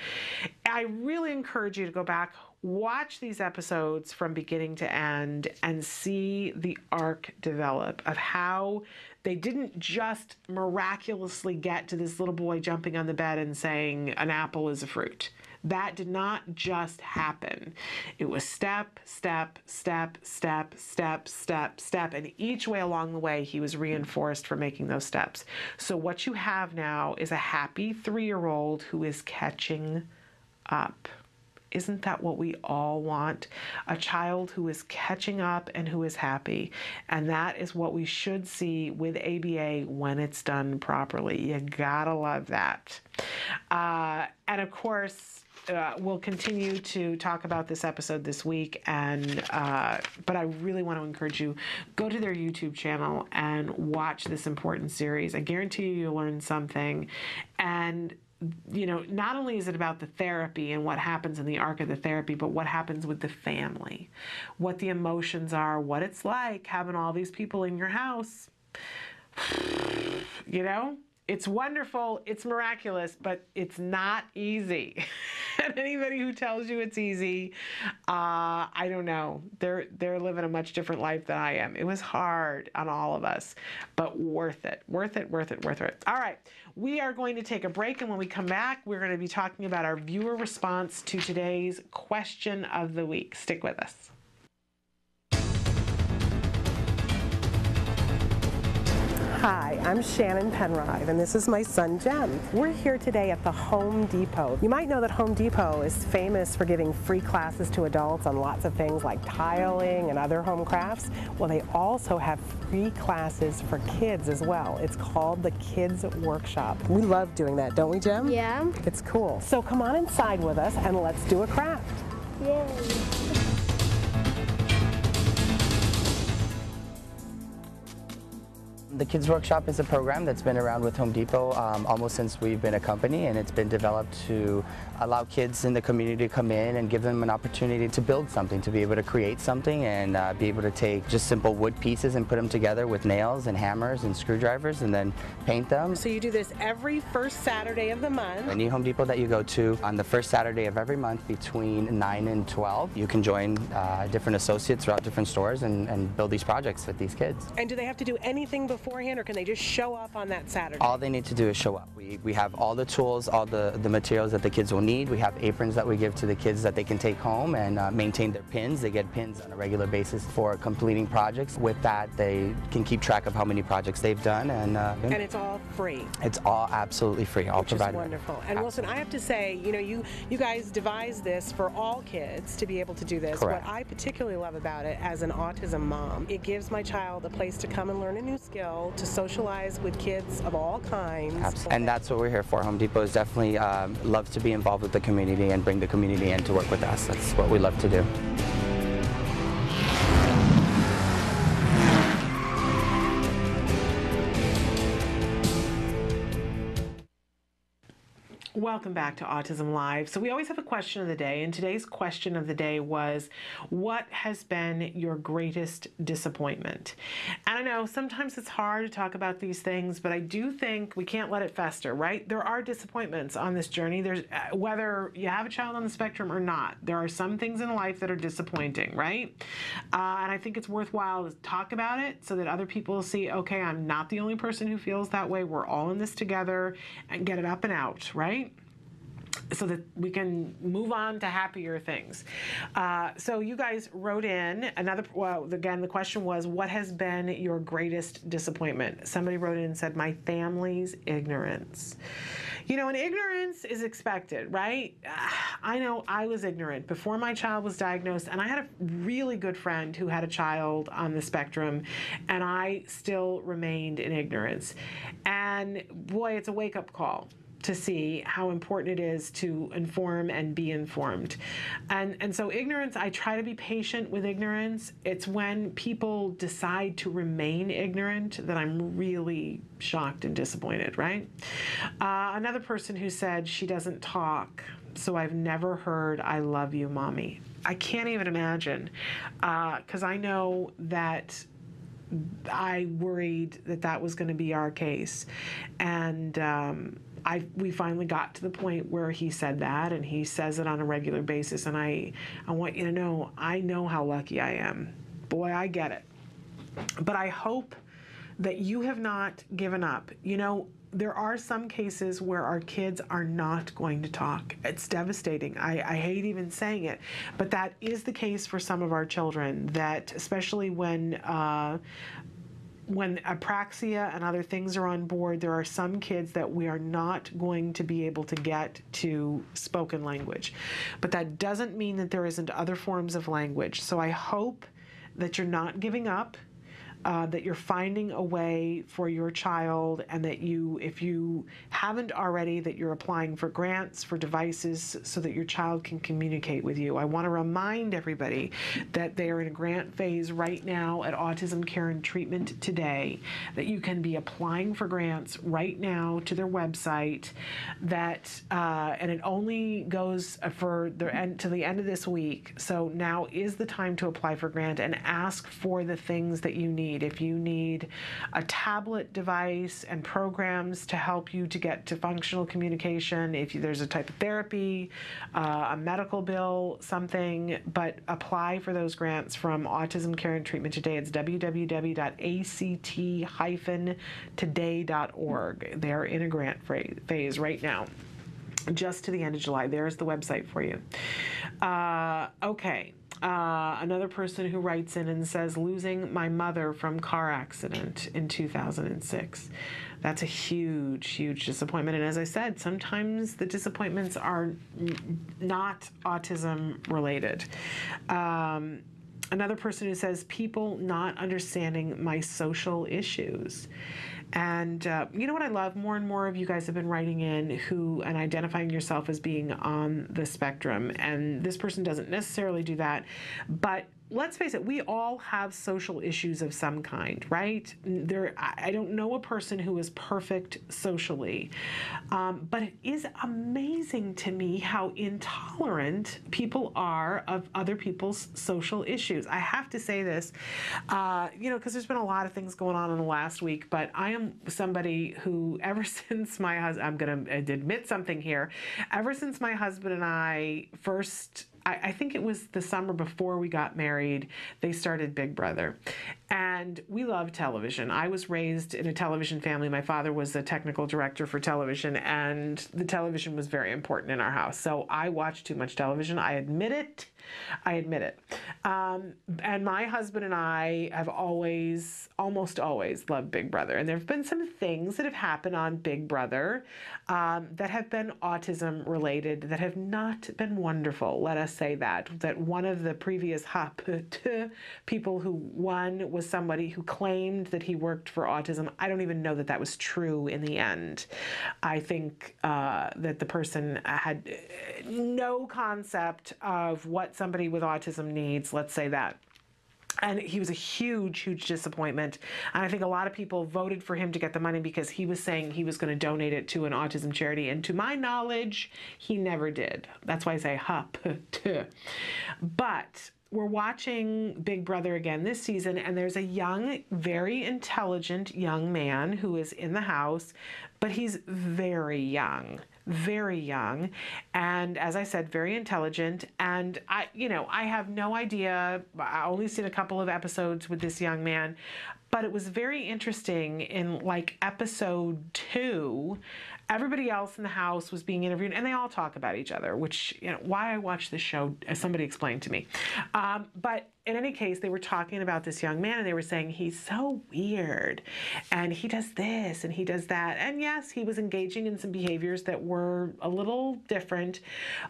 [SPEAKER 2] I really encourage you to go back, watch these episodes from beginning to end and see the arc develop of how they didn't just miraculously get to this little boy jumping on the bed and saying an apple is a fruit. That did not just happen. It was step, step, step, step, step, step, step, and each way along the way he was reinforced for making those steps. So what you have now is a happy 3-year-old who is catching up. Isn't that what we all want? A child who is catching up and who is happy. And that is what we should see with ABA when it's done properly. You gotta love that. And of course, we'll continue to talk about this episode this week, but I really want to encourage you, go to their YouTube channel and watch this important series. I guarantee you'll learn something. And not only is it about the therapy and what happens in the arc of the therapy, but what happens with the family, what the emotions are, what it's like having all these people in your house. It's wonderful, it's miraculous, but it's not easy. And anybody who tells you it's easy, I don't know. They're living a much different life than I am. It was hard on all of us, but worth it, worth it, worth it, worth it. All right, we are going to take a break, and when we come back, we're going to be talking about our viewer response to today's question of the week. Stick with us.
[SPEAKER 19] Hi, I'm Shannon Penrod, and this is my son, Jem. We're here today at the Home Depot. You might know that Home Depot is famous for giving free classes to adults on lots of things like tiling and other home crafts. Well, they also have free classes for kids as well. It's called the Kids Workshop. We love doing that, don't we, Jem?
[SPEAKER 3] Yeah.
[SPEAKER 19] It's cool. So come on inside with us and let's do a craft.
[SPEAKER 3] Yay.
[SPEAKER 20] The Kids Workshop is a program that's been around with Home Depot almost since we've been a company, and it's been developed to allow kids in the community to come in and give them an opportunity to build something, to be able to create something and be able to take just simple wood pieces and put them together with nails and hammers and screwdrivers and then paint them.
[SPEAKER 19] So you do this every first Saturday of the month.
[SPEAKER 20] Any Home Depot that you go to on the first Saturday of every month between 9 and 12, you can join different associates throughout different stores and build these projects with these kids.
[SPEAKER 19] And do they have to do anything beforehand, or can they just show up on that Saturday?
[SPEAKER 20] All they need to do is show up. We have all the tools, all the materials that the kids will need. We have aprons that we give to the kids that they can take home and maintain their pins. They get pins on a regular basis for completing projects. With that, they can keep track of how many projects they've done. And
[SPEAKER 19] it's all free.
[SPEAKER 20] It's all absolutely free, all
[SPEAKER 19] Which is
[SPEAKER 20] provided.
[SPEAKER 19] wonderful. And Wilson, I have to say, you guys devised this for all kids to be able to do this.
[SPEAKER 20] Correct.
[SPEAKER 19] What I particularly love about it as an autism mom, it gives my child a place to come and learn a new skill, to socialize with kids of all kinds.
[SPEAKER 20] Absolutely. And that's what we're here for. Home Depot is definitely loves to be involved with the community and bring the community in to work with us. That's what we love to do.
[SPEAKER 2] Welcome back to Autism Live. So we always have a question of the day, and today's question of the day was, what has been your greatest disappointment? And I know sometimes it's hard to talk about these things, but I do think we can't let it fester, right? There are disappointments on this journey. There's whether you have a child on the spectrum or not, there are some things in life that are disappointing, right? And I think it's worthwhile to talk about it so that other people see, okay, I'm not the only person who feels that way. We're all in this together, and get it up and out, right? So that we can move on to happier things. So you guys wrote in again, the question was, what has been your greatest disappointment? Somebody wrote in and said, my family's ignorance. You know, and ignorance is expected, right? I know I was ignorant before my child was diagnosed, and I had a really good friend who had a child on the spectrum, and I still remained in ignorance. And boy, it's a wake-up call to see how important it is to inform and be informed. And so ignorance, I try to be patient with ignorance. It's when people decide to remain ignorant that I'm really shocked and disappointed, right? Another person who said she doesn't talk, so I've never heard "I love you, mommy." I can't even imagine, because I know that I worried that that was going to be our case. And we finally got to the point where he said that, and he says it on a regular basis. And I want you to know, I know how lucky I am. Boy, I get it. But I hope that you have not given up. You know, there are some cases where our kids are not going to talk. It's devastating. I hate even saying it, but that is the case for some of our children, that especially when apraxia and other things are on board, there are some kids that we are not going to be able to get to spoken language. But that doesn't mean that there isn't other forms of language. So I hope that you're not giving up, that you're finding a way for your child, and that you, if you haven't already, that you're applying for grants, for devices, so that your child can communicate with you. I want to remind everybody that they are in a grant phase right now at Autism Care and Treatment Today, that you can be applying for grants right now to their website, that and it only goes for the end, to the end of this week. So now is the time to apply for grant and ask for the things that you need. If you need a tablet device and programs to help you to get to functional communication, if there's a type of therapy, a medical bill, something, but apply for those grants from Autism Care and Treatment Today. It's www.act-today.org. They're in a grant phase right now, just to the end of July. There's the website for you. Okay. Another person who writes in and says, losing my mother from car accident in 2006. That's a huge, huge disappointment. And as I said, sometimes the disappointments are not autism related. Another person who says, people not understanding my social issues. And you know what I love? More and more of you guys have been writing in and identifying yourself as being on the spectrum. And this person doesn't necessarily do that. But let's face it, we all have social issues of some kind, right? I don't know a person who is perfect socially, but it is amazing to me how intolerant people are of other people's social issues. I have to say this, because there's been a lot of things going on in the last week, but I am somebody who, ever since my husband, I'm going to admit something here, ever since my husband and I first, I think it was the summer before we got married, they started Big Brother. And we love television. I was raised in a television family. My father was a technical director for television, and the television was very important in our house. So I watched too much television. I admit it. And my husband and I have almost always loved Big Brother. And there have been some things that have happened on Big Brother that have been autism related, that have not been wonderful. Let us say that one of the previous people who won was somebody who claimed that he worked for autism. I don't even know that that was true in the end. I think that the person had no concept of what somebody with autism needs, let's say that. And he was a huge, huge disappointment. And I think a lot of people voted for him to get the money because he was saying he was going to donate it to an autism charity. And to my knowledge, he never did. That's why I say hup. But we're watching Big Brother again this season, and there's a young, very intelligent young man who is in the house, but he's very young. Very young, and as I said, very intelligent. And I have no idea. I only seen a couple of episodes with this young man, but it was very interesting. In like episode 2, everybody else in the house was being interviewed, and they all talk about each other, which, why I watch this show, as somebody explained to me. But in any case, they were talking about this young man, and they were saying he's so weird, and he does this, and he does that. And yes, he was engaging in some behaviors that were a little different,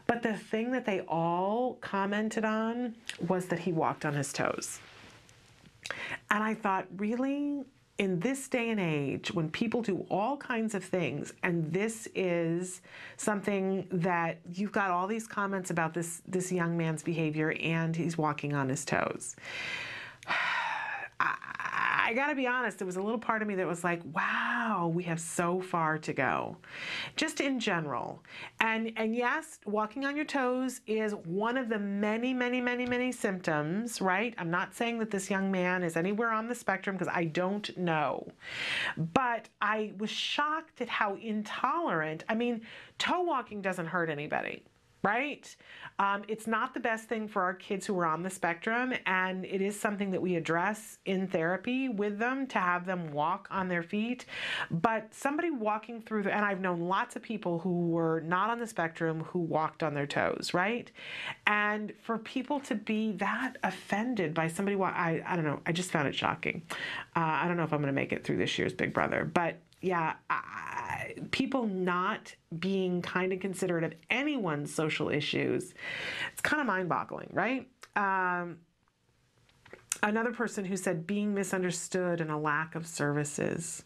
[SPEAKER 2] but the thing that they all commented on was that he walked on his toes. And I thought, really? In this day and age, when people do all kinds of things, and this is something that you've got all these comments about this young man's behavior, and he's walking on his toes. I gotta be honest, there was a little part of me that was like, wow, we have so far to go. Just in general. And yes, walking on your toes is one of the many, many, many, many symptoms, right? I'm not saying that this young man is anywhere on the spectrum, because I don't know. But I was shocked at how intolerant. I mean, toe walking doesn't hurt anybody, right? It's not the best thing for our kids who are on the spectrum, and it is something that we address in therapy with them, to have them walk on their feet. But somebody walking through and I've known lots of people who were not on the spectrum who walked on their toes, right? And for people to be that offended by somebody, I don't know, I just found it shocking. I don't know if I'm going to make it through this year's Big Brother, but yeah, people not being kind and considerate of anyone's social issues, it's kind of mind-boggling, right? Another person who said being misunderstood and a lack of services.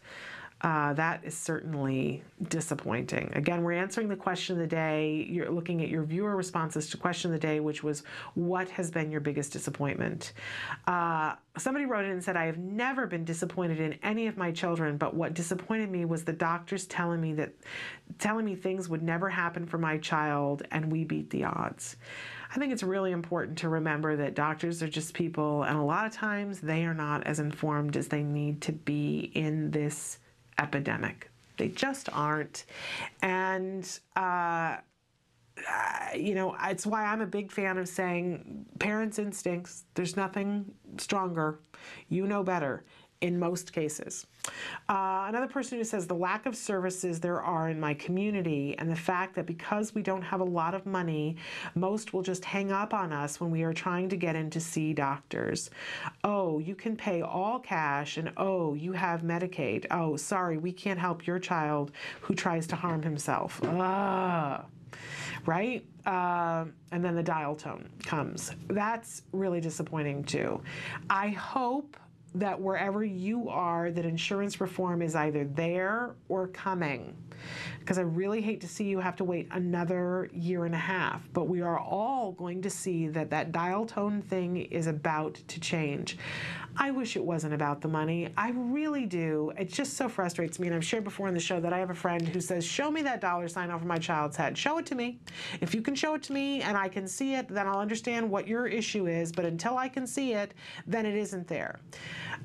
[SPEAKER 2] That is certainly disappointing. Again, we're answering the question of the day. You're looking at your viewer responses to question of the day, which was, what has been your biggest disappointment? Somebody wrote in and said, I have never been disappointed in any of my children, but what disappointed me was the doctors telling me things would never happen for my child, and we beat the odds. I think it's really important to remember that doctors are just people, and a lot of times they are not as informed as they need to be in this epidemic. They just aren't. And, it's why I'm a big fan of saying parents' instincts, there's nothing stronger. You know better in most cases. Another person who says the lack of services there are in my community, and the fact that because we don't have a lot of money, most will just hang up on us when we are trying to get in to see doctors. Oh, you can pay all cash, and oh, you have Medicaid. Oh, sorry, we can't help your child who tries to harm himself. Right? And then the dial tone comes. That's really disappointing too. I hope that wherever you are, that insurance reform is either there or coming. Because I really hate to see you have to wait another year and a half. But we are all going to see that that dial tone thing is about to change. I wish it wasn't about the money. I really do. It just so frustrates me. And I've shared before in the show that I have a friend who says, show me that dollar sign over my child's head. Show it to me. If you can show it to me and I can see it, then I'll understand what your issue is. But until I can see it, then it isn't there.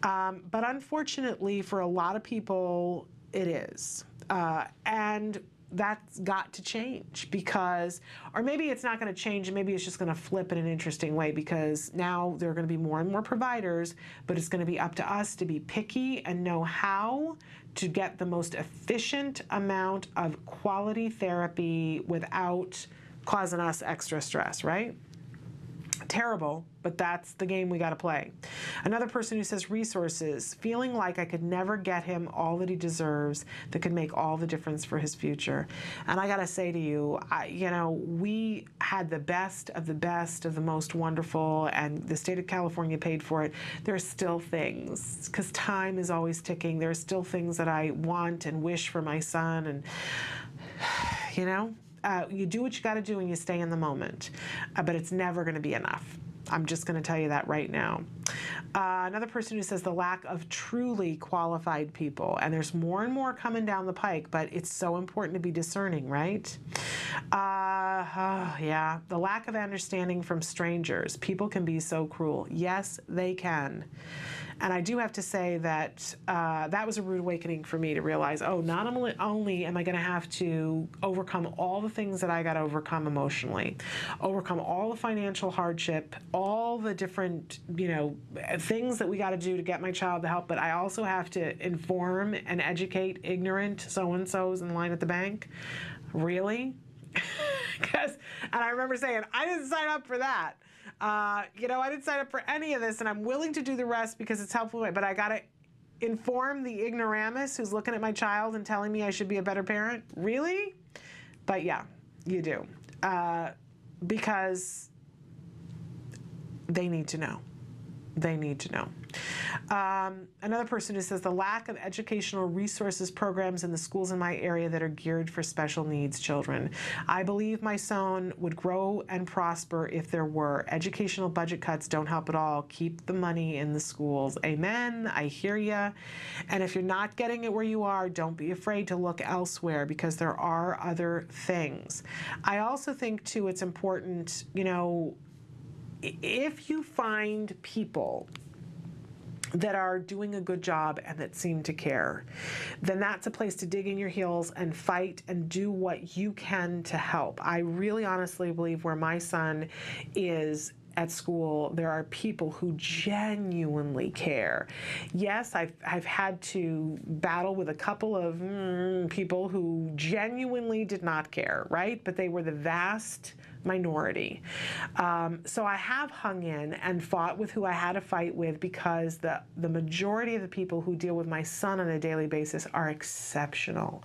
[SPEAKER 2] But unfortunately, for a lot of people, it is. And that's got to change, because, or maybe it's not going to change, and maybe it's just going to flip in an interesting way, because now there are going to be more and more providers, but it's going to be up to us to be picky and know how to get the most efficient amount of quality therapy without causing us extra stress, right? Terrible, but that's the game we got to play. Another person who says resources, feeling like I could never get him all that he deserves that could make all the difference for his future. And I got to say to you, we had the best of the most wonderful, and the state of California paid for it. There are still things, because time is always ticking. There are still things that I want and wish for my son, and you do what you got to do and you stay in the moment, but it's never going to be enough. I'm just going to tell you that right now. Another person who says the lack of truly qualified people, and there's more and more coming down the pike, but it's so important to be discerning, right? Yeah, the lack of understanding from strangers. People can be so cruel. Yes, they can. And I do have to say that that was a rude awakening for me to realize, oh, not only am I going to have to overcome all the things that I got to overcome emotionally, overcome all the financial hardship, all the different, things that we got to do to get my child the help, but I also have to inform and educate ignorant so-and-sos in line at the bank. Really? And I remember saying, I didn't sign up for that. I didn't sign up for any of this, and I'm willing to do the rest because it's helpful, but I got to inform the ignoramus who's looking at my child and telling me I should be a better parent? Really? But yeah, you do. Because they need to know. They need to know. Another person who says the lack of educational resources programs in the schools in my area that are geared for special needs children. I believe my son would grow and prosper if there were. Educational budget cuts don't help at all. Keep the money in the schools. Amen. I hear ya. And if you're not getting it where you are, don't be afraid to look elsewhere because there are other things. I also think too it's important, if you find people that are doing a good job and that seem to care, then that's a place to dig in your heels and fight and do what you can to help. I really honestly believe where my son is at school, there are people who genuinely care. Yes, I've had to battle with a couple of people who genuinely did not care, right? But they were the vast minority. So I have hung in and fought with who I had to fight with because the majority of the people who deal with my son on a daily basis are exceptional.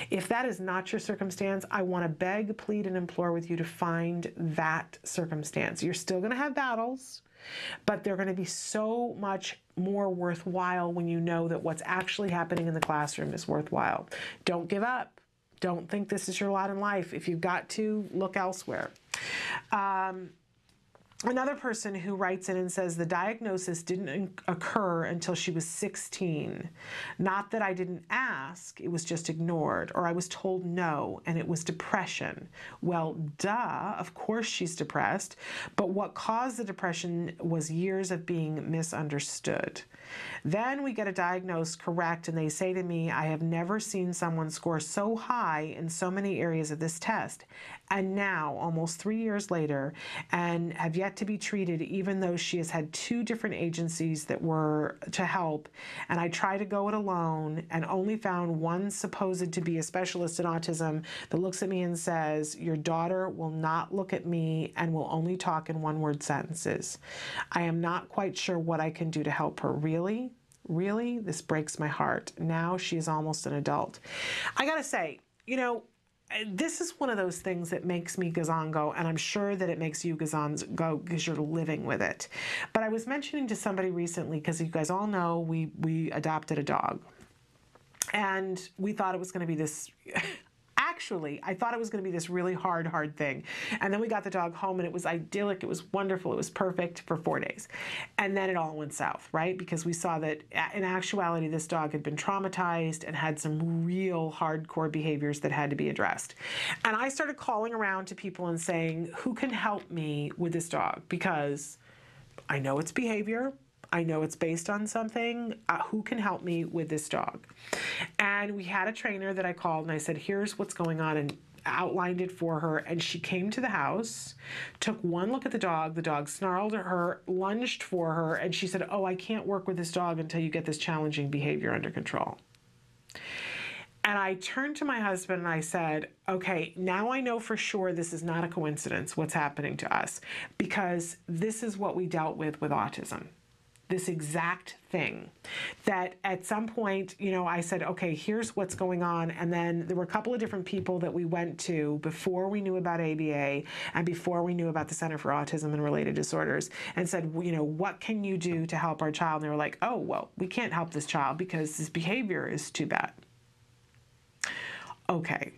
[SPEAKER 2] If that is not your circumstance, I want to beg, plead, and implore with you to find that circumstance. You're still going to have battles, but they're going to be so much more worthwhile when you know that what's actually happening in the classroom is worthwhile. Don't give up. Don't think this is your lot in life. If you've got to, look elsewhere. Another person who writes in and says the diagnosis didn't occur until she was 16. Not that I didn't ask, it was just ignored, or I was told no, and it was depression. Well, duh, of course she's depressed, but what caused the depression was years of being misunderstood. Then we get a diagnosis correct, and they say to me, I have never seen someone score so high in so many areas of this test. And now, almost 3 years later, and have yet to be treated, even though she has had 2 different agencies that were to help. And I try to go it alone and only found one supposed to be a specialist in autism that looks at me and says, your daughter will not look at me and will only talk in one-word sentences. I am not quite sure what I can do to help her. Really? Really? This breaks my heart. Now she is almost an adult. I gotta say, this is one of those things that makes me gazongo, and I'm sure that it makes you gazongo because you're living with it. But I was mentioning to somebody recently, because you guys all know we adopted a dog. And we thought it was going to be this... Actually, I thought it was going to be this really hard thing. And then we got the dog home and it was idyllic, it was wonderful, it was perfect for 4 days. And then it all went south, right? Because we saw that in actuality, this dog had been traumatized and had some real hardcore behaviors that had to be addressed. And I started calling around to people and saying, who can help me with this dog? Because I know its behavior. I know it's based on something. Who can help me with this dog? And we had a trainer that I called and I said, here's what's going on, and outlined it for her. And she came to the house, took one look at the dog snarled at her, lunged for her, and she said, oh, I can't work with this dog until you get this challenging behavior under control. And I turned to my husband and I said, okay, now I know for sure this is not a coincidence what's happening to us, because this is what we dealt with autism. This exact thing, that at some point, I said, okay, here's what's going on. And then there were a couple of different people that we went to before we knew about ABA and before we knew about the Center for Autism and Related Disorders, and said, what can you do to help our child? And they were like, oh, well, we can't help this child because his behavior is too bad. Okay.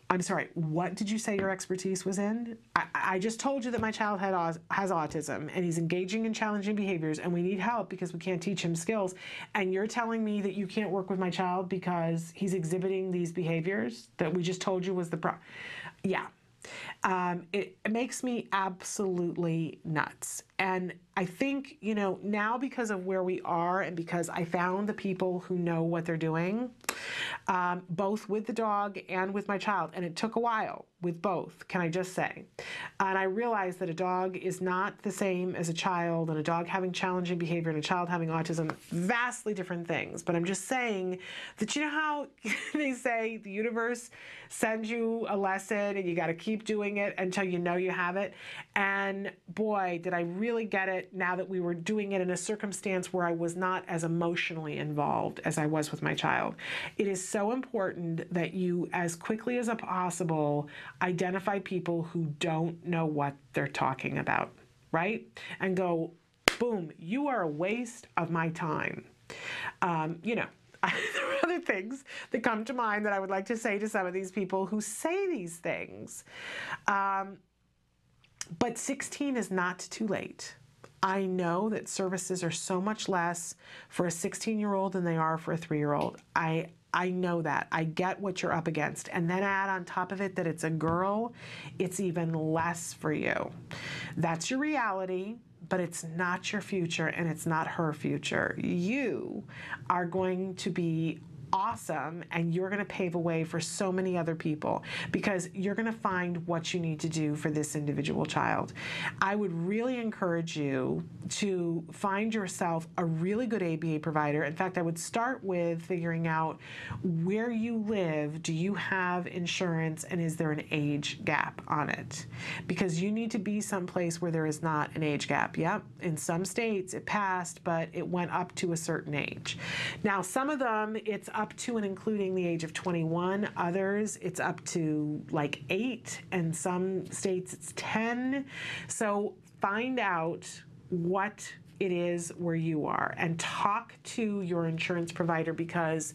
[SPEAKER 2] I'm sorry, what did you say your expertise was in? I just told you that my child has autism and he's engaging in challenging behaviors and we need help because we can't teach him skills. And you're telling me that you can't work with my child because he's exhibiting these behaviors that we just told you was the problem? Yeah. It makes me absolutely nuts. And I think, you know, now because of where we are and because I found the people who know what they're doing, both with the dog and with my child, and it took a while with both, can I just say. And I realized that a dog is not the same as a child, and a dog having challenging behavior and a child having autism, vastly different things. But I'm just saying that, you know how they say the universe sends you a lesson and you got to keep doing it until you know you have it. And boy, did I really get it now that we were doing it in a circumstance where I was not as emotionally involved as I was with my child. It is so important that you, as quickly as possible, identify people who don't know what they're talking about, right? And go, boom, you are a waste of my time. You know, there are other things that come to mind that I would like to say to some of these people who say these things. But 16 is not too late. I know that services are so much less for a 16-year-old than they are for a 3-year-old. I know that. I get what you're up against. And then add on top of it that it's a girl, it's even less for you. That's your reality, but it's not your future and it's not her future. You are going to be awesome, and you're going to pave a way for so many other people because you're going to find what you need to do for this individual child. I would really encourage you to find yourself a really good ABA provider. In fact, I would start with figuring out where you live. Do you have insurance, and is there an age gap on it? Because you need to be someplace where there is not an age gap. Yep, in some states it passed, but it went up to a certain age. Now, some of them it's up to and including the age of 21. Others, it's up to like 8, and some states it's 10. So find out what it is where you are and talk to your insurance provider, because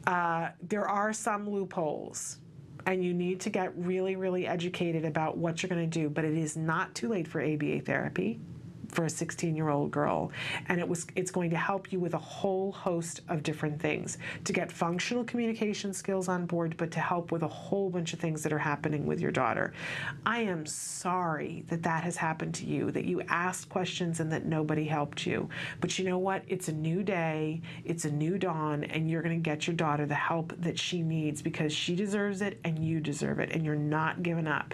[SPEAKER 2] there are some loopholes. And you need to get really, really educated about what you're going to do. But it is not too late for ABA therapy for a 16-year-old girl, and it's going to help you with a whole host of different things to get functional communication skills on board, but to help with a whole bunch of things that are happening with your daughter. I am sorry that that has happened to you, that you asked questions and that nobody helped you. But you know what? It's a new day, it's a new dawn, and you're going to get your daughter the help that she needs, because she deserves it and you deserve it, and you're not giving up.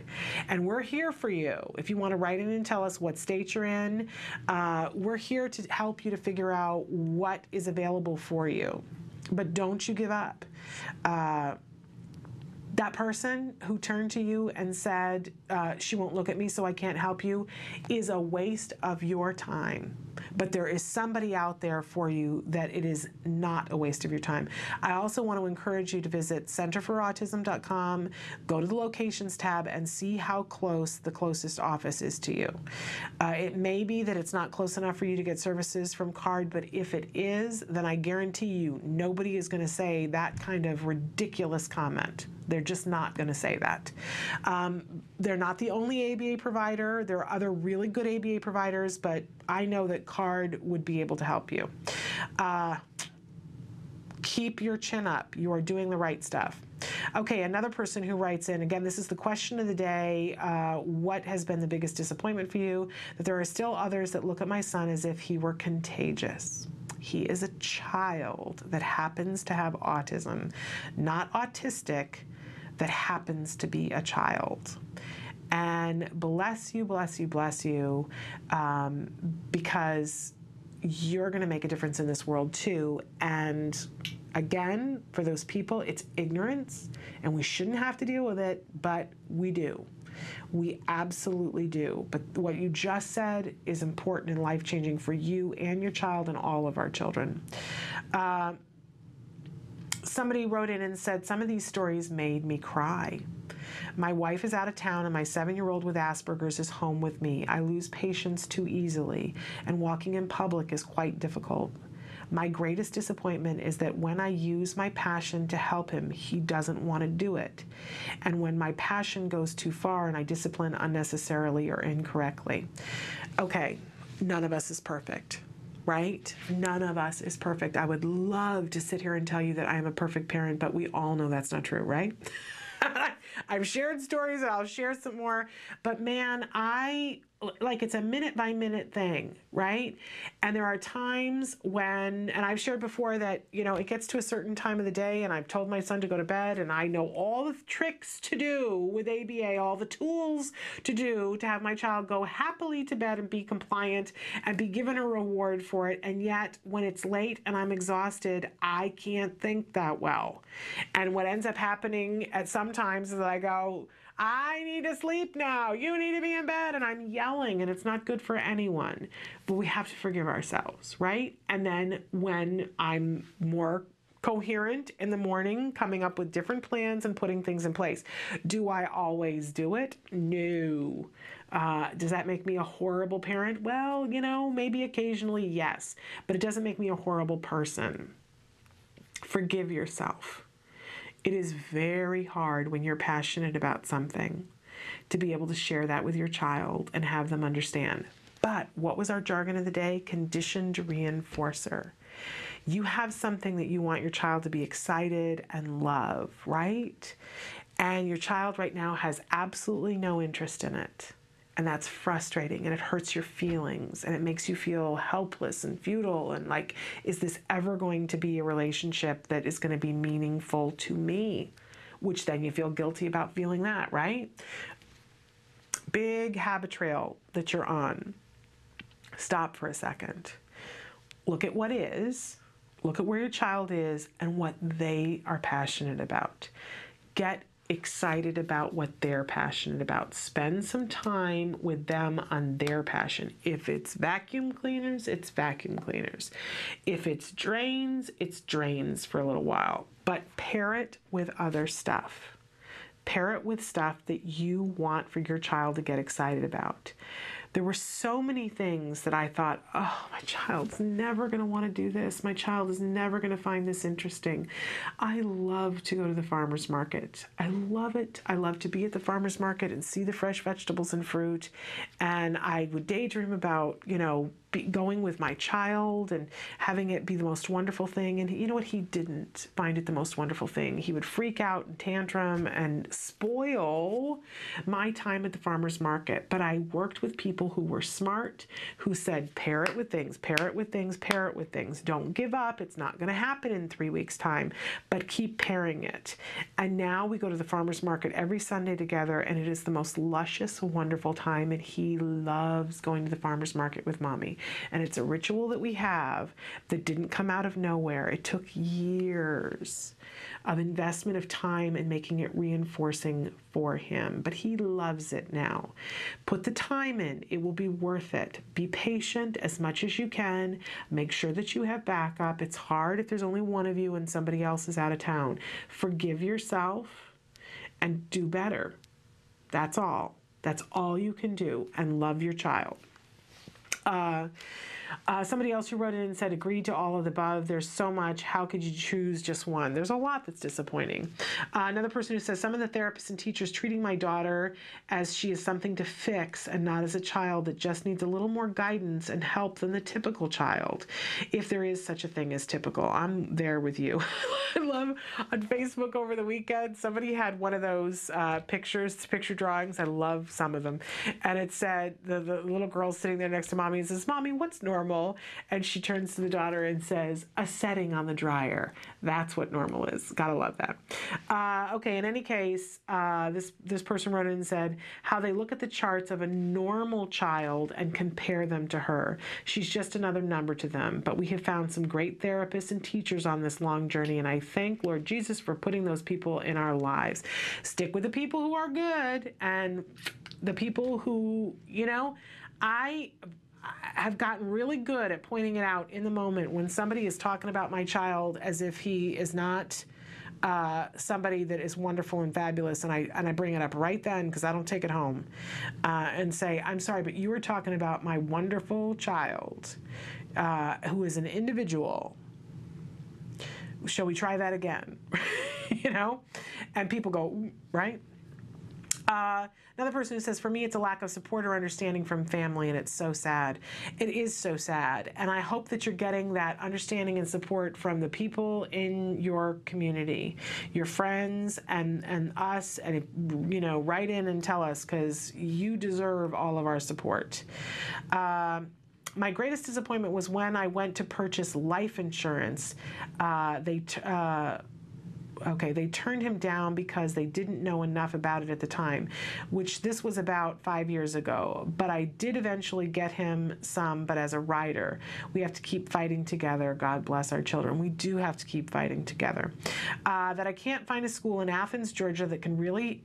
[SPEAKER 2] And we're here for you. If you want to write in and tell us what state you're in, we're here to help you to figure out what is available for you. But don't you give up. That person who turned to you and said, she won't look at me so I can't help you, is a waste of your time. But there is somebody out there for you that it is not a waste of your time. I also want to encourage you to visit centerforautism.com, go to the locations tab, and see how close the closest office is to you. It may be that it's not close enough for you to get services from card, but if it is, then I guarantee you nobody is going to say that kind of ridiculous comment. They're just not going to say that. They're not the only ABA provider. There are other really good ABA providers, but I know that card would be able to help you. Keep your chin up. You are doing the right stuff. Okay, another person who writes in, again, this is the question of the day, what has been the biggest disappointment for you? That there are still others that look at my son as if he were contagious. He is a child that happens to have autism, not autistic, that happens to be a child. And bless you, bless you, bless you, because you're going to make a difference in this world too. And again, for those people, it's ignorance, and we shouldn't have to deal with it, but we do. We absolutely do. But what you just said is important and life-changing for you and your child and all of our children. Somebody wrote in and said, some of these stories made me cry. My wife is out of town and my 7-year-old with Asperger's is home with me. I lose patience too easily, and walking in public is quite difficult. My greatest disappointment is that when I use my passion to help him, he doesn't want to do it. And when my passion goes too far and I discipline unnecessarily or incorrectly. Okay, none of us is perfect. Right? None of us is perfect. I would love to sit here and tell you that I am a perfect parent, but we all know that's not true, right? I've shared stories and I'll share some more, but man, it's a minute by minute thing, right? And there are times when, and I've shared before that, it gets to a certain time of the day and I've told my son to go to bed and I know all the tricks to do with ABA, all the tools to do to have my child go happily to bed and be compliant and be given a reward for it. And yet when it's late and I'm exhausted, I can't think that well. And what ends up happening at some times is that I go, I need to sleep now. You need to be in bed. And I'm yelling, and it's not good for anyone. But we have to forgive ourselves, right? And then when I'm more coherent in the morning, coming up with different plans and putting things in place. Do I always do it? No. Does that make me a horrible parent? Well, maybe occasionally, yes. But it doesn't make me a horrible person. Forgive yourself. It is very hard when you're passionate about something to be able to share that with your child and have them understand. But what was our jargon of the day? Conditioned reinforcer. You have something that you want your child to be excited and love, right? And your child right now has absolutely no interest in it. And that's frustrating, and it hurts your feelings, and it makes you feel helpless and futile, and like, is this ever going to be a relationship that is going to be meaningful to me? Which then you feel guilty about feeling that, right? Big habit trail that you're on. Stop for a second. Look at what is, look at where your child is, and what they are passionate about. Get excited about what they're passionate about. Spend some time with them on their passion. If it's vacuum cleaners, it's vacuum cleaners. If it's drains for a little while. But pair it with other stuff. Pair it with stuff that you want for your child to get excited about. There were so many things that I thought, oh, my child's never going to want to do this. My child is never going to find this interesting. I love to go to the farmer's market. I love it. I love to be at the farmer's market and see the fresh vegetables and fruit. And I would daydream about, going with my child and having it be the most wonderful thing. And you know what? He didn't find it the most wonderful thing. He would freak out and tantrum and spoil my time at the farmer's market. But I worked with people who were smart, who said, pair it with things, pair it with things, pair it with things. Don't give up. It's not going to happen in 3 weeks' time, but keep pairing it. And now we go to the farmer's market every Sunday together, and it is the most luscious, wonderful time. And he loves going to the farmer's market with mommy. And it's a ritual that we have that didn't come out of nowhere. It took years of investment of time and making it reinforcing for him. But he loves it now. Put the time in. It will be worth it. Be patient as much as you can. Make sure that you have backup. It's hard if there's only one of you and somebody else is out of town. Forgive yourself and do better. That's all. That's all you can do. And love your child. Somebody else who wrote in and said, agreed to all of the above. There's so much. How could you choose just one? There's a lot that's disappointing. Another person who says, some of the therapists and teachers treating my daughter as she is something to fix and not as a child that just needs a little more guidance and help than the typical child. If there is such a thing as typical, I'm there with you. I love on Facebook over the weekend, somebody had one of those picture drawings. I love some of them. And it said, the little girl sitting there next to mommy and says, Mommy, what's normal? And she turns to the daughter and says, a setting on the dryer. That's what normal is. Gotta love that. Okay, in any case, this person wrote in and said how they look at the charts of a normal child and compare them to her. She's just another number to them. But we have found some great therapists and teachers on this long journey, and I thank Lord Jesus for putting those people in our lives. Stick with the people who are good, and the people who, I have gotten really good at pointing it out in the moment when somebody is talking about my child as if he is not somebody that is wonderful and fabulous, and I bring it up right then because I don't take it home and say, I'm sorry, but you were talking about my wonderful child who is an individual shall we try that again? You know? And people go, right? Another person who says, for me, it's a lack of support or understanding from family, and it's so sad. It is so sad. And I hope that you're getting that understanding and support from the people in your community, your friends and us, and, you know, write in and tell us, because you deserve all of our support. My greatest disappointment was when I went to purchase life insurance. They turned him down because they didn't know enough about it at the time, which this was about 5 years ago. But I did eventually get him some, but as a rider. We have to keep fighting together. God bless our children. We do have to keep fighting together. That I can't find a school in Athens, Georgia that can really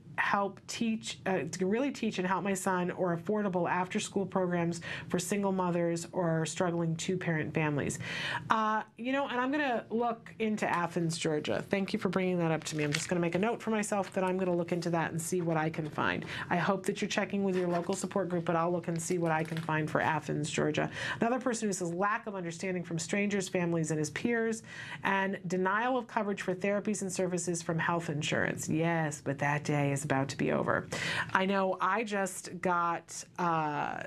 [SPEAKER 2] teach and help my son, or affordable after-school programs for single mothers or struggling two-parent families. You know, and I'm going to look into Athens, Georgia. Thank you for bringing that up to me. I'm just going to make a note for myself that I'm going to look into that and see what I can find. I hope that you're checking with your local support group, but I'll look and see what I can find for Athens, Georgia. Another person who says lack of understanding from strangers, families, and his peers, and denial of coverage for therapies and services from health insurance. Yes, but that day is about to be over. I know I just got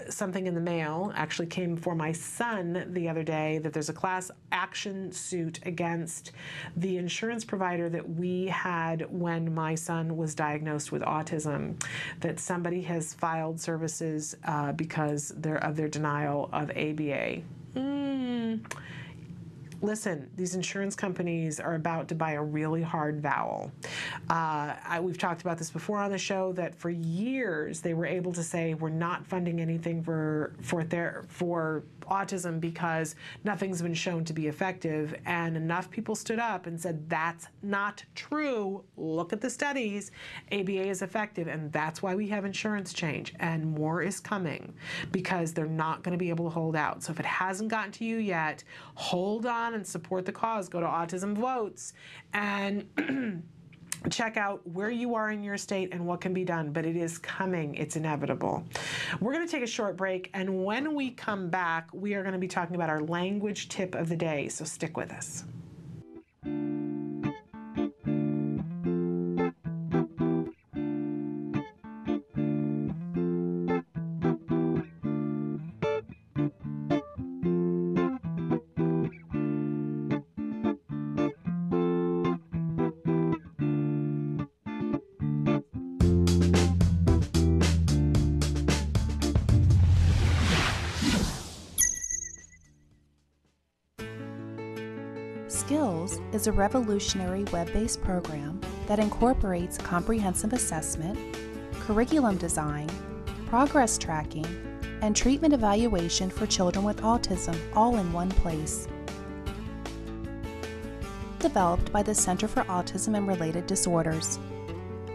[SPEAKER 2] something in the mail, actually came for my son the other day, that there's a class action suit against the insurance provider that we had when my son was diagnosed with autism, that somebody has filed services because of their denial of ABA. Listen, these insurance companies are about to buy a really hard vowel. We've talked about this before on the show, that for years they were able to say we're not funding anything for autism because nothing's been shown to be effective, and enough people stood up and said that's not true. Look at the studies. ABA is effective, and that's why we have insurance change, and more is coming because they're not going to be able to hold out. So if it hasn't gotten to you yet, hold on and support the cause. Go to Autism Votes and check out where you are in your state and what can be done, but it is coming. It's inevitable. We're going to take a short break, and when we come back, we are going to be talking about our language tip of the day, so stick with us.
[SPEAKER 21] Skills is a revolutionary web-based program that incorporates comprehensive assessment, curriculum design, progress tracking, and treatment evaluation for children with autism all in one place. Developed by the Center for Autism and Related Disorders.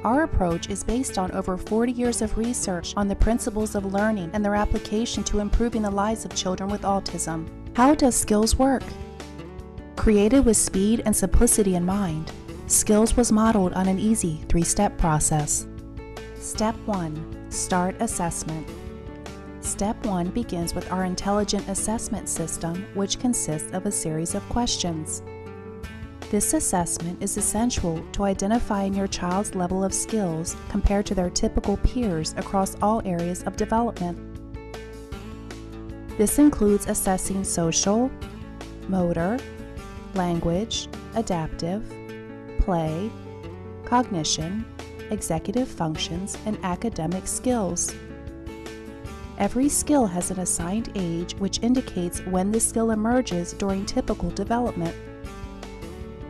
[SPEAKER 21] Our approach is based on over 40 years of research on the principles of learning and their application to improving the lives of children with autism. How does Skills work? Created with speed and simplicity in mind, Skills was modeled on an easy 3-step process. Step 1. Start assessment. Step 1 begins with our intelligent assessment system, which consists of a series of questions. This assessment is essential to identifying your child's level of skills compared to their typical peers across all areas of development. This includes assessing social, motor, language, adaptive, play, cognition, executive functions, and academic skills. Every skill has an assigned age which indicates when the skill emerges during typical development.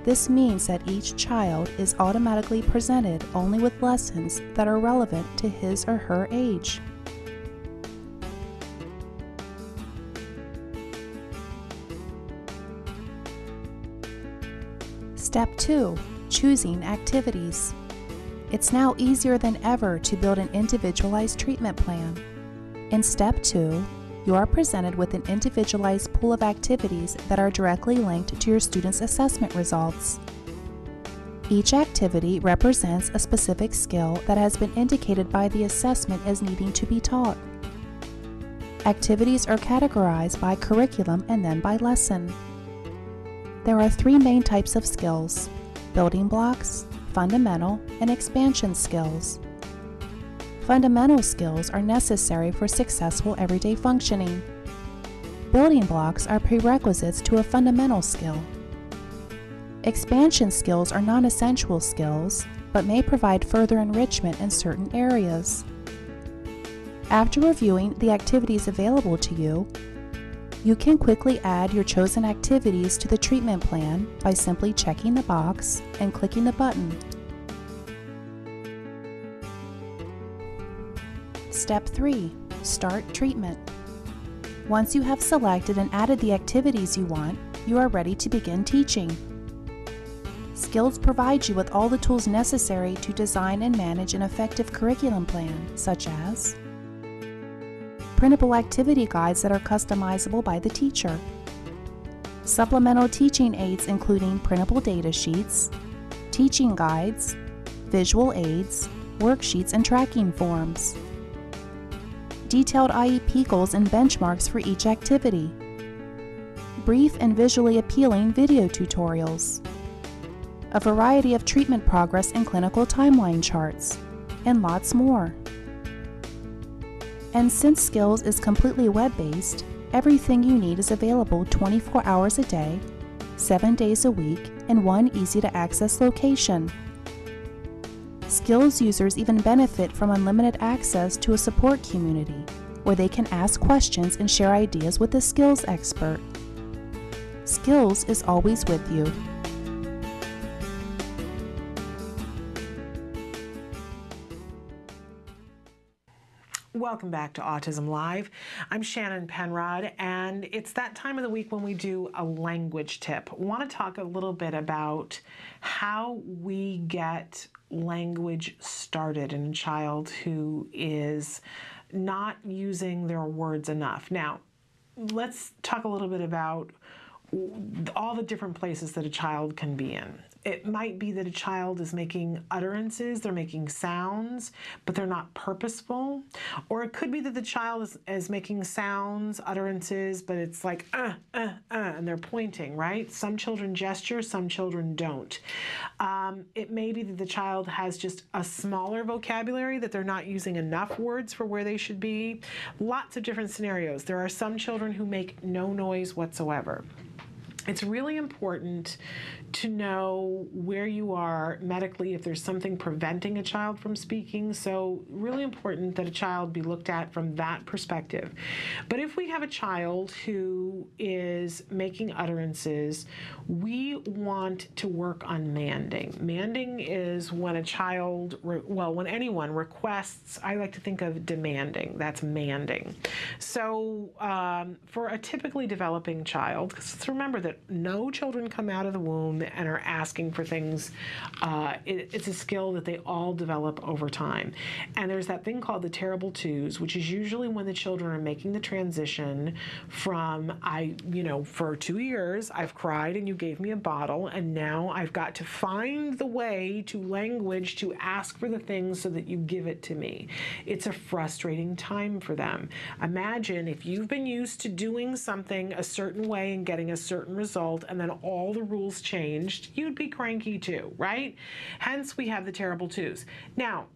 [SPEAKER 21] This means that each child is automatically presented only with lessons that are relevant to his or her age. Step 2. Choosing activities. It's now easier than ever to build an individualized treatment plan. In Step 2, you are presented with an individualized pool of activities that are directly linked to your student's assessment results. Each activity represents a specific skill that has been indicated by the assessment as needing to be taught. Activities are categorized by curriculum and then by lesson. There are three main types of skills: building blocks, fundamental, and expansion skills. Fundamental skills are necessary for successful everyday functioning. Building blocks are prerequisites to a fundamental skill. Expansion skills are non-essential skills, but may provide further enrichment in certain areas. After reviewing the activities available to you, you can quickly add your chosen activities to the treatment plan by simply checking the box and clicking the button. Step 3. Start treatment. Once you have selected and added the activities you want, you are ready to begin teaching. Skills provides you with all the tools necessary to design and manage an effective curriculum plan, such as printable activity guides that are customizable by the teacher, supplemental teaching aids including printable data sheets, teaching guides, visual aids, worksheets, and tracking forms, detailed IEP goals and benchmarks for each activity, brief and visually appealing video tutorials, a variety of treatment progress and clinical timeline charts, and lots more. And since Skills is completely web-based, everything you need is available 24 hours a day, 7 days a week, in one easy-to-access location. Skills users even benefit from unlimited access to a support community, where they can ask questions and share ideas with a skills expert. Skills is always with you.
[SPEAKER 2] Welcome back to Autism Live. I'm Shannon Penrod, and it's that time of the week when we do a language tip. I want to talk a little bit about how we get language started in a child who is not using their words enough. Now, let's talk a little bit about all the different places that a child can be in. It might be that a child is making utterances, they're making sounds, but they're not purposeful. Or it could be that the child is making sounds, utterances, but it's like, and they're pointing, right? Some children gesture, some children don't. It may be that the child has just a smaller vocabulary, that they're not using enough words for where they should be. Lots of different scenarios. There are some children who make no noise whatsoever. It's really important to know where you are medically if there's something preventing a child from speaking. So really important that a child be looked at from that perspective. But if we have a child who is making utterances, we want to work on manding. Manding is when a child, when anyone requests, I like to think of demanding. That's manding. So for a typically developing child, because let's remember that no children come out of the womb and are asking for things. It's a skill that they all develop over time. And there's that thing called the terrible twos, which is usually when the children are making the transition from, for 2 years, I've cried and you gave me a bottle, and now I've got to find the way to language to ask for the things so that you give it to me. It's a frustrating time for them. Imagine if you've been used to doing something a certain way and getting a certain result, and then all the rules changed, you'd be cranky too, right? Hence, we have the terrible twos. Now,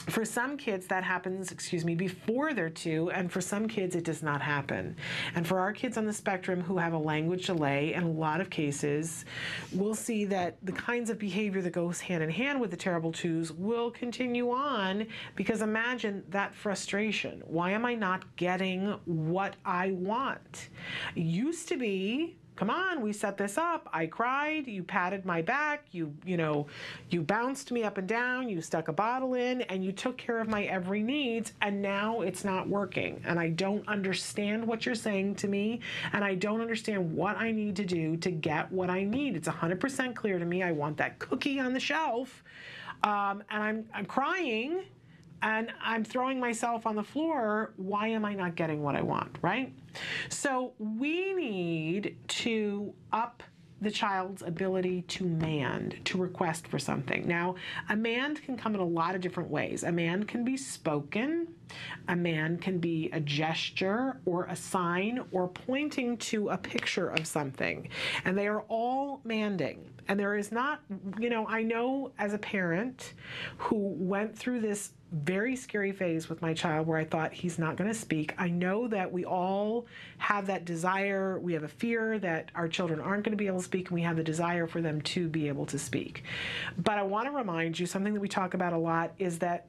[SPEAKER 2] for some kids that happens, before they're 2, and for some kids it does not happen. And for our kids on the spectrum who have a language delay, in a lot of cases, we'll see that the kinds of behavior that goes hand in hand with the terrible twos will continue on, because imagine that frustration. Why am I not getting what I want? It used to be, come on, we set this up. I cried, you patted my back, you bounced me up and down, you stuck a bottle in, and you took care of my every needs, and now it's not working. And I don't understand what you're saying to me, and I don't understand what I need to do to get what I need. It's 100% clear to me I want that cookie on the shelf, and I'm crying, and I'm throwing myself on the floor. Why am I not getting what I want, right? So we need to up the child's ability to mand, to request for something. Now, a mand can come in a lot of different ways. A mand can be spoken, a mand can be a gesture or a sign or pointing to a picture of something. And they are all manding. And there is not, I know as a parent who went through this very scary phase with my child where I thought he's not going to speak. I know that we all have that desire. We have a fear that our children aren't going to be able to speak, and we have the desire for them to be able to speak. But I want to remind you, something that we talk about a lot is that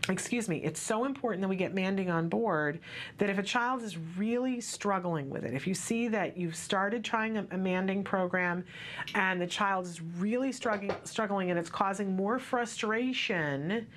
[SPEAKER 2] excuse me, it's so important that we get manding on board, that if a child is really struggling with it, if you see that you've started trying a manding program and the child is really struggling and it's causing more frustration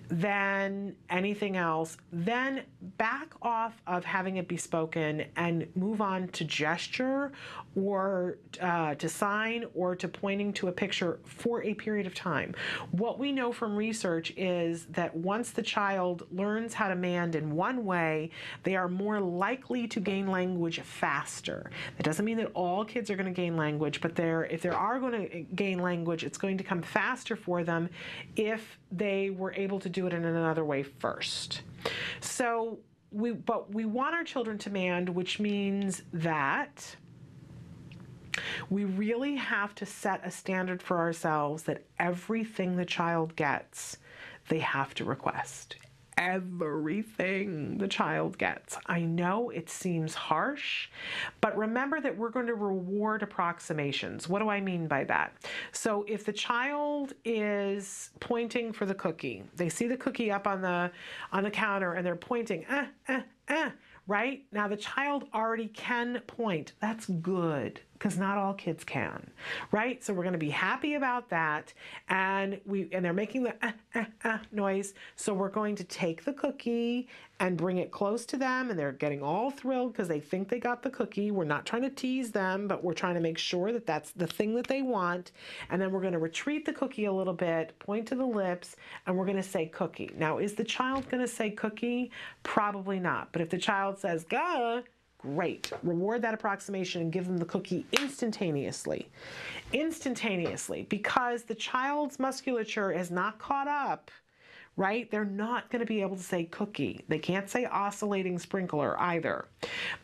[SPEAKER 2] than anything else, then back off of having it be spoken and move on to gesture or to sign or to pointing to a picture for a period of time. What we know from research is that once the child learns how to mand in one way, they are more likely to gain language faster. That doesn't mean that all kids are going to gain language, but if they are going to gain language, it's going to come faster for them if they were able to do it in another way first. So we want our children to mand, which means that we really have to set a standard for ourselves that everything the child gets, they have to request. Everything the child gets. I know it seems harsh, but remember that we're going to reward approximations. What do I mean by that? So if the child is pointing for the cookie, they see the cookie up on the counter and they're pointing, right? Now the child already can point. That's good, because not all kids can, right? So we're going to be happy about that, and they're making the noise. So we're going to take the cookie and bring it close to them, and they're getting all thrilled because they think they got the cookie. We're not trying to tease them, but we're trying to make sure that that's the thing that they want. And then we're going to retreat the cookie a little bit, point to the lips, and we're going to say cookie. Now, is the child going to say cookie? Probably not. But if the child says "gah," great. Reward that approximation and give them the cookie instantaneously. Instantaneously, because the child's musculature is not caught up, right? They're not going to be able to say cookie. They can't say oscillating sprinkler either.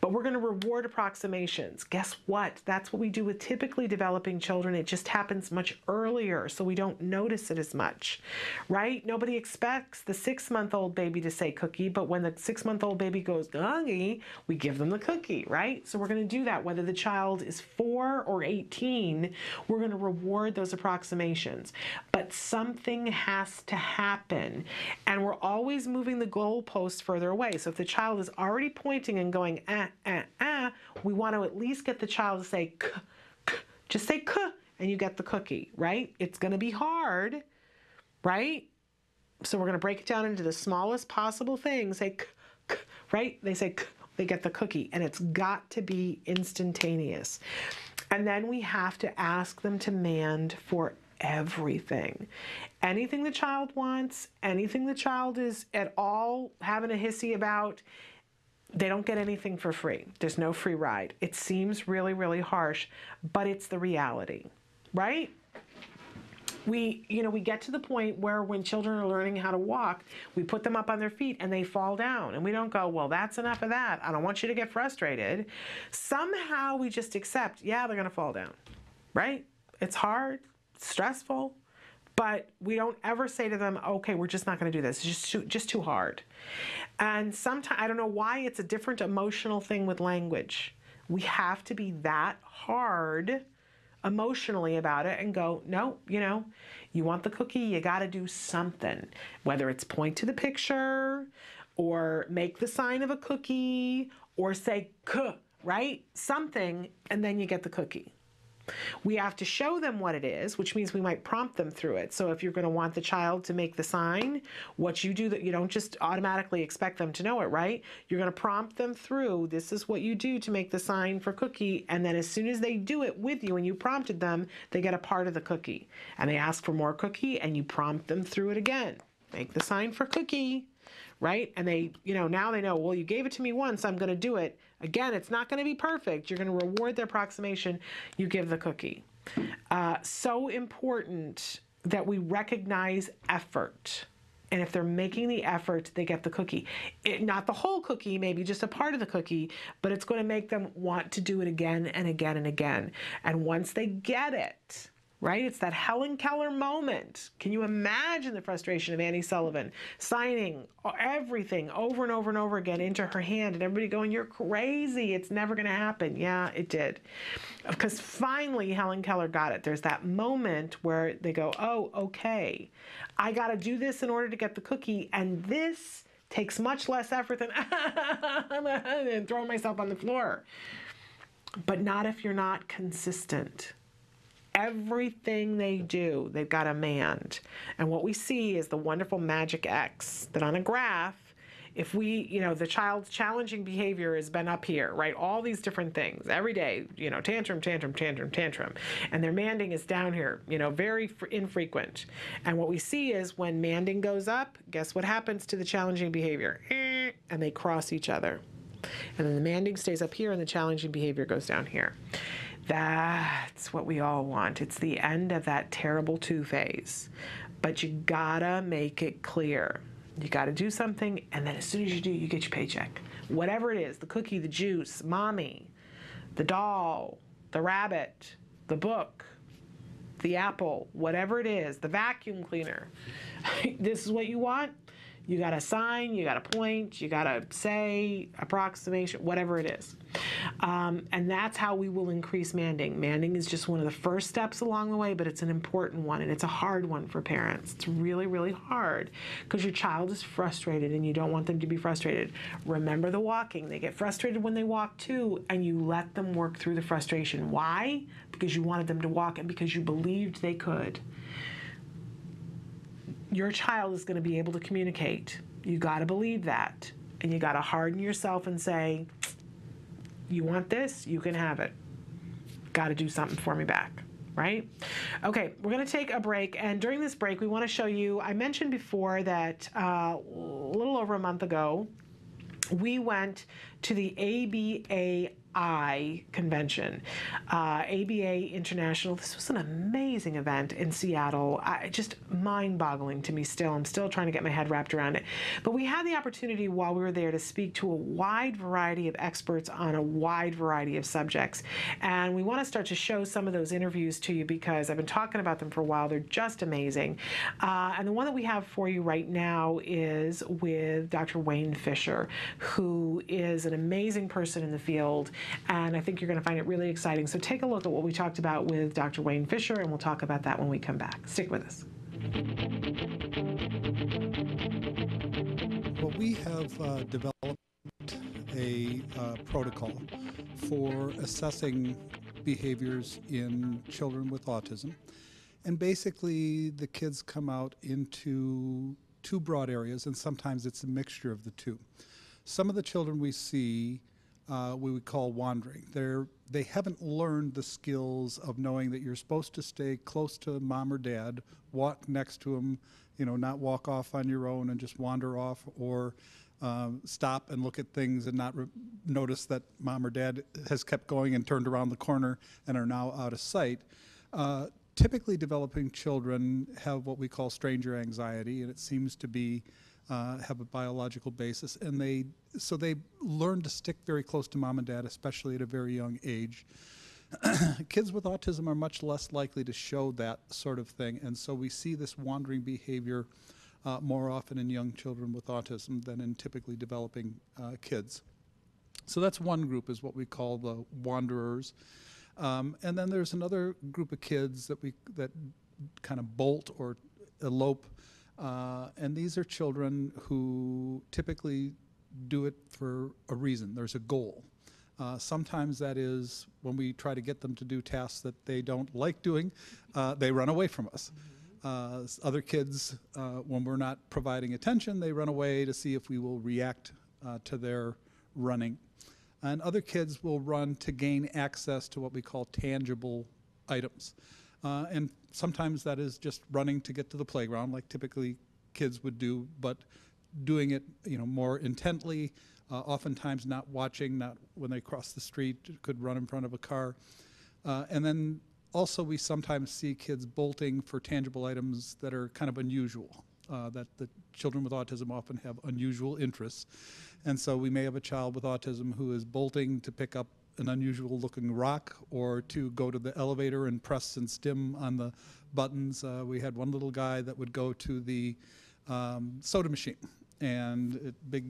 [SPEAKER 2] But we're going to reward approximations. Guess what? That's what we do with typically developing children. It just happens much earlier, so we don't notice it as much, right? Nobody expects the 6-month-old baby to say cookie, but when the 6-month-old baby goes gongy, we give them the cookie, right? So we're going to do that. Whether the child is 4 or 18, we're going to reward those approximations. But something has to happen. And we're always moving the goalposts further away. So if the child is already pointing and going, we want to at least get the child to say, k, k. Just say, k, and you get the cookie, right? It's going to be hard, right? So we're going to break it down into the smallest possible thing. Say, k, k, right? They say, k, they get the cookie. And it's got to be instantaneous. And then we have to ask them to mand for everything. Anything the child wants, anything the child is at all having a hissy about, they don't get anything for free. There's no free ride. It seems really, really harsh, but it's the reality, right? We get to the point where when children are learning how to walk, we put them up on their feet and they fall down. And we don't go, well, that's enough of that. I don't want you to get frustrated. Somehow we just accept, yeah, they're going to fall down, right? It's hard. Stressful, but we don't ever say to them, okay, we're just not going to do this. It's just too hard. And sometimes, I don't know why it's a different emotional thing with language. We have to be that hard emotionally about it and go, no, you want the cookie, you got to do something. Whether it's point to the picture or make the sign of a cookie or say, k, right? Something, and then you get the cookie. We have to show them what it is, which means we might prompt them through it. So if you're going to want the child to make the sign, what you do, that you don't just automatically expect them to know it, right? You're going to prompt them through, this is what you do to make the sign for cookie. And then as soon as they do it with you and you prompted them, they get a part of the cookie. And they ask for more cookie and you prompt them through it again. make the sign for cookie, right? And they, now they know, well, you gave it to me once, I'm going to do it. Again, it's not going to be perfect. You're going to reward their approximation. You give the cookie. So important that we recognize effort. And if they're making the effort, they get the cookie. Not the whole cookie, maybe just a part of the cookie, but it's going to make them want to do it again and again and again. And once they get it, right, it's that Helen Keller moment. Can you imagine the frustration of Annie Sullivan signing everything over and over and over again into her hand and everybody going, you're crazy, it's never going to happen. Yeah, it did. Because finally Helen Keller got it. There's that moment where they go, oh, okay, I got to do this in order to get the cookie, and this takes much less effort than and throwing myself on the floor. But not if you're not consistent. Everything they do, they've got a mand. And what we see is the wonderful magic X, that on a graph, if we, the child's challenging behavior has been up here, right? All these different things every day, tantrum, tantrum, tantrum, tantrum. And their manding is down here, very infrequent. And what we see is when manding goes up, guess what happens to the challenging behavior? And they cross each other. And then the manding stays up here and the challenging behavior goes down here. That's what we all want. It's the end of that terrible 2 phase. But you gotta make it clear. You gotta do something, and then as soon as you do, you get your paycheck. Whatever it is, the cookie, the juice, mommy, the doll, the rabbit, the book, the apple, whatever it is, the vacuum cleaner. This is what you want? You got to sign, you got to point, you got to say, approximation, whatever it is. And that's how we will increase manding. Manding is just one of the first steps along the way, but it's an important one, and it's a hard one for parents. It's really, really hard because your child is frustrated and you don't want them to be frustrated. Remember the walking. They get frustrated when they walk too, and you let them work through the frustration. Why? Because you wanted them to walk and because you believed they could. Your child is going to be able to communicate. You got to believe that. And you got to harden yourself and say, you want this? You can have it. Got to do something for me back, right? Okay, we're going to take a break. And during this break, we want to show you, I mentioned before that a little over a month ago, we went to the ABAI convention, ABA International. This was an amazing event in Seattle. Just mind-boggling to me still. I'm still trying to get my head wrapped around it. But we had the opportunity while we were there to speak to a wide variety of experts on a wide variety of subjects. And we want to start to show some of those interviews to you because I've been talking about them for a while. They're just amazing. And the one that we have for you right now is with Dr. Wayne Fisher, who is an amazing person in the field. And I think you're going to find it really exciting. So take a look at what we talked about with Dr. Wayne Fisher, and we'll talk about that when we come back. Stick with us.
[SPEAKER 1] Well, we have developed a protocol for assessing behaviors in children with autism. And basically, the kids come out into 2 broad areas, and sometimes it's a mixture of the 2. Some of the children we see we would call wandering. They haven't learned the skills of knowing that you're supposed to stay close to mom or dad, walk next to them, not walk off on your own and just wander off, or stop and look at things and not notice that mom or dad has kept going and turned around the corner and are now out of sight. Typically developing children have what we call stranger anxiety, and it seems to be have a biological basis, and they learn to stick very close to mom and dad, especially at a very young age. Kids with autism are much less likely to show that sort of thing, and so we see this wandering behavior more often in young children with autism than in typically developing kids. So that's one group, is what we call the wanderers. And then there's another group of kids that kind of bolt or elope. And these are children who typically do it for a reason. There's a goal. Sometimes that is when we try to get them to do tasks that they don't like doing, they run away from us. Other kids, when we're not providing attention, they run away to see if we will react to their running. And other kids will run to gain access to what we call tangible items. And sometimes that is just running to get to the playground, like typically kids would do, but doing it, more intently, oftentimes not watching, not when they cross the street, could run in front of a car. And then also we sometimes see kids bolting for tangible items that are kind of unusual, that the children with autism often have unusual interests. And so we may have a child with autism who is bolting to pick up an unusual looking rock or to go to the elevator and press and stim on the buttons. We had one little guy that would go to the soda machine, and big,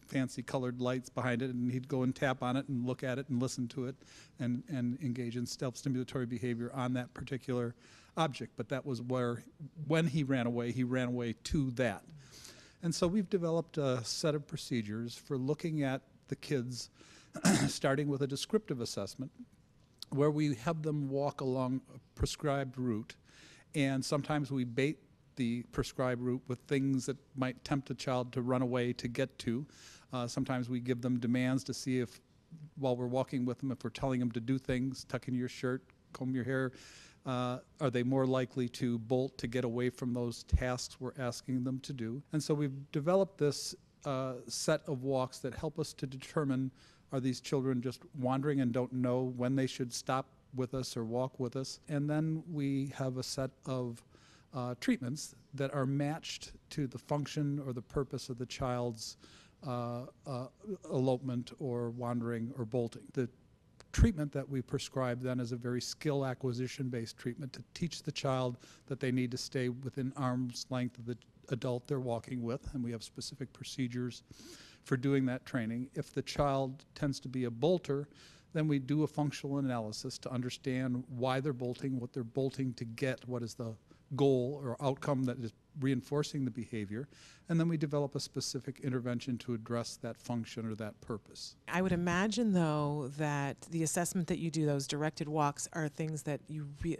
[SPEAKER 1] fancy colored lights behind it, and he'd go and tap on it and look at it and listen to it and engage in self-stimulatory behavior on that particular object. But that was where, when he ran away to that. And so we've developed a set of procedures for looking at the kids, starting with a descriptive assessment, where we have them walk along a prescribed route, and sometimes we bait the prescribed route with things that might tempt a child to run away to get to. Sometimes we give them demands to see if, while we're walking with them, if we're telling them to do things, tuck in your shirt, comb your hair, are they more likely to bolt to get away from those tasks we're asking them to do? And so we've developed this set of walks that help us to determine, are these children just wandering and don't know when they should stop with us or walk with us? And then we have a set of treatments that are matched to the function or the purpose of the child's elopement or wandering or bolting. The treatment that we prescribe then is a very skill acquisition based treatment to teach the child that they need to stay within arm's length of the adult they're walking with, and we have specific procedures for doing that training. If the child tends to be a bolter, then we do a functional analysis to understand why they're bolting, what they're bolting to get, what is the goal or outcome that is reinforcing the behavior, and then we develop a specific intervention to address that function or that purpose.
[SPEAKER 2] I would imagine, though, that the assessment that you do, those directed walks, are things that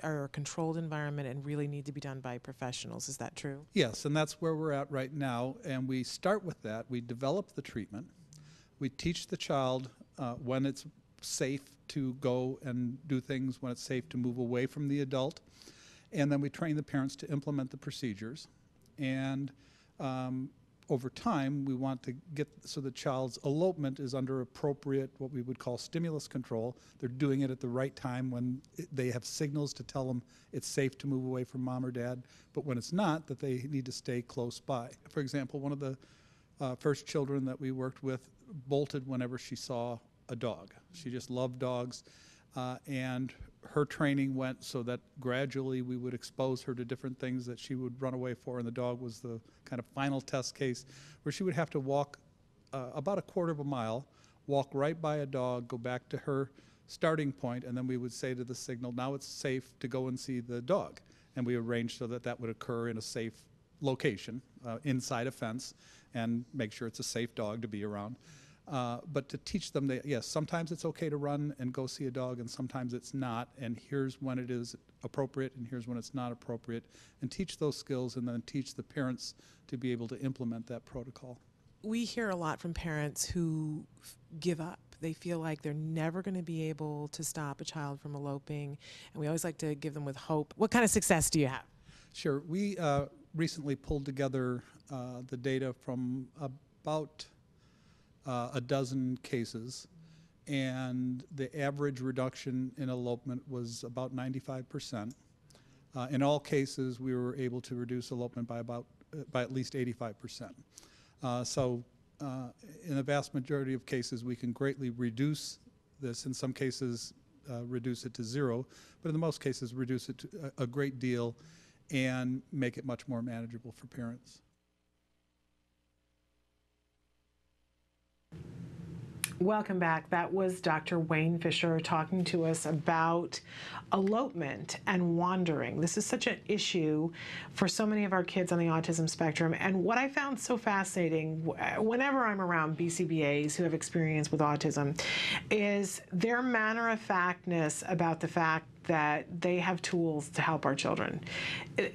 [SPEAKER 2] are a controlled environment and really need to be done by professionals. Is that true?
[SPEAKER 1] Yes, and that's where we're at right now, and we start with that. We develop the treatment. We teach the child when it's safe to go and do things, when it's safe to move away from the adult, and then we train the parents to implement the procedures. And over time, we want to get so the child's elopement is under appropriate, what we would call stimulus control. They're doing it at the right time when they have signals to tell them it's safe to move away from mom or dad, but when it's not, that they need to stay close by. For example, one of the first children that we worked with bolted whenever she saw a dog. She just loved dogs, and her training went so that gradually we would expose her to different things that she would run away for, and the dog was the kind of final test case where she would have to walk about a quarter of a mile, walk right by a dog, go back to her starting point, and then we would say to the signal, now it's safe to go and see the dog. And we arranged so that that would occur in a safe location, inside a fence, and make sure it's a safe dog to be around. But to teach them that, yes, sometimes it's okay to run and go see a dog, and sometimes it's not, and here's when it is appropriate, and here's when it's not appropriate, and teach those skills, and then teach the parents to be able to implement that protocol.
[SPEAKER 2] We hear a lot from parents who give up. They feel like they're never going to be able to stop a child from eloping, and we always like to give them with hope. What kind of success do you have?
[SPEAKER 1] Sure. We recently pulled together the data from about a dozen cases, and the average reduction in elopement was about 95%. In all cases, we were able to reduce elopement by at least 85%. So in the vast majority of cases, we can greatly reduce this. In some cases, reduce it to zero, but in the most cases, reduce it to a great deal and make it much more manageable for parents.
[SPEAKER 2] Welcome back. That was Dr. Wayne Fisher talking to us about elopement and wandering. This is such an issue for so many of our kids on the autism spectrum. And what I found so fascinating, whenever I'm around BCBAs who have experience with autism, is their matter-of-factness about the fact that they have tools to help our children.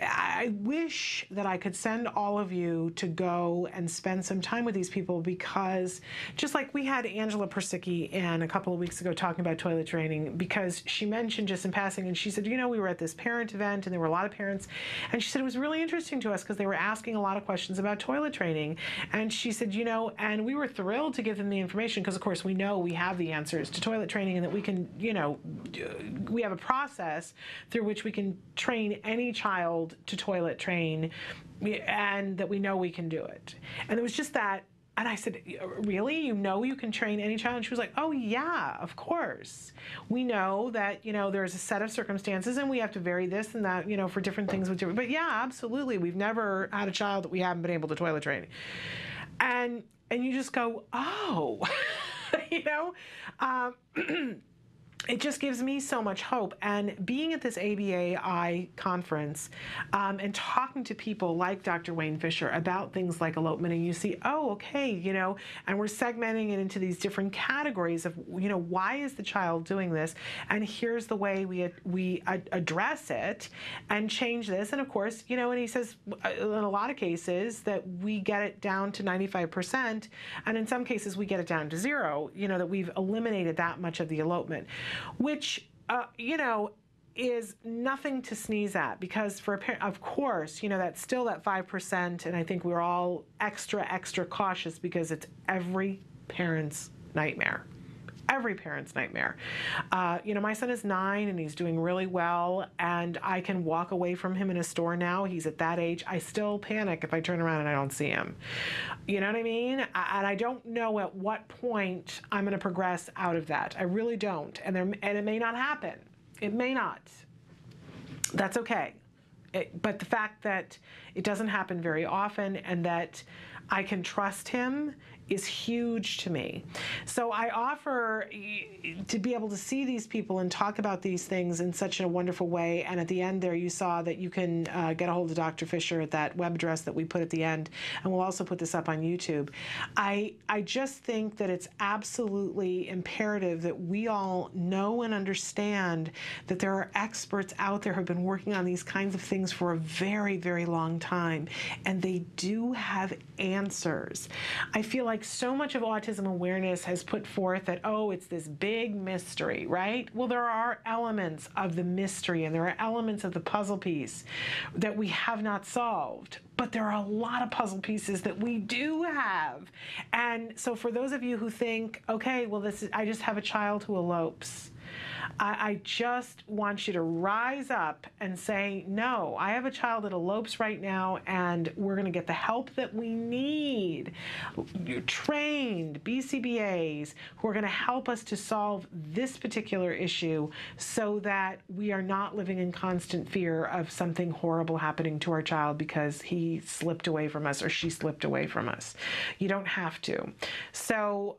[SPEAKER 2] I wish that I could send all of you to go and spend some time with these people, because just like we had Angela Persicki in a couple of weeks ago talking about toilet training, because she mentioned just in passing, and she said, you know, we were at this parent event and there were a lot of parents, and she said it was really interesting to us because they were asking a lot of questions about toilet training. And she said, you know, and we were thrilled to give them the information because, of course, we know we have the answers to toilet training and that we can, you know, we have a process through which we can train any child to toilet train, and that we know we can do it. And it was just that. And I said, really? You know you can train any child? And she was like, oh, yeah, of course. We know that, you know, there's a set of circumstances and we have to vary this and that, you know, for different things with different, but yeah, absolutely. We've never had a child that we haven't been able to toilet train. And you just go, oh, you know, it just gives me so much hope. And being at this ABAI conference and talking to people like Dr. Wayne Fisher about things like elopement, and you see, oh, okay, you know, and we're segmenting it into these different categories of, you know, why is the child doing this? And here's the way we address it and change this. And of course, you know, and he says in a lot of cases that we get it down to 95%, and in some cases we get it down to 0, you know, that we've eliminated that much of the elopement, which, you know, is nothing to sneeze at, because for a parent, of course, you know, that's still that 5%, and I think we're all extra cautious because it's every parent's nightmare. Every parent's nightmare. You know, my son is 9 and he's doing really well, and I can walk away from him in a store now. He's at that age. I still panic if I turn around and I don't see him. You know what I mean? And I don't know at what point I'm going to progress out of that. I really don't. And it may not happen. It may not. That's okay. But the fact that it doesn't happen very often and that I can trust him is huge to me. So I offer to be able to see these people and talk about these things in such a wonderful way. And at the end there, you saw that you can get a hold of Dr. Fisher at that web address that we put at the end. And we'll also put this up on YouTube. I just think that it's absolutely imperative that we all know and understand that there are experts out there who have been working on these kinds of things for a very, very long time. And they do have answers. I feel like so much of autism awareness has put forth that, oh, it's this big mystery, right? Well, there are elements of the mystery and there are elements of the puzzle piece that we have not solved. But there are a lot of puzzle pieces that we do have. And so for those of you who think, okay, well, I just have a child who elopes, I just want you to rise up and say, no, I have a child that elopes right now, and we're going to get the help that we need. You're trained BCBAs who are going to help us to solve this particular issue so that we are not living in constant fear of something horrible happening to our child because he slipped away from us or she slipped away from us. You don't have to. So,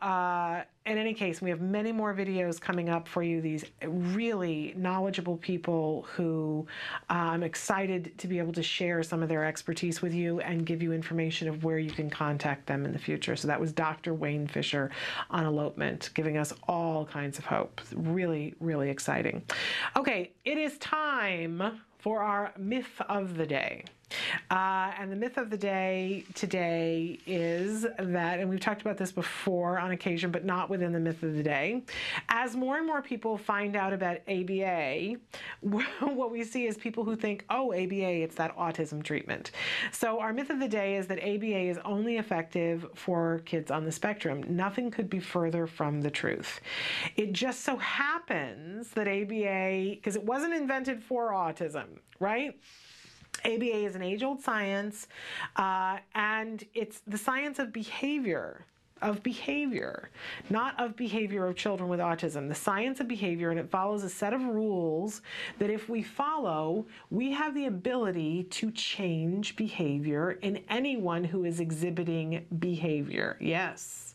[SPEAKER 2] in any case, we have many more videos coming up for you, these really knowledgeable people who I'm excited to be able to share some of their expertise with you and give you information of where you can contact them in the future. So that was Dr. Wayne Fisher on elopement, giving us all kinds of hope. Really, really exciting. Okay, it is time for our myth of the day. And the myth of the day today is that, and we've talked about this before on occasion, but not within the myth of the day, as more and more people find out about ABA, what we see is people who think, oh, ABA, it's that autism treatment. So our myth of the day is that ABA is only effective for kids on the spectrum. Nothing could be further from the truth. It just so happens that ABA, because it wasn't invented for autism, right? ABA is an age-old science, and it's the science of behavior, not of behavior of children with autism, the science of behavior, and it follows a set of rules that if we follow, we have the ability to change behavior in anyone who is exhibiting behavior. Yes.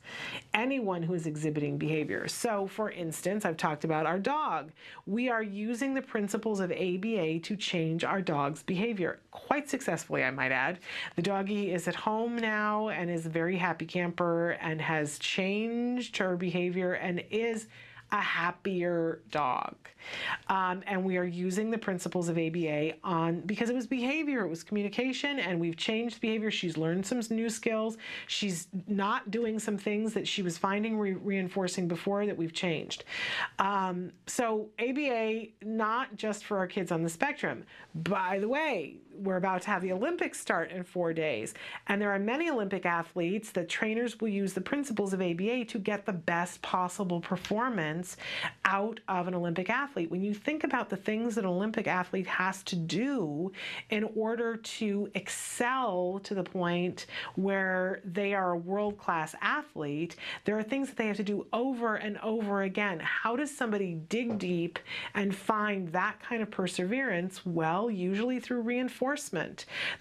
[SPEAKER 2] Anyone who is exhibiting behavior. So, for instance, I've talked about our dog. We are using the principles of ABA to change our dog's behavior. Quite successfully, I might add. The doggie is at home now and is a very happy camper and has changed her behavior and is, a happier dog. And we are using the principles of ABA because it was behavior, it was communication, and we've changed behavior. She's learned some new skills. She's not doing some things that she was finding reinforcing before that we've changed. So ABA, not just for our kids on the spectrum. By the way, we're about to have the Olympics start in 4 days, and there are many Olympic athletes that trainers will use the principles of ABA to get the best possible performance out of an Olympic athlete. When you think about the things that an Olympic athlete has to do in order to excel to the point where they are a world-class athlete, there are things that they have to do over and over again. How does somebody dig deep and find that kind of perseverance? Well, usually through reinforcement,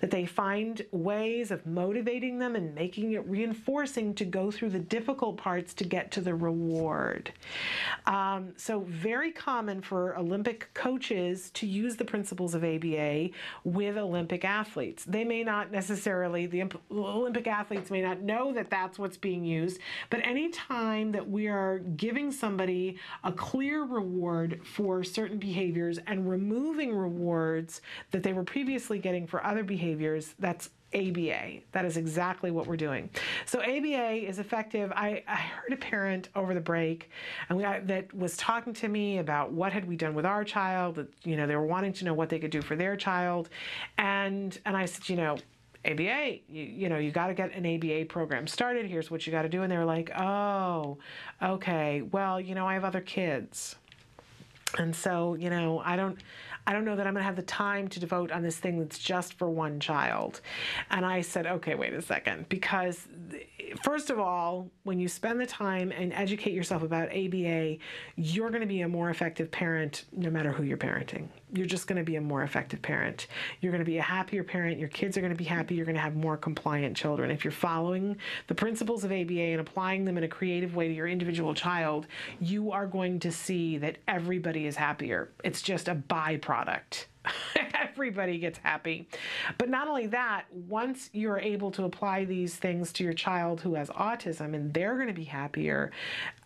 [SPEAKER 2] that they find ways of motivating them and making it reinforcing to go through the difficult parts to get to the reward. So very common for Olympic coaches to use the principles of ABA with Olympic athletes. They may not necessarily, the Olympic athletes may not know that that's what's being used, but any time that we are giving somebody a clear reward for certain behaviors and removing rewards that they were previously getting for other behaviors, that's ABA. That is exactly what we're doing. So ABA is effective. I heard a parent over the break that was talking to me about what had we done with our child, that, you know, they were wanting to know what they could do for their child. And I said, you know, ABA, you got to get an ABA program started. Here's what you got to do. And they were like, oh, okay, well, you know, I have other kids. And so, you know, I don't know that I'm going to have the time to devote on this thing that's just for one child. And I said, okay, wait a second, because first of all, when you spend the time and educate yourself about ABA, you're going to be a more effective parent no matter who you're parenting. You're just going to be a more effective parent. You're going to be a happier parent. Your kids are going to be happy. You're going to have more compliant children. If you're following the principles of ABA and applying them in a creative way to your individual child, you are going to see that everybody is happier. It's just a byproduct. Everybody gets happy. But not only that, once you're able to apply these things to your child who has autism and they're going to be happier,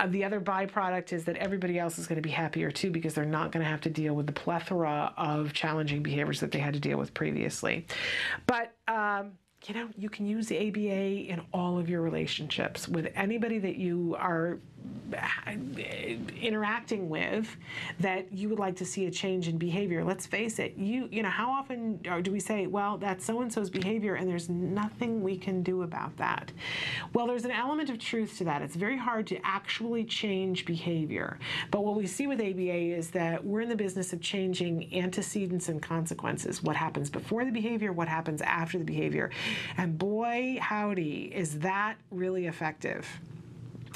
[SPEAKER 2] the other byproduct is that everybody else is going to be happier too, because they're not going to have to deal with the plethora of challenging behaviors that they had to deal with previously. But you know, you can use the ABA in all of your relationships with anybody that you are interacting with that you would like to see a change in behavior. Let's face it, you know, how often do we say, well, that's so-and-so's behavior and there's nothing we can do about that? Well, there's an element of truth to that. It's very hard to actually change behavior. But what we see with ABA is that we're in the business of changing antecedents and consequences. What happens before the behavior, what happens after the behavior. And boy, howdy, is that really effective.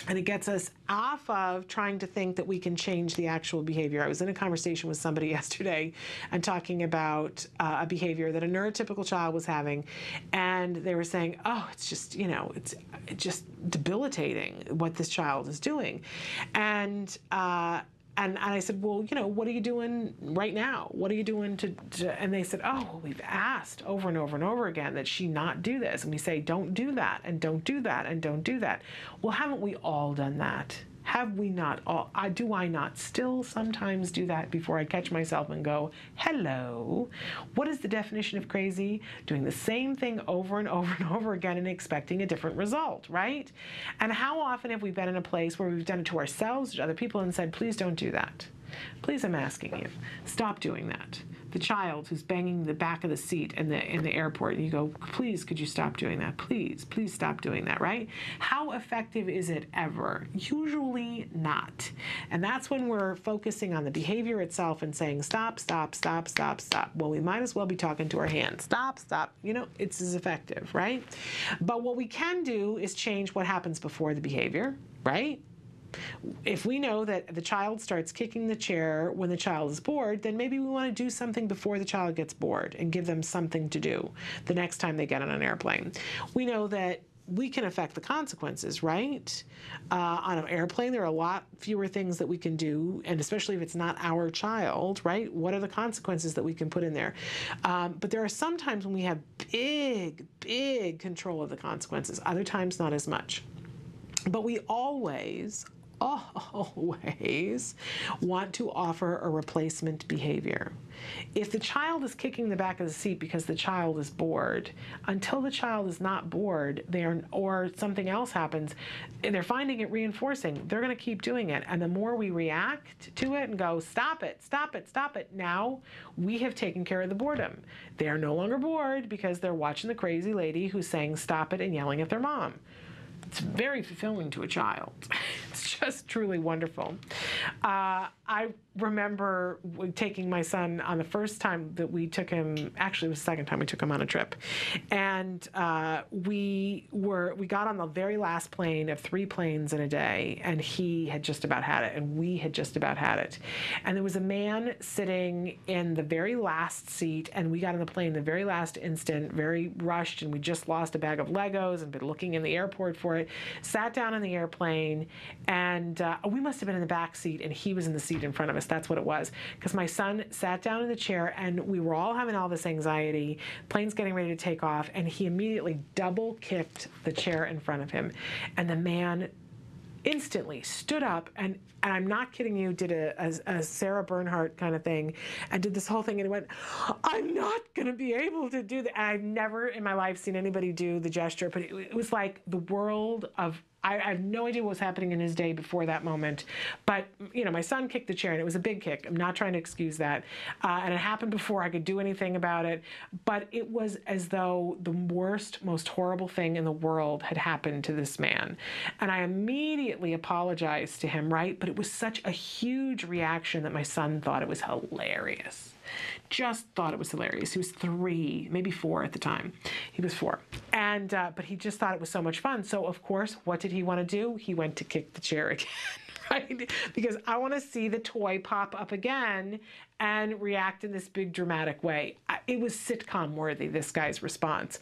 [SPEAKER 2] And it gets us off of trying to think that we can change the actual behavior. I was in a conversation with somebody yesterday and talking about a behavior that a neurotypical child was having. And they were saying, oh, it's just, you know, it's just debilitating what this child is doing. And I said, well, you know, what are you doing right now? What are you doing to and they said, oh, well, we've asked over and over and over again that she not do this. And we say, don't do that, and don't do that, and don't do that. Well, haven't we all done that? Have we not all? Do I not still sometimes do that before I catch myself and go, hello? What is the definition of crazy? Doing the same thing over and over and over again and expecting a different result, right? And how often have we been in a place where we've done it to ourselves, to other people, and said, please don't do that. Please, I'm asking you, stop doing that. The child who's banging the back of the seat in the airport, and you go, please, could you stop doing that? Please, please stop doing that, right? How effective is it ever? Usually not. And that's when we're focusing on the behavior itself and saying, stop, stop, stop, stop, stop. Well, we might as well be talking to our hands. Stop, stop. You know, it's as effective, right? But what we can do is change what happens before the behavior, right? If we know that the child starts kicking the chair when the child is bored, then maybe we want to do something before the child gets bored and give them something to do the next time they get on an airplane. We know that we can affect the consequences, right? On an airplane, there are a lot fewer things that we can do, and especially if it's not our child, right? What are the consequences that we can put in there? But there are some times when we have big, big control of the consequences. Other times, not as much. But we always always want to offer a replacement behavior. If the child is kicking the back of the seat because the child is bored, until the child is not bored, or something else happens, and they're finding it reinforcing, they're going to keep doing it. And the more we react to it and go, stop it, stop it, stop it, now we have taken care of the boredom. They are no longer bored because they're watching the crazy lady who's saying stop it and yelling at their mom. It's very fulfilling to a child. It's just truly wonderful. I remember taking my son on the first time that we took him, actually it was the second time we took him on a trip. And we got on the very last plane of 3 planes in a day, and he had just about had it, and we had just about had it. And there was a man sitting in the very last seat, and we got on the plane the very last instant, very rushed, and we just lost a bag of Legos and been looking in the airport for it, sat down in the airplane, and we must have been in the back seat, and he was in the seat in front of us. That's what it was. Because my son sat down in the chair, and we were all having all this anxiety. Plane's getting ready to take off, and he immediately double kicked the chair in front of him. And the man instantly stood up and I'm not kidding you, did a Sarah Bernhardt kind of thing and did this whole thing, and he went, I'm not going to be able to do that. And I've never in my life seen anybody do the gesture, but it was like the world of, I have no idea what was happening in his day before that moment. But, you know, my son kicked the chair, and it was a big kick. I'm not trying to excuse that. And it happened before I could do anything about it. But it was as though the worst, most horrible thing in the world had happened to this man. And I immediately apologized to him, right? But it was such a huge reaction that my son thought it was hilarious. Just thought it was hilarious. He was 3, maybe 4 at the time. He was 4. And, but he just thought it was so much fun. So of course, what did he want to do? He went to kick the chair again, right? Because I want to see the toy pop up again and react in this big dramatic way. It was sitcom worthy, this guy's response.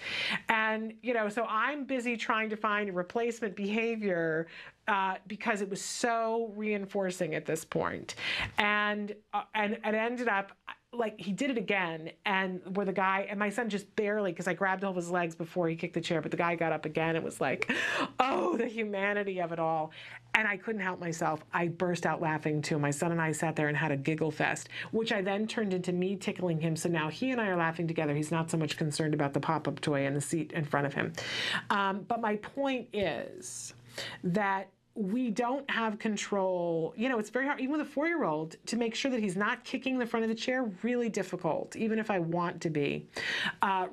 [SPEAKER 2] And, you know, so I'm busy trying to find a replacement behavior because it was so reinforcing at this point. And it ended up, like, he did it again, and where the guy, and my son just barely, because I grabbed hold of his legs before he kicked the chair, but the guy got up again. It was like, oh, the humanity of it all. And I couldn't help myself. I burst out laughing too. My son and I sat there and had a giggle fest, which I then turned into me tickling him. So now he and I are laughing together. He's not so much concerned about the pop-up toy in the seat in front of him. But my point is that we don't have control. You know, it's very hard, even with a 4-year-old, to make sure that he's not kicking the front of the chair. Really difficult, even if I want to be.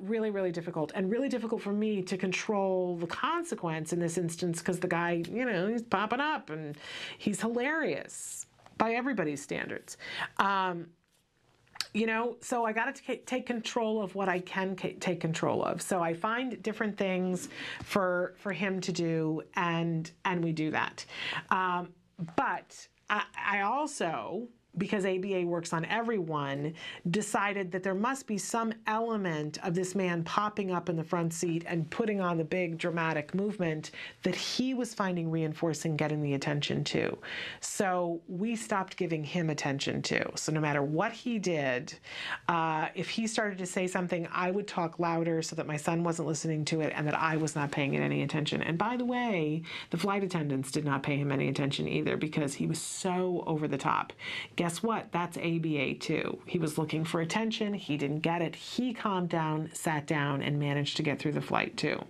[SPEAKER 2] Really, really difficult. And really difficult for me to control the consequence in this instance, because the guy, you know, he's popping up and he's hilarious by everybody's standards. You know, so I got to take control of what I can take control of. So I find different things for him to do, and we do that. But I also, because ABA works on everyone, decided that there must be some element of this man popping up in the front seat and putting on the big dramatic movement that he was finding reinforcing, getting the attention to. So we stopped giving him attention to. So no matter what he did, if he started to say something, I would talk louder so that my son wasn't listening to it and that I was not paying it any attention. And by the way, the flight attendants did not pay him any attention either, because he was so over the top. Guess what? That's ABA too. He was looking for attention. He didn't get it. He calmed down, sat down, and managed to get through the flight too.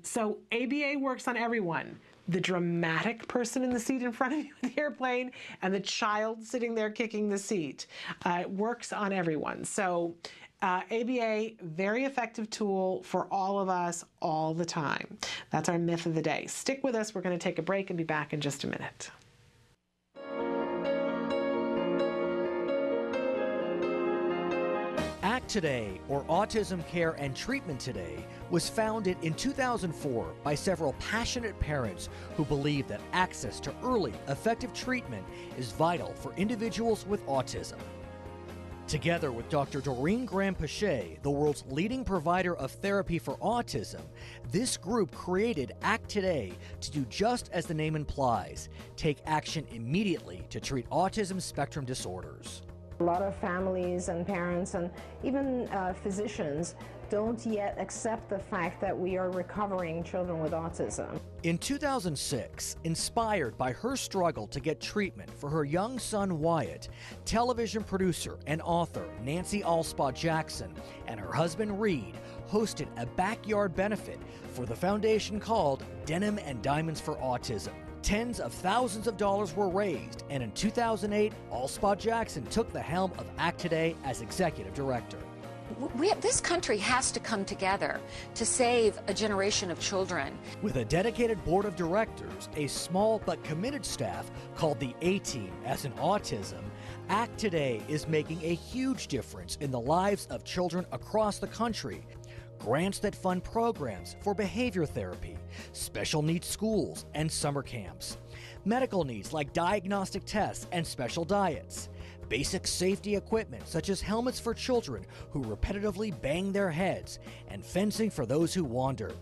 [SPEAKER 2] So ABA works on everyone. The dramatic person in the seat in front of you in the airplane and the child sitting there kicking the seat. It works on everyone. So ABA, very effective tool for all of us all the time. That's our myth of the day. Stick with us. We're going to take a break and be back in just a minute.
[SPEAKER 4] ACT Today, or Autism Care and Treatment Today, was founded in 2004 by several passionate parents who believe that access to early, effective treatment is vital for individuals with autism. Together with Dr. Doreen Graham-Pache, the world's leading provider of therapy for autism, this group created ACT Today to do just as the name implies, take action immediately to treat autism spectrum disorders.
[SPEAKER 10] A lot of families and parents and even physicians don't yet accept the fact that we are recovering children with autism.
[SPEAKER 4] In 2006, inspired by her struggle to get treatment for her young son Wyatt, television producer and author Nancy Alspaugh Jackson and her husband Reed hosted a backyard benefit for the foundation called Denim and Diamonds for Autism. Tens of thousands of dollars were raised, and in 2008, Alspaugh Jackson took the helm of ACT Today as executive director.
[SPEAKER 5] This country has to come together to save a generation of children.
[SPEAKER 4] With a dedicated board of directors, a small but committed staff called the A-Team as in autism, ACT Today is making a huge difference in the lives of children across the country. Grants that fund programs for behavior therapy, special needs schools and summer camps, medical needs like diagnostic tests and special diets, basic safety equipment such as helmets for children who repetitively bang their heads, and fencing for those who wander,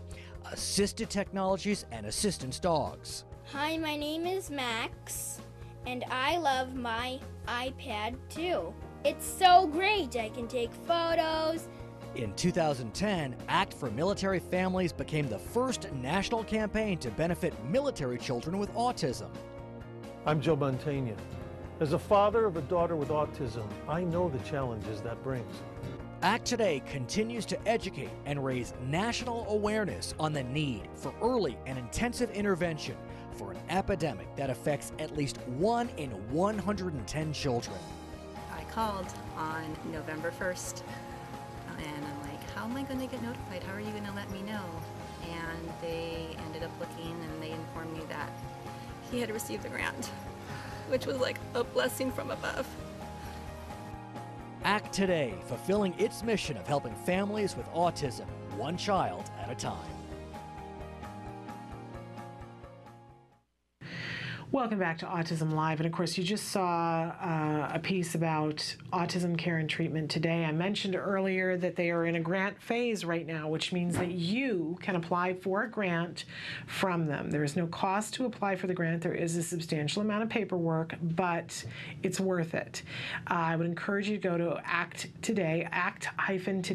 [SPEAKER 4] assisted technologies and assistance dogs.
[SPEAKER 22] Hi, my name is Max, and I love my iPad too. It's so great. I can take photos.
[SPEAKER 4] In 2010, ACT for Military Families became the first national campaign to benefit military children with autism.
[SPEAKER 12] I'm Joe Montaigne. As a father of a daughter with autism, I know the challenges that brings.
[SPEAKER 4] ACT Today continues to educate and raise national awareness on the need for early and intensive intervention for an epidemic that affects at least 1 in 110 children.
[SPEAKER 23] I called on November 1st, and I'm like, how am I going to get notified? How are you going to let me know? And they ended up looking, and they informed me that he had received the grant, which was like a blessing from above.
[SPEAKER 4] ACT Today, fulfilling its mission of helping families with autism, one child at a time.
[SPEAKER 2] Welcome back to Autism Live. And of course, you just saw a piece about autism care and treatment today. I mentioned earlier that they are in a grant phase right now, which means that you can apply for a grant from them. There is no cost to apply for the grant. There is a substantial amount of paperwork, but it's worth it. I would encourage you to go to ACT Today, act-today.org,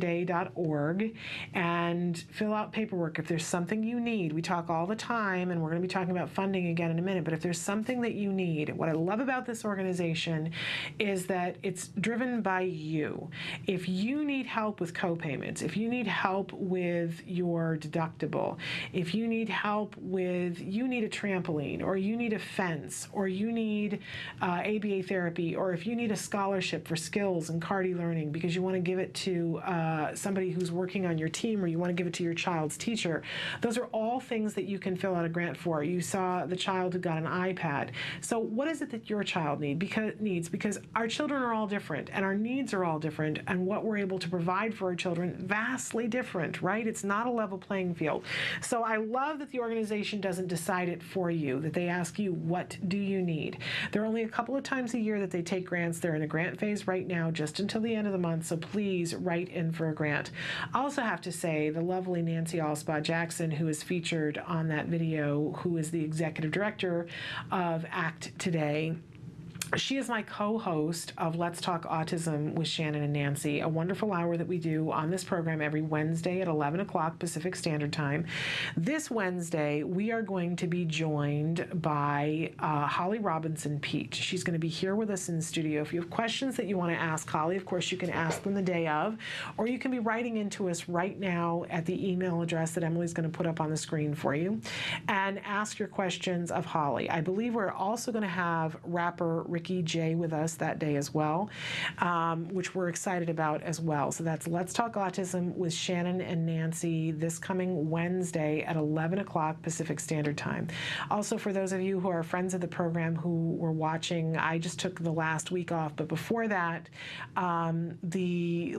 [SPEAKER 2] and fill out paperwork. If there's something you need, we talk all the time, and we're going to be talking about funding again in a minute, but if there's something that you need, what I love about this organization is that it's driven by you. If you need help with co-payments, if you need help with your deductible, if you need help with, you need a trampoline, or you need a fence, or you need ABA therapy, or if you need a scholarship for skills and CARDI learning because you want to give it to somebody who's working on your team, or you want to give it to your child's teacher, those are all things that you can fill out a grant for. You saw the child who got an iPad. So what is it that your child needs? Because our children are all different, and our needs are all different, and what we're able to provide for our children vastly different, right? It's not a level playing field. So I love that the organization doesn't decide it for you, that they ask you, what do you need? There are only a couple of times a year that they take grants. They're in a grant phase right now, just until the end of the month, so please write in for a grant. I also have to say, the lovely Nancy Alspaugh Jackson, who is featured on that video, who is the executive director of ACT Today, she is my co-host of Let's Talk Autism with Shannon and Nancy, a wonderful hour that we do on this program every Wednesday at 11 o'clock Pacific Standard Time. This Wednesday, we are going to be joined by Holly Robinson Peach. She's going to be here with us in the studio. If you have questions that you want to ask Holly, of course, you can ask them the day of, or you can be writing into us right now at the email address that Emily's going to put up on the screen for you, and ask your questions of Holly. I believe we're also going to have rapper Ricky J with us that day as well, which we're excited about as well. So that's Let's Talk Autism with Shannon and Nancy this coming Wednesday at 11 o'clock Pacific Standard Time. Also, for those of you who are friends of the program who were watching, I just took the last week off, but before that, the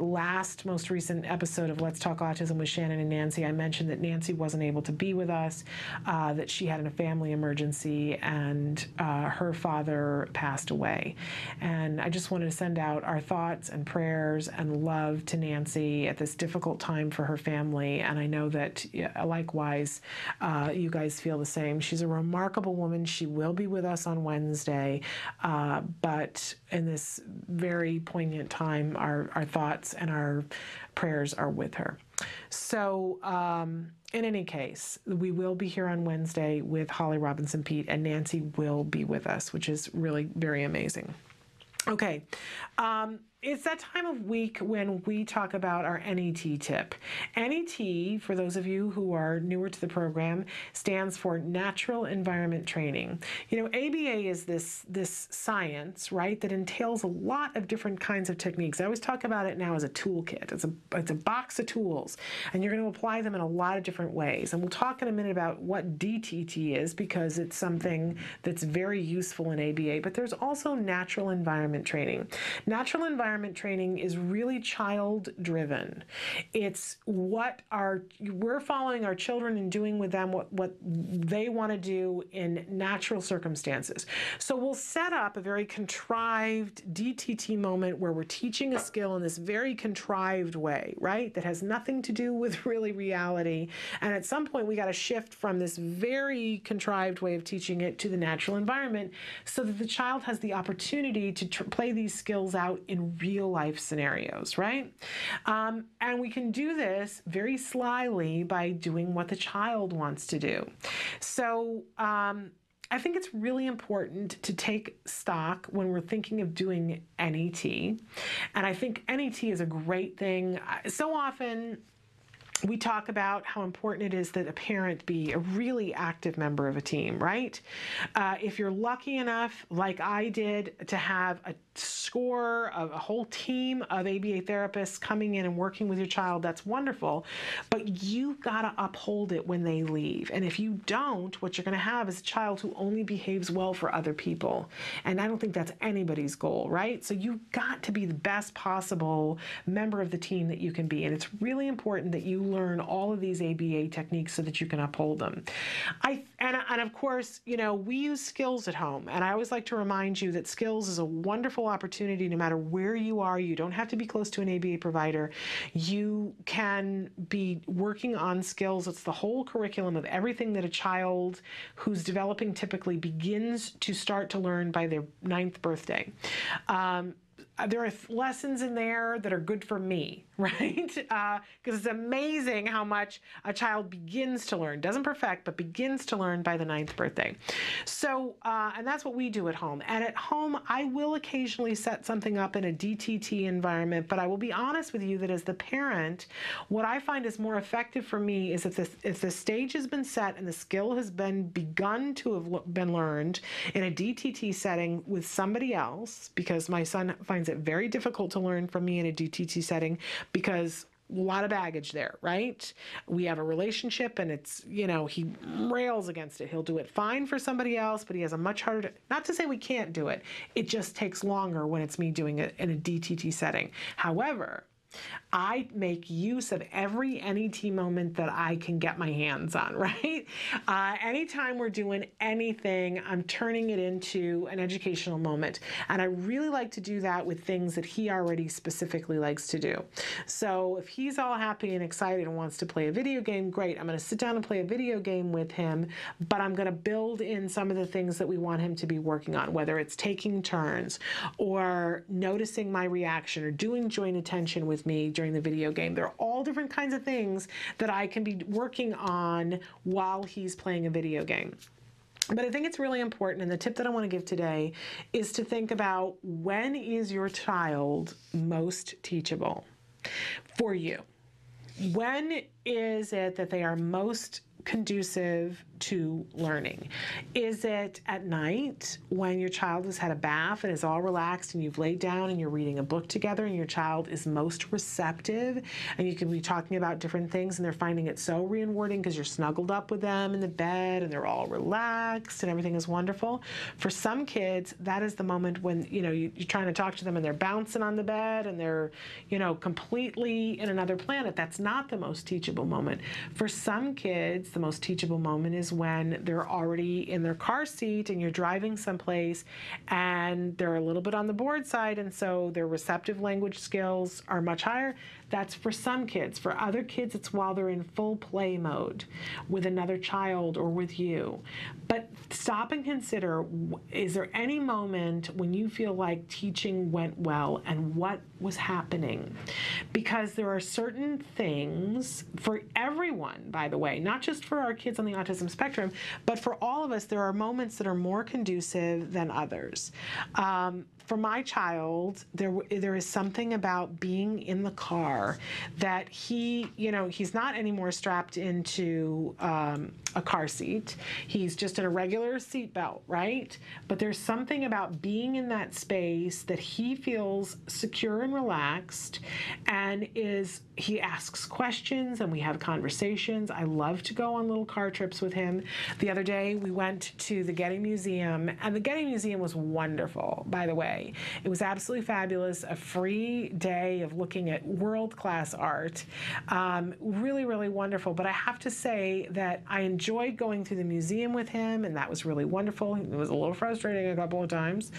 [SPEAKER 2] most recent episode of Let's Talk Autism with Shannon and Nancy, I mentioned that Nancy wasn't able to be with us, that she had a family emergency, and her father passed away. And I just wanted to send out our thoughts and prayers and love to Nancy at this difficult time for her family. And I know that likewise, you guys feel the same. She's a remarkable woman. She will be with us on Wednesday. But in this very poignant time, our thoughts and our prayers are with her. So in any case, we will be here on Wednesday with Holly Robinson Peete, and Nancy will be with us, which is really very amazing. Okay. It's that time of week when we talk about our NET tip. NET, for those of you who are newer to the program, stands for Natural Environment Training. You know, ABA is this science, right, that entails a lot of different kinds of techniques. I always talk about it now as a toolkit. It's a box of tools, and you're going to apply them in a lot of different ways. And we'll talk in a minute about what DTT is, because it's something that's very useful in ABA, but there's also natural environment training. Natural environment training is really child-driven. It's what we're following our children and doing with them what they want to do in natural circumstances. So we'll set up a very contrived DTT moment where we're teaching a skill in this very contrived way, right? That has nothing to do with really reality. And at some point we got to shift from this very contrived way of teaching it to the natural environment so that the child has the opportunity to play these skills out in real life scenarios, right? And we can do this very slyly by doing what the child wants to do. So I think it's really important to take stock when we're thinking of doing NET. And I think NET is a great thing. So often we talk about how important it is that a parent be a really active member of a team, right? If you're lucky enough, like I did, to have a score of a whole team of ABA therapists coming in and working with your child, that's wonderful, but you've got to uphold it when they leave. And if you don't, what you're going to have is a child who only behaves well for other people. And I don't think that's anybody's goal, right? So you've got to be the best possible member of the team that you can be. And it's really important that you learn all of these ABA techniques so that you can uphold them. And of course, you know, we use skills at home. And I always like to remind you that skills is a wonderful opportunity no matter where you are. You don't have to be close to an ABA provider. You can be working on skills. It's the whole curriculum of everything that a child who's developing typically begins to start to learn by their 9th birthday. There are lessons in there that are good for me, right? Because it's amazing how much a child begins to learn, doesn't perfect, but begins to learn by the 9th birthday. So, and that's what we do at home. And at home, I will occasionally set something up in a DTT environment, but I will be honest with you that as the parent, what I find is more effective for me is if the stage has been set and the skill has begun to have been learned in a DTT setting with somebody else, because my son finds it very difficult to learn from me in a DTT setting because a lot of baggage there, right? We have a relationship and it's, you know, he rails against it. He'll do it fine for somebody else, but he has a much harder, not to say we can't do it. It just takes longer when it's me doing it in a DTT setting. However, I make use of every NET moment that I can get my hands on, right? Anytime we're doing anything, I'm turning it into an educational moment. And I really like to do that with things that he already specifically likes to do. So if he's all happy and excited and wants to play a video game, great. I'm going to sit down and play a video game with him, but I'm going to build in some of the things that we want him to be working on, whether it's taking turns or noticing my reaction or doing joint attention with me during the video game. They're all different kinds of things that I can be working on while he's playing a video game. But I think it's really important, and the tip that I want to give today is to think about, when is your child most teachable for you? When is it that they are most conducive to learning? Is it at night when your child has had a bath and is all relaxed and you've laid down and you're reading a book together and your child is most receptive and you can be talking about different things and they're finding it so rewarding because you're snuggled up with them in the bed and they're all relaxed and everything is wonderful? For some kids, that is the moment when, you know, you're trying to talk to them and they're bouncing on the bed and they're, you know, completely in another planet. That's not the most teachable moment. For some kids, the most teachable moment is when they're already in their car seat and you're driving someplace and they're a little bit on the bored side, and so their receptive language skills are much higher. That's for some kids. For other kids, it's while they're in full play mode with another child or with you. But stop and consider, is there any moment when you feel like teaching went well, and what was happening? Because there are certain things for everyone, by the way, not just for our kids on the autism spectrum, but for all of us, there are moments that are more conducive than others. For my child, there is something about being in the car that he's not anymore strapped into a car seat. He's just in a regular seat belt, right? But there's something about being in that space that he feels secure and relaxed, and he asks questions and we have conversations. I love to go on little car trips with him. The other day we went to the Getty Museum, and the Getty Museum was wonderful, by the way. It was absolutely fabulous, a free day of looking at world-class art. Really, really wonderful. But I have to say that I enjoyed going through the museum with him, and that was really wonderful. It was a little frustrating a couple of times,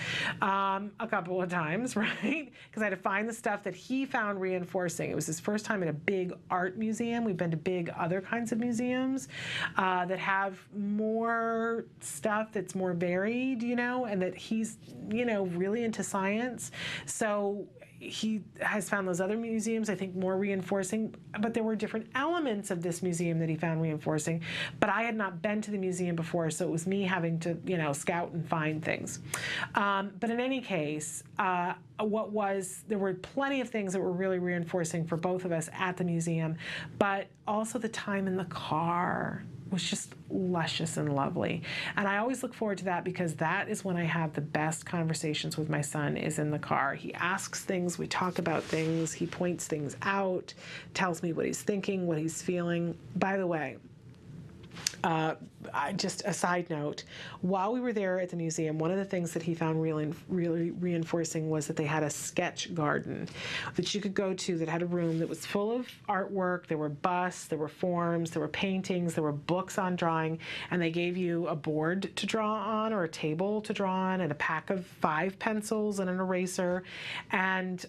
[SPEAKER 2] right? Because I had to find the stuff that he found reinforcing. It was his first time in a big art museum. We've been to big other kinds of museums that have more stuff that's more varied, and that he's, really into science. So he has found those other museums, I think, more reinforcing, but there were different elements of this museum that he found reinforcing. But I had not been to the museum before, so it was me having to, scout and find things. But in any case, there were plenty of things that were really reinforcing for both of us at the museum, but also the time in the car was just luscious and lovely. And I always look forward to that, because that is when I have the best conversations with my son, is in the car. He asks things, we talk about things, he points things out, tells me what he's thinking, what he's feeling. By the way, just a side note, while we were there at the museum, one of the things that he found really reinforcing was that they had a sketch garden that you could go to that had a room that was full of artwork. There were busts, there were forms, there were paintings, there were books on drawing, and they gave you a board to draw on or a table to draw on and a pack of 5 pencils and an eraser. And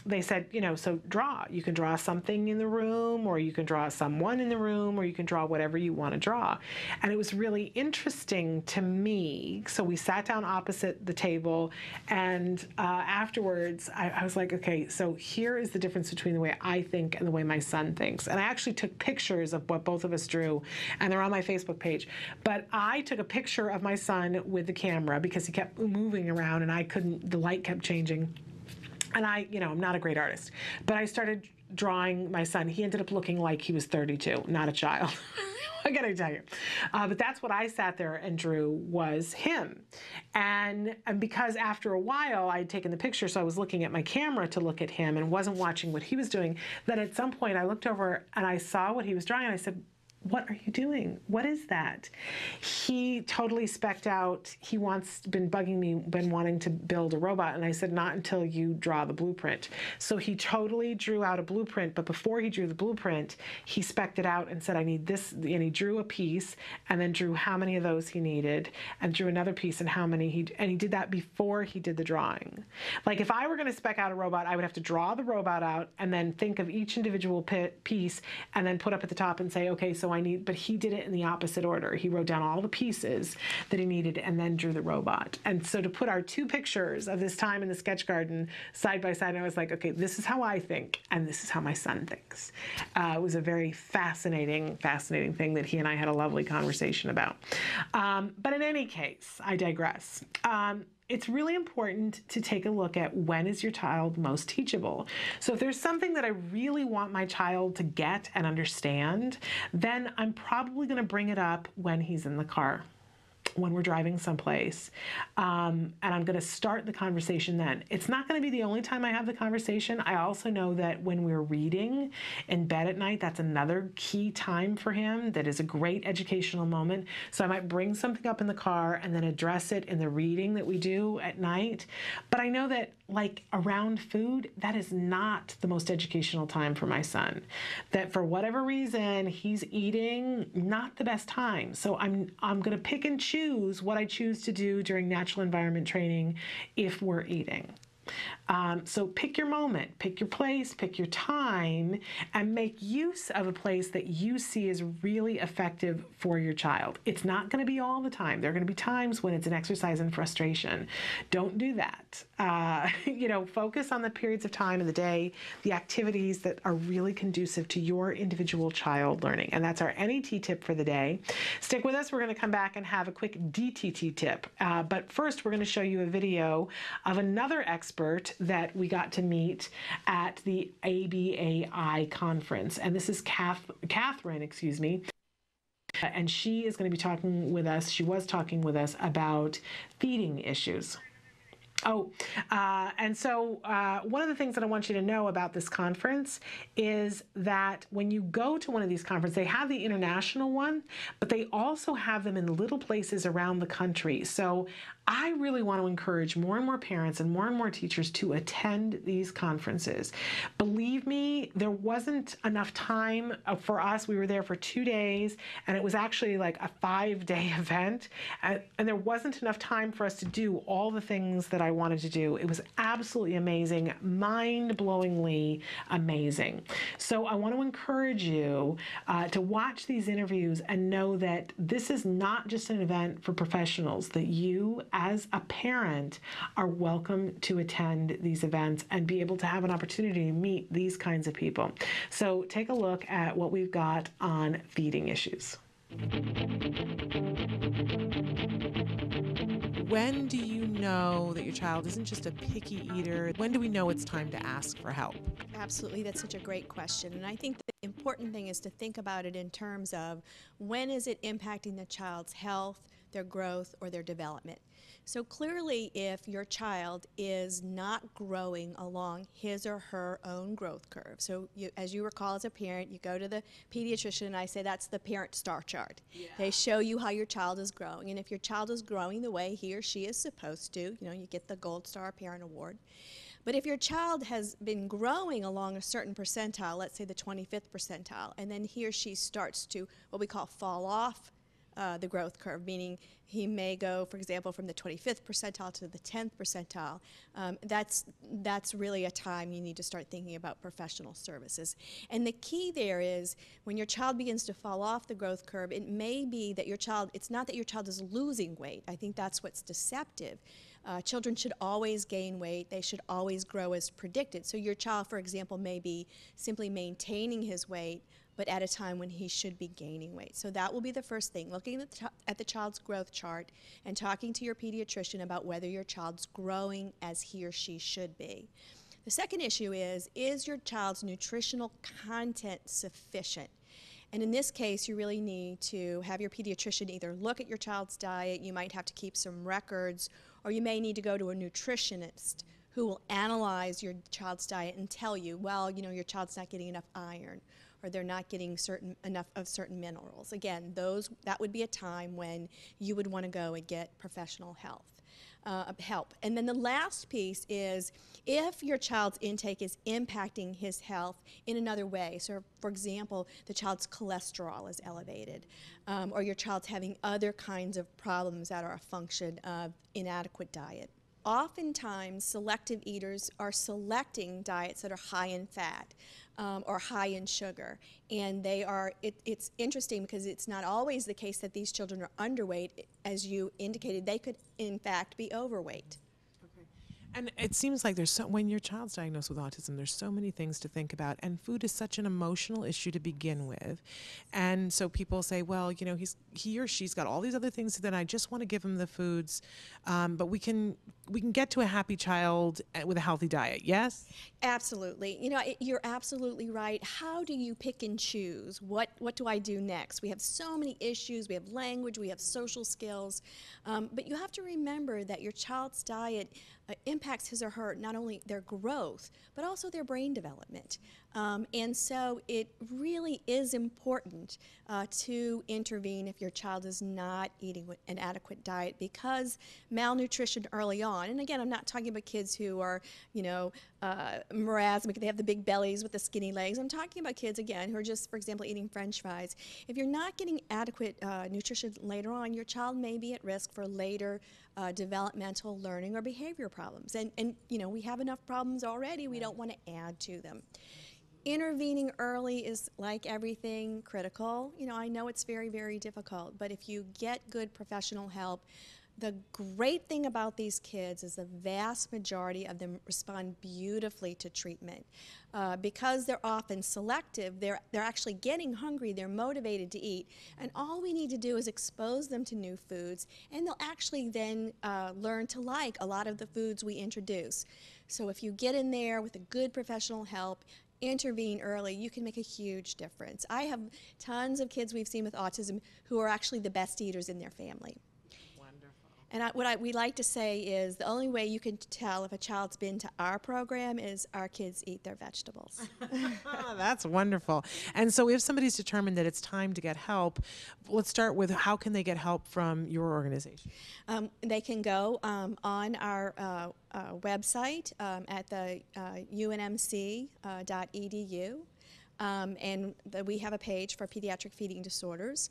[SPEAKER 2] they said, so draw. You can draw something in the room, or you can draw someone in the room, or you can draw whatever you want to draw. And it was really interesting to me. So we sat down opposite the table, and afterwards I was like, okay, so here is the difference between the way I think and the way my son thinks. And I actually took pictures of what both of us drew, and they're on my Facebook page. But I took a picture of my son with the camera because he kept moving around and the light kept changing. And I'm not a great artist, but I started drawing my son. He ended up looking like he was 32, not a child. I gotta tell you. But that's what I sat there and drew, was him. And because after a while I had taken the picture, so I was looking at my camera to look at him and wasn't watching what he was doing, then at some point I looked over and I saw what he was drawing, and I said, what are you doing? What is that? He totally specced out. Been bugging me, been wanting to build a robot. And I said, not until you draw the blueprint. So he totally drew out a blueprint. But before he drew the blueprint, he specced it out and said, I need this. And he drew a piece and then drew how many of those he needed and drew another piece and how many and he did that before he did the drawing. Like if I were going to spec out a robot, I would have to draw the robot out and then think of each individual piece and then put up at the top and say, okay, so but he did it in the opposite order. He wrote down all the pieces that he needed and then drew the robot. And so to put our 2 pictures of this time in the sketch garden side by side, I was like, okay, this is how I think and this is how my son thinks. It was a very fascinating thing that he and I had a lovely conversation about. But in any case, I digress. It's really important to take a look at when is your child most teachable. So if there's something that I really want my child to get and understand, then I'm probably going to bring it up when he's in the car. when we're driving someplace. And I'm going to start the conversation then. It's not going to be the only time I have the conversation. I also know that when we're reading in bed at night, that's another key time for him that is a great educational moment. So I might bring something up in the car and then address it in the reading that we do at night. But I know that, like, around food, that is not the most educational time for my son. That for whatever reason, he's eating not the best time. So I'm going to pick and choose what I choose to do during natural environment training if we're eating. So pick your moment, pick your place, pick your time, and make use of a place that you see as really effective for your child. It's not going to be all the time. There are going to be times when it's an exercise in frustration. Don't do that. Focus on the periods of time in the day, the activities that are really conducive to your individual child learning. And that's our NET tip for the day. Stick with us. We're going to come back and have a quick DTT tip. But first, we're going to show you a video of another expert that we got to meet at the ABAI conference. And this is Catherine, and she is going to be talking with us. She was talking with us about feeding issues. And so one of the things that I want you to know about this conference is that when you go to one of these conferences, they have the international one, but they also have them in little places around the country. So I really want to encourage more and more parents and more teachers to attend these conferences. Believe me, there wasn't enough time for us. We were there for 2 days, and it was actually like a 5-day event, and there wasn't enough time for us to do all the things that I wanted to do. It was absolutely amazing, mind-blowingly amazing. So I want to encourage you to watch these interviews and know that this is not just an event for professionals, that you, as a parent, are welcome to attend these events and be able to have an opportunity to meet these kinds of people. So take a look at what we've got on feeding issues.
[SPEAKER 6] When do you know that your child isn't just a picky eater? When do we know it's time to ask for help?
[SPEAKER 7] Absolutely, that's such a great question. And I think the important thing is to think about it in terms of when is it impacting the child's health, their growth, or their development. So clearly, if your child is not growing along his or her own growth curve, so as you recall as a parent, you go to the pediatrician and I say that's the parent star chart. Yeah. They show you how your child is growing, and if your child is growing the way he or she is supposed to, you get the Gold Star Parent Award. But if your child has been growing along a certain percentile, let's say the 25th percentile, and then he or she starts to what we call fall off the growth curve, meaning he may go, for example, from the 25th percentile to the 10th percentile. That's really a time you need to start thinking about professional services. And the key there is when your child begins to fall off the growth curve, it may be that it's not that your child is losing weight. I think that's what's deceptive. Children should always gain weight. They should always grow as predicted. So your child, for example, may be simply maintaining his weight, but at a time when he should be gaining weight. So that will be the first thing, looking at the child's growth chart and talking to your pediatrician about whether your child's growing as he or she should be. The second issue is your child's nutritional content sufficient? And in this case, you really need to have your pediatrician either look at your child's diet, you might have to keep some records, or you may need to go to a nutritionist who will analyze your child's diet and tell you, well, your child's not getting enough iron, or they're not getting enough of certain minerals. Again, that would be a time when you would want to go and get professional help. And then the last piece is if your child's intake is impacting his health in another way. So, for example, the child's cholesterol is elevated, or your child's having other kinds of problems that are a function of inadequate diet. Oftentimes, selective eaters are selecting diets that are high in fat or high in sugar. And it's interesting because it's not always the case that these children are underweight. As you indicated, they could, in fact, be overweight.
[SPEAKER 6] Okay. And it seems like when your child's diagnosed with autism, there's so many things to think about, and food is such an emotional issue to begin with. And so people say, well, you know, he or she's got all these other things, that I just want to give him the foods, but we can get to a happy child with a healthy diet. Yes?
[SPEAKER 7] Absolutely. You know, you're absolutely right. How do you pick and choose? What do I do next? We have so many issues. We have language. We have social skills. But you have to remember that your child's diet impacts his or her, not only their growth, but also their brain development. And so it really is important to intervene if your child is not eating an adequate diet, because malnutrition early on, and again, I'm not talking about kids who are, you know, marasmic, they have the big bellies with the skinny legs. I'm talking about kids, again, who are just, for example, eating French fries. If you're not getting adequate nutrition later on, your child may be at risk for later developmental, learning, or behavior problems. And you know, we have enough problems already. We don't want to add to them. Intervening early is, like everything, critical. You know, I know it's very, very difficult, but if you get good professional help, the great thing about these kids is the vast majority of them respond beautifully to treatment. Because they're often selective, they're actually getting hungry, they're motivated to eat, and all we need to do is expose them to new foods, and they'll actually then learn to like a lot of the foods we introduce. So if you get in there with a good professional help, intervene early, you can make a huge difference. I have tons of kids we've seen with autism who are actually the best eaters in their family. And what we like to say is the only way you can tell if a child's been to our program is our kids eat their vegetables.
[SPEAKER 6] That's wonderful. And so if somebody's determined that it's time to get help, let's start with, how can they get help from your organization?
[SPEAKER 7] They can go on our website at the unmc.edu. And we have a page for pediatric feeding disorders,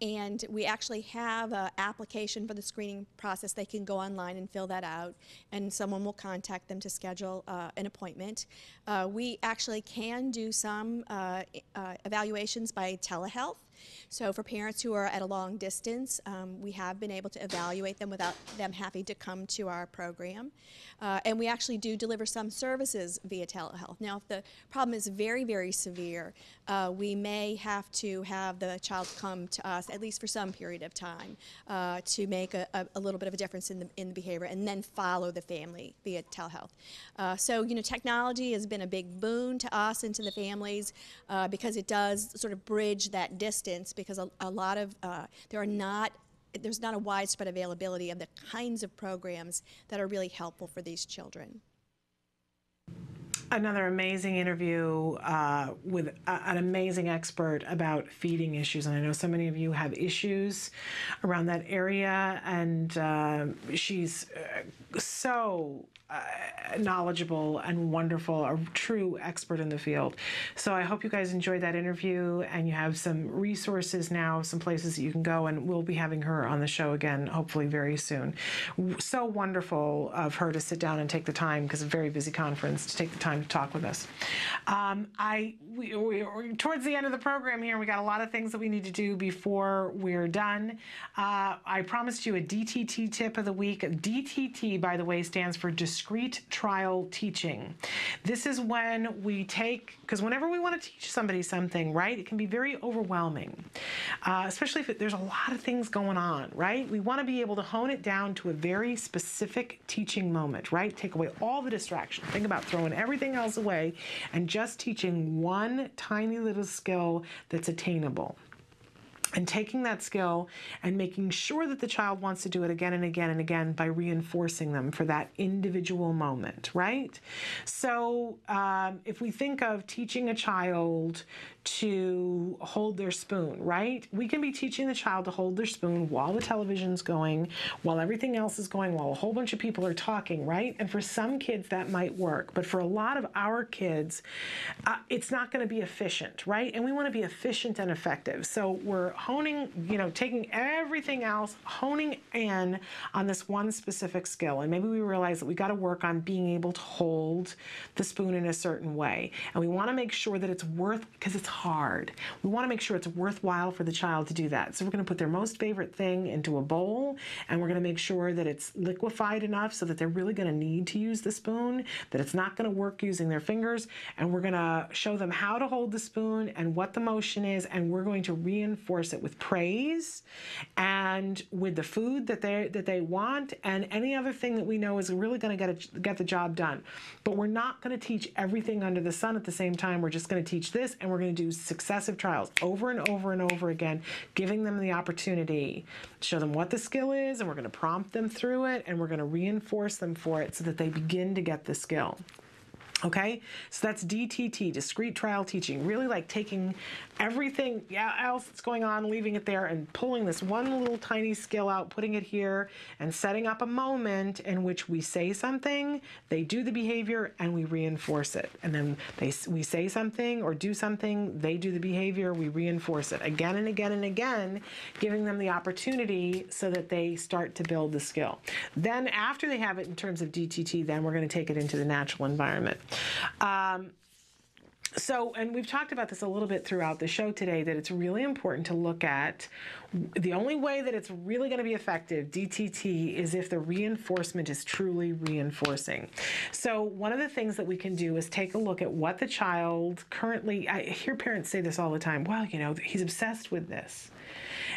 [SPEAKER 7] and we actually have an application for the screening process. They can go online and fill that out, and someone will contact them to schedule an appointment. We actually can do some evaluations by telehealth. So for parents who are at a long distance, we have been able to evaluate them without them having to come to our program. And we actually do deliver some services via telehealth. Now, if the problem is very, very severe, we may have to have the child come to us, at least for some period of time, to make a little bit of a difference in the behavior, and then follow the family via telehealth. So, you know, technology has been a big boon to us and to the families because it does sort of bridge that distance, because a lot of, there's not a widespread availability of the kinds of programs that are really helpful for these children.
[SPEAKER 2] Another amazing interview with an amazing expert about feeding issues. And I know so many of you have issues around that area, and she's so knowledgeable and wonderful, a true expert in the field. So I hope you guys enjoyed that interview, and you have some resources now, some places that you can go, and we'll be having her on the show again, hopefully very soon. So wonderful of her to sit down and take the time, because it's a very busy conference, to take the time to talk with us. We're towards the end of the program here. We got a lot of things that we need to do before we're done. I promised you a DTT tip of the week. DTT, by the way, stands for discrete trial teaching. This is when we take, because whenever we want to teach somebody something, right, it can be very overwhelming, especially if there's a lot of things going on, right? We want to be able to hone it down to a very specific teaching moment, right? Take away all the distraction. Think about throwing everything else away and just teaching one tiny little skill that's attainable. And taking that skill and making sure that the child wants to do it again and again and again by reinforcing them for that individual moment, right? So if we think of teaching a child to hold their spoon, right? We can be teaching the child to hold their spoon while the television's going, while everything else is going, while a whole bunch of people are talking, right? And for some kids that might work, but for a lot of our kids, it's not going to be efficient, right? And we want to be efficient and effective. So we're taking everything else, honing in on this one specific skill. And maybe we realize that we got to work on being able to hold the spoon in a certain way. And we want to make sure that it's because it's hard. We want to make sure it's worthwhile for the child to do that. So we're going to put their most favorite thing into a bowl, and we're going to make sure that it's liquefied enough so that they're really going to need to use the spoon, that it's not going to work using their fingers. And we're going to show them how to hold the spoon and what the motion is, and we're going to reinforce it with praise and with the food that they want and any other thing that we know is really going to get the job done. But we're not going to teach everything under the sun at the same time. We're just going to teach this, and we're going to do successive trials over and over and over again, giving them the opportunity to show them what the skill is, and we're going to prompt them through it, and we're going to reinforce them for it so that they begin to get the skill. Okay, so that's DTT, discrete trial teaching, really like taking everything else that's going on, leaving it there, and pulling this one little tiny skill out, putting it here, and setting up a moment in which we say something, they do the behavior, and we reinforce it. And then we say something or do something, they do the behavior, we reinforce it again and again and again, giving them the opportunity so that they start to build the skill. Then after they have it in terms of DTT, then we're going to take it into the natural environment. And we've talked about this a little bit throughout the show today, that it's really important to look at the only way that it's really going to be effective, DTT, is if the reinforcement is truly reinforcing. So one of the things that we can do is take a look at what the child currently, I hear parents say this all the time, well, he's obsessed with this.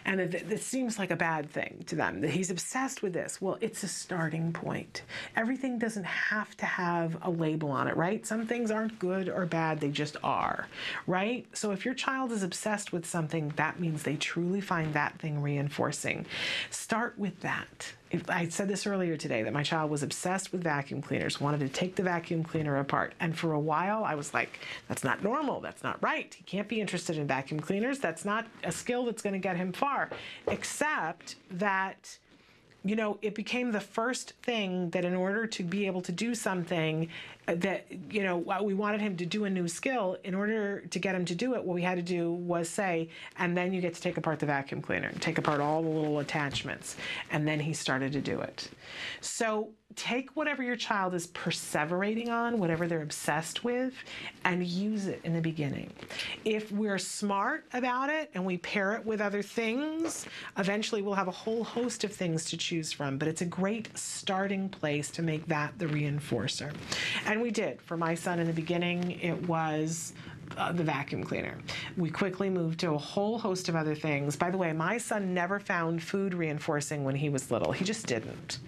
[SPEAKER 2] And it seems like a bad thing to them, that he's obsessed with this. Well, it's a starting point. Everything doesn't have to have a label on it, right? Some things aren't good or bad, they just are, right? So if your child is obsessed with something, that means they truly find that thing reinforcing. Start with that. I said this earlier today, that my child was obsessed with vacuum cleaners, wanted to take the vacuum cleaner apart. And for a while, I was like, that's not normal. That's not right. He can't be interested in vacuum cleaners. That's not a skill that's going to get him far. Except that, it became the first thing that in order to be able to do something that, we wanted him to do a new skill. In order to get him to do it, what we had to do was say, and then you get to take apart the vacuum cleaner, take apart all the little attachments. And then he started to do it. So take whatever your child is perseverating on, whatever they're obsessed with, and use it in the beginning. If we're smart about it and we pair it with other things, eventually we'll have a whole host of things to choose from. But it's a great starting place to make that the reinforcer. And we did. For my son in the beginning, it was the vacuum cleaner. We quickly moved to a whole host of other things. By the way, my son never found food reinforcing when he was little. He just didn't.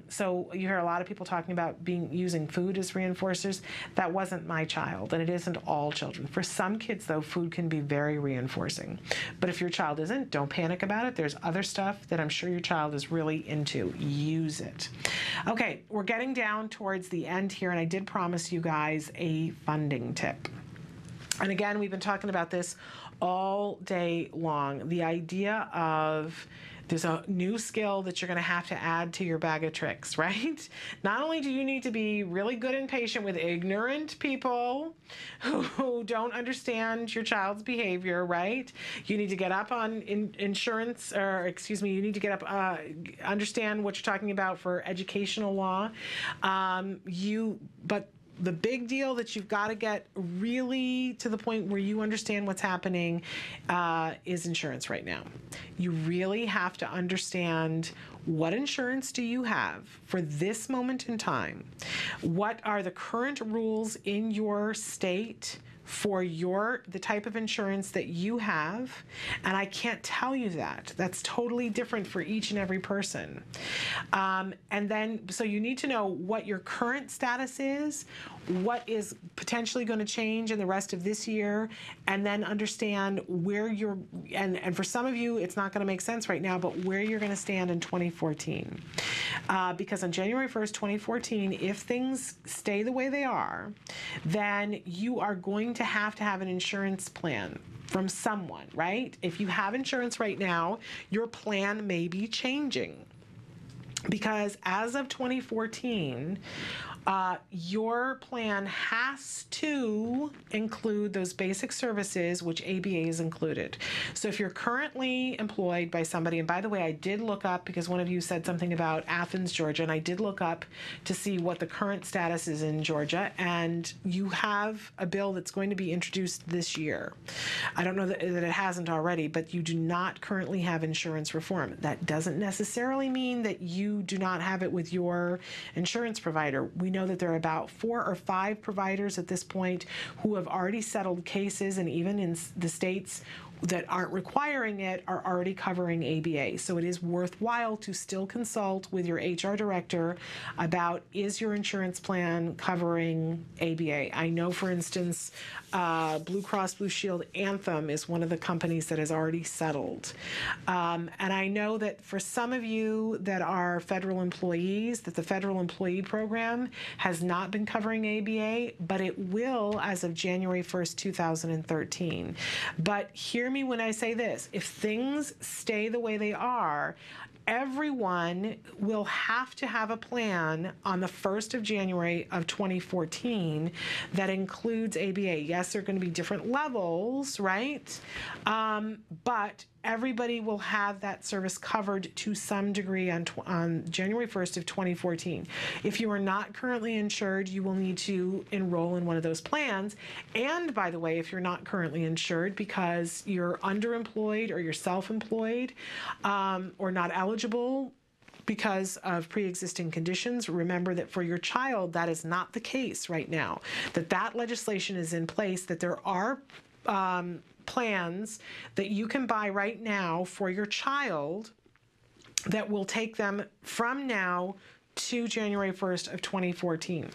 [SPEAKER 2] So you hear a lot of people talking about using food as reinforcers. That wasn't my child, and it isn't all children. For some kids, though, food can be very reinforcing. But if your child isn't, don't panic about it. There's other stuff that I'm sure your child is really into. Use it. Okay, we're getting down towards the end here, and I did promise you guys a funding tip. And again, we've been talking about this all day long. The idea of there's a new skill that you're going to have to add to your bag of tricks, right? Not only do you need to be really good and patient with ignorant people who don't understand your child's behavior, right? You need to get up on insurance, you need to get up, understand what you're talking about for educational law. But the big deal that you've got to get really to the point where you understand what's happening is insurance right now. You really have to understand, what insurance do you have for this moment in time? What are the current rules in your state for the type of insurance that you have? And I can't tell you that. That's totally different for each and every person. And then, so you need to know what your current status is, what is potentially going to change in the rest of this year, and then understand where you're, and for some of you, it's not going to make sense right now, but where you're going to stand in 2014. Because on January 1st, 2014, if things stay the way they are, then you are going to have an insurance plan from someone, right? If you have insurance right now, your plan may be changing. Because as of 2014, your plan has to include those basic services, which ABA is included. So if you're currently employed by somebody, and by the way, I did look up, because one of you said something about Athens, Georgia, and I did look up to see what the current status is in Georgia, and you have a bill that's going to be introduced this year. I don't know that it hasn't already, but you do not currently have insurance reform. That doesn't necessarily mean that you do not have it with your insurance provider. We know that there are about 4 or 5 providers at this point who have already settled cases, and even in the states that aren't requiring it are already covering ABA. So it is worthwhile to still consult with your HR director about, is your insurance plan covering ABA? I know, for instance, Blue Cross Blue Shield Anthem is one of the companies that has already settled. And I know that for some of you that are federal employees, that the federal employee program has not been covering ABA, but it will as of January 1st, 2013. But hear me when I say this: if things stay the way they are, everyone will have to have a plan on the 1st of January of 2014 that includes ABA. Yes, there are going to be different levels, right? But everybody will have that service covered to some degree on January 1st of 2014. If you are not currently insured, you will need to enroll in one of those plans. And by the way, if you're not currently insured because you're underemployed or you're self-employed or not eligible because of pre-existing conditions, remember that for your child, that is not the case right now. That legislation is in place, that there are plans that you can buy right now for your child that will take them from now to January 1st of 2014.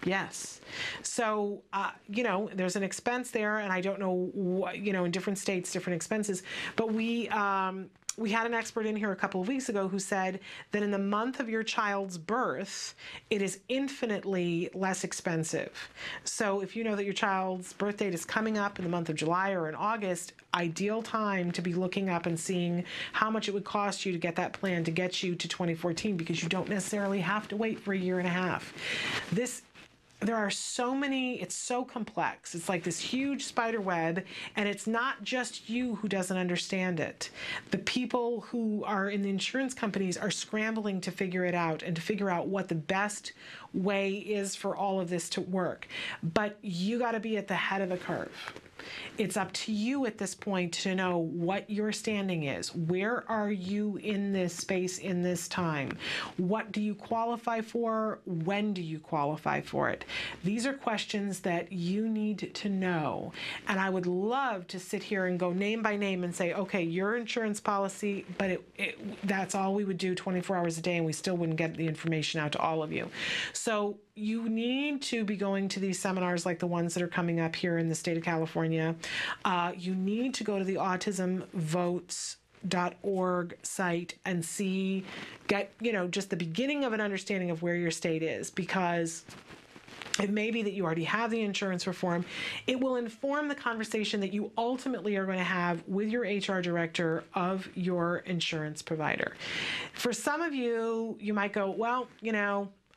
[SPEAKER 2] Yes. So, there's an expense there, and I don't know what, in different states, different expenses, but we had an expert in here a couple of weeks ago who said that in the month of your child's birth, it is infinitely less expensive. So if you know that your child's birth date is coming up in the month of July or in August, ideal time to be looking up and seeing how much it would cost you to get that plan to get you to 2014, because you don't necessarily have to wait for a year and a half. There are so many, it's so complex. It's like this huge spider web, and it's not just you who doesn't understand it. The people who are in the insurance companies are scrambling to figure it out and to figure out what the best way is for all of this to work. But you got to be at the head of the curve. It's up to you at this point to know what your standing is. Where are you in this space in this time? What do you qualify for? When do you qualify for it? These are questions that you need to know. And I would love to sit here and go name by name and say, okay, your insurance policy, but that's all we would do 24 hours a day, and we still wouldn't get the information out to all of you. So you need to be going to these seminars like the ones that are coming up here in the state of California. You need to go to the autismvotes.org site and get just the beginning of an understanding of where your state is, because it may be that you already have the insurance reform. It will inform the conversation that you ultimately are going to have with your HR director of your insurance provider. For some of you, you might go, well,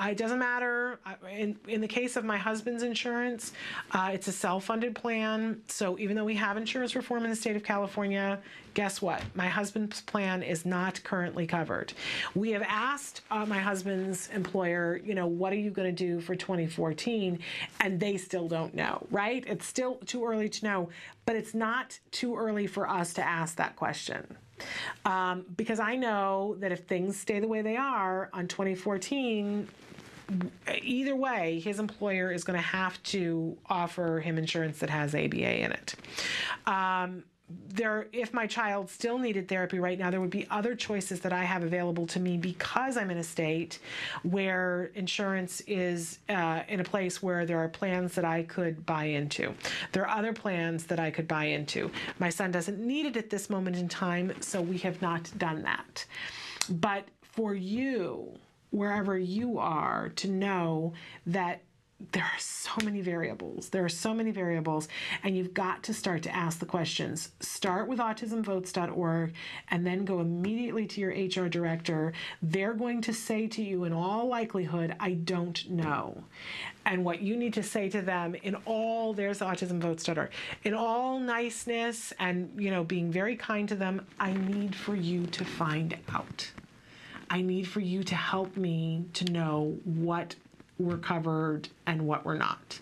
[SPEAKER 2] it doesn't matter. In the case of my husband's insurance, it's a self-funded plan. So even though we have insurance reform in the state of California, guess what? My husband's plan is not currently covered. We have asked my husband's employer, what are you going to do for 2014? And they still don't know, right? It's still too early to know, but it's not too early for us to ask that question. Because I know that if things stay the way they are on 2014, either way, his employer is going to have to offer him insurance that has ABA in it. If my child still needed therapy right now, there would be other choices that I have available to me because I'm in a state where insurance is in a place where there are plans that I could buy into. There are other plans that I could buy into. My son doesn't need it at this moment in time, so we have not done that. But for you, wherever you are, to know that there are so many variables. There are so many variables, and you've got to start to ask the questions. Start with autismvotes.org and then go immediately to your HR director. They're going to say to you, in all likelihood, I don't know. And what you need to say to them there's autismvotes.org, in all niceness and, being very kind to them, I need for you to find out. I need for you to help me to know what we're covered and what we're not.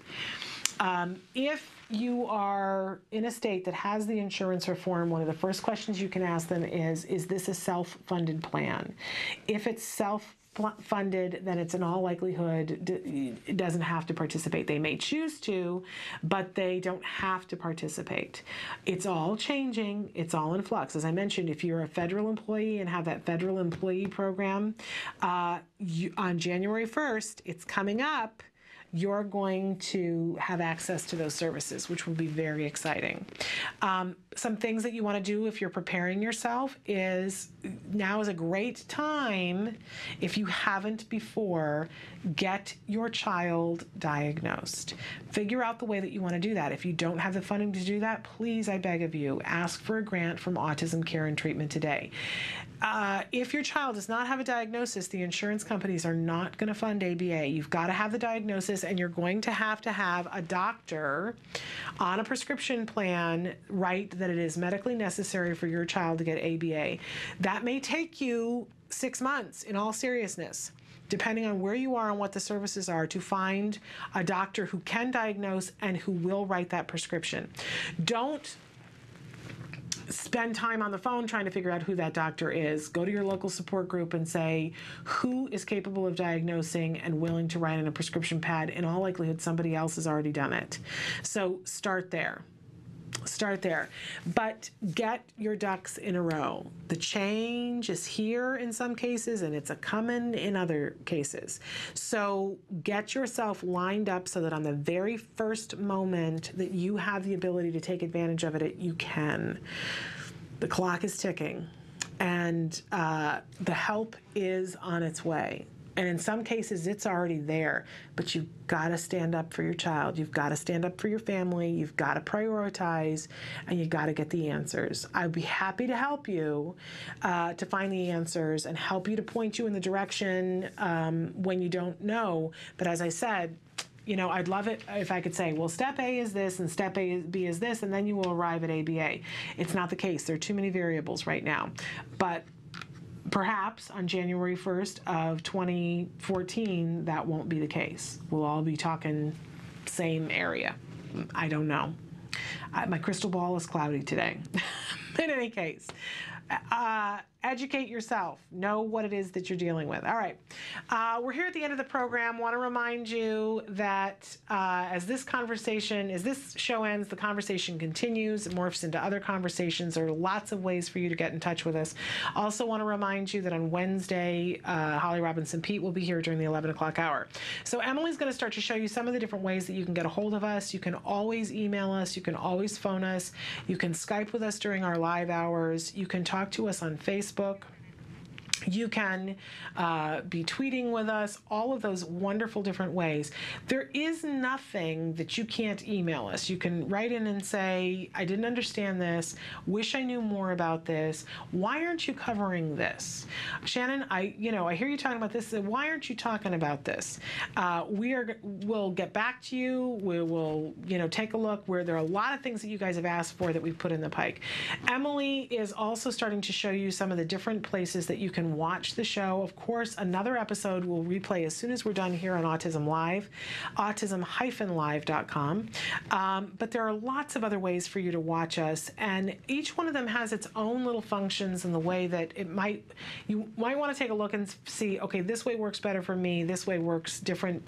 [SPEAKER 2] If you are in a state that has the insurance reform, one of the first questions you can ask them is this a self-funded plan? If it's self-funded, then it's in all likelihood, it doesn't have to participate. They may choose to, but they don't have to participate. It's all changing. It's all in flux. As I mentioned, if you're a federal employee and have that federal employee program, on January 1st, it's coming up, you're going to have access to those services, which will be very exciting. Some things that you want to do if you're preparing yourself is now is a great time, if you haven't before, get your child diagnosed. Figure out the way that you want to do that. If you don't have the funding to do that, please, I beg of you, ask for a grant from Autism Care and Treatment Today. If your child does not have a diagnosis, the insurance companies are not going to fund ABA. You've got to have the diagnosis, and you're going to have a doctor on a prescription plan write that it is medically necessary for your child to get ABA. That may take you 6 months, in all seriousness, depending on where you are and what the services are, to find a doctor who can diagnose and who will write that prescription. Don't spend time on the phone trying to figure out who that doctor is. Go to your local support group and say, who is capable of diagnosing and willing to write in a prescription pad? In all likelihood, somebody else has already done it. So start there. Start there. But get your ducks in a row. The change is here in some cases, and it's a coming in other cases. So get yourself lined up so that on the very first moment that you have the ability to take advantage of it, you can. The clock is ticking, and the help is on its way. And in some cases, it's already there, but you've got to stand up for your child. You've got to stand up for your family. You've got to prioritize, and you've got to get the answers. I'd be happy to help you to find the answers and help you to point you in the direction when you don't know. But as I said, I'd love it if I could say, well, step A is this and step B is this, and then you will arrive at ABA. It's not the case. There are too many variables right now. But perhaps on January 1st of 2014, that won't be the case. We'll all be talking same area. I don't know. My crystal ball is cloudy today. In any case, educate yourself. Know what it is that you're dealing with. All right. We're here at the end of the program. Want to remind you that as this show ends, the conversation continues. It morphs into other conversations. There are lots of ways for you to get in touch with us. Also want to remind you that on Wednesday, Holly Robinson Pete will be here during the 11 o'clock hour. So Emily's going to start to show you some of the different ways that you can get a hold of us. You can always email us. You can always phone us. You can Skype with us during our live hours. You can talk to us on Facebook. You can be tweeting with us, all of those wonderful different ways. There is nothing that you can't email us. You can write in and say, I didn't understand this, wish I knew more about this, why aren't you covering this? Shannon, I hear you talking about this, why aren't you talking about this? We'll get back to you, we will take a look where there are a lot of things that you guys have asked for that we've put in the pike. Emily is also starting to show you some of the different places that you can watch the show. Of course, another episode will replay as soon as we're done here on Autism Live, autism-live.com. But there are lots of other ways for you to watch us, and each one of them has its own little functions in the way that you might want to take a look and see, okay, this way works better for me, this way works different,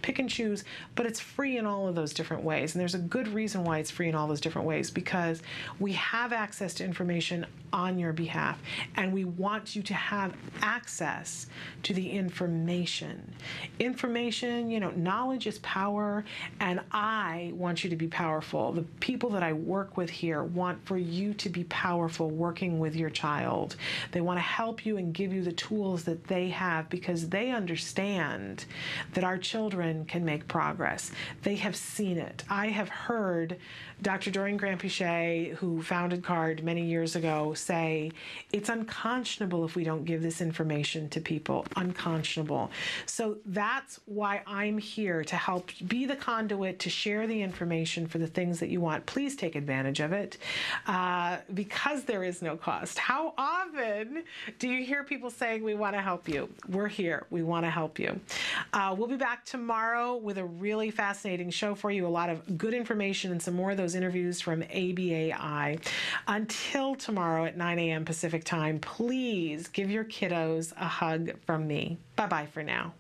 [SPEAKER 2] pick and choose, but it's free in all of those different ways. And there's a good reason why it's free in all those different ways, because we have access to information on your behalf, and we want you to have have access to the information. Information, knowledge is power, and I want you to be powerful. The people that I work with here want for you to be powerful working with your child. They want to help you and give you the tools that they have because they understand that our children can make progress. They have seen it. I have heard Dr. Doreen Grant-Pichet, who founded CARD many years ago, say, it's unconscionable if we don't give this information to people. Unconscionable. So that's why I'm here, to help be the conduit to share the information for the things that you want. Please take advantage of it because there is no cost. How often do you hear people saying, we want to help you? We're here. We want to help you. We'll be back tomorrow with a really fascinating show for you, a lot of good information and some more of those interviews from ABAI. Until tomorrow at 9 a.m. Pacific time, please give your kiddos a hug from me. Bye-bye for now.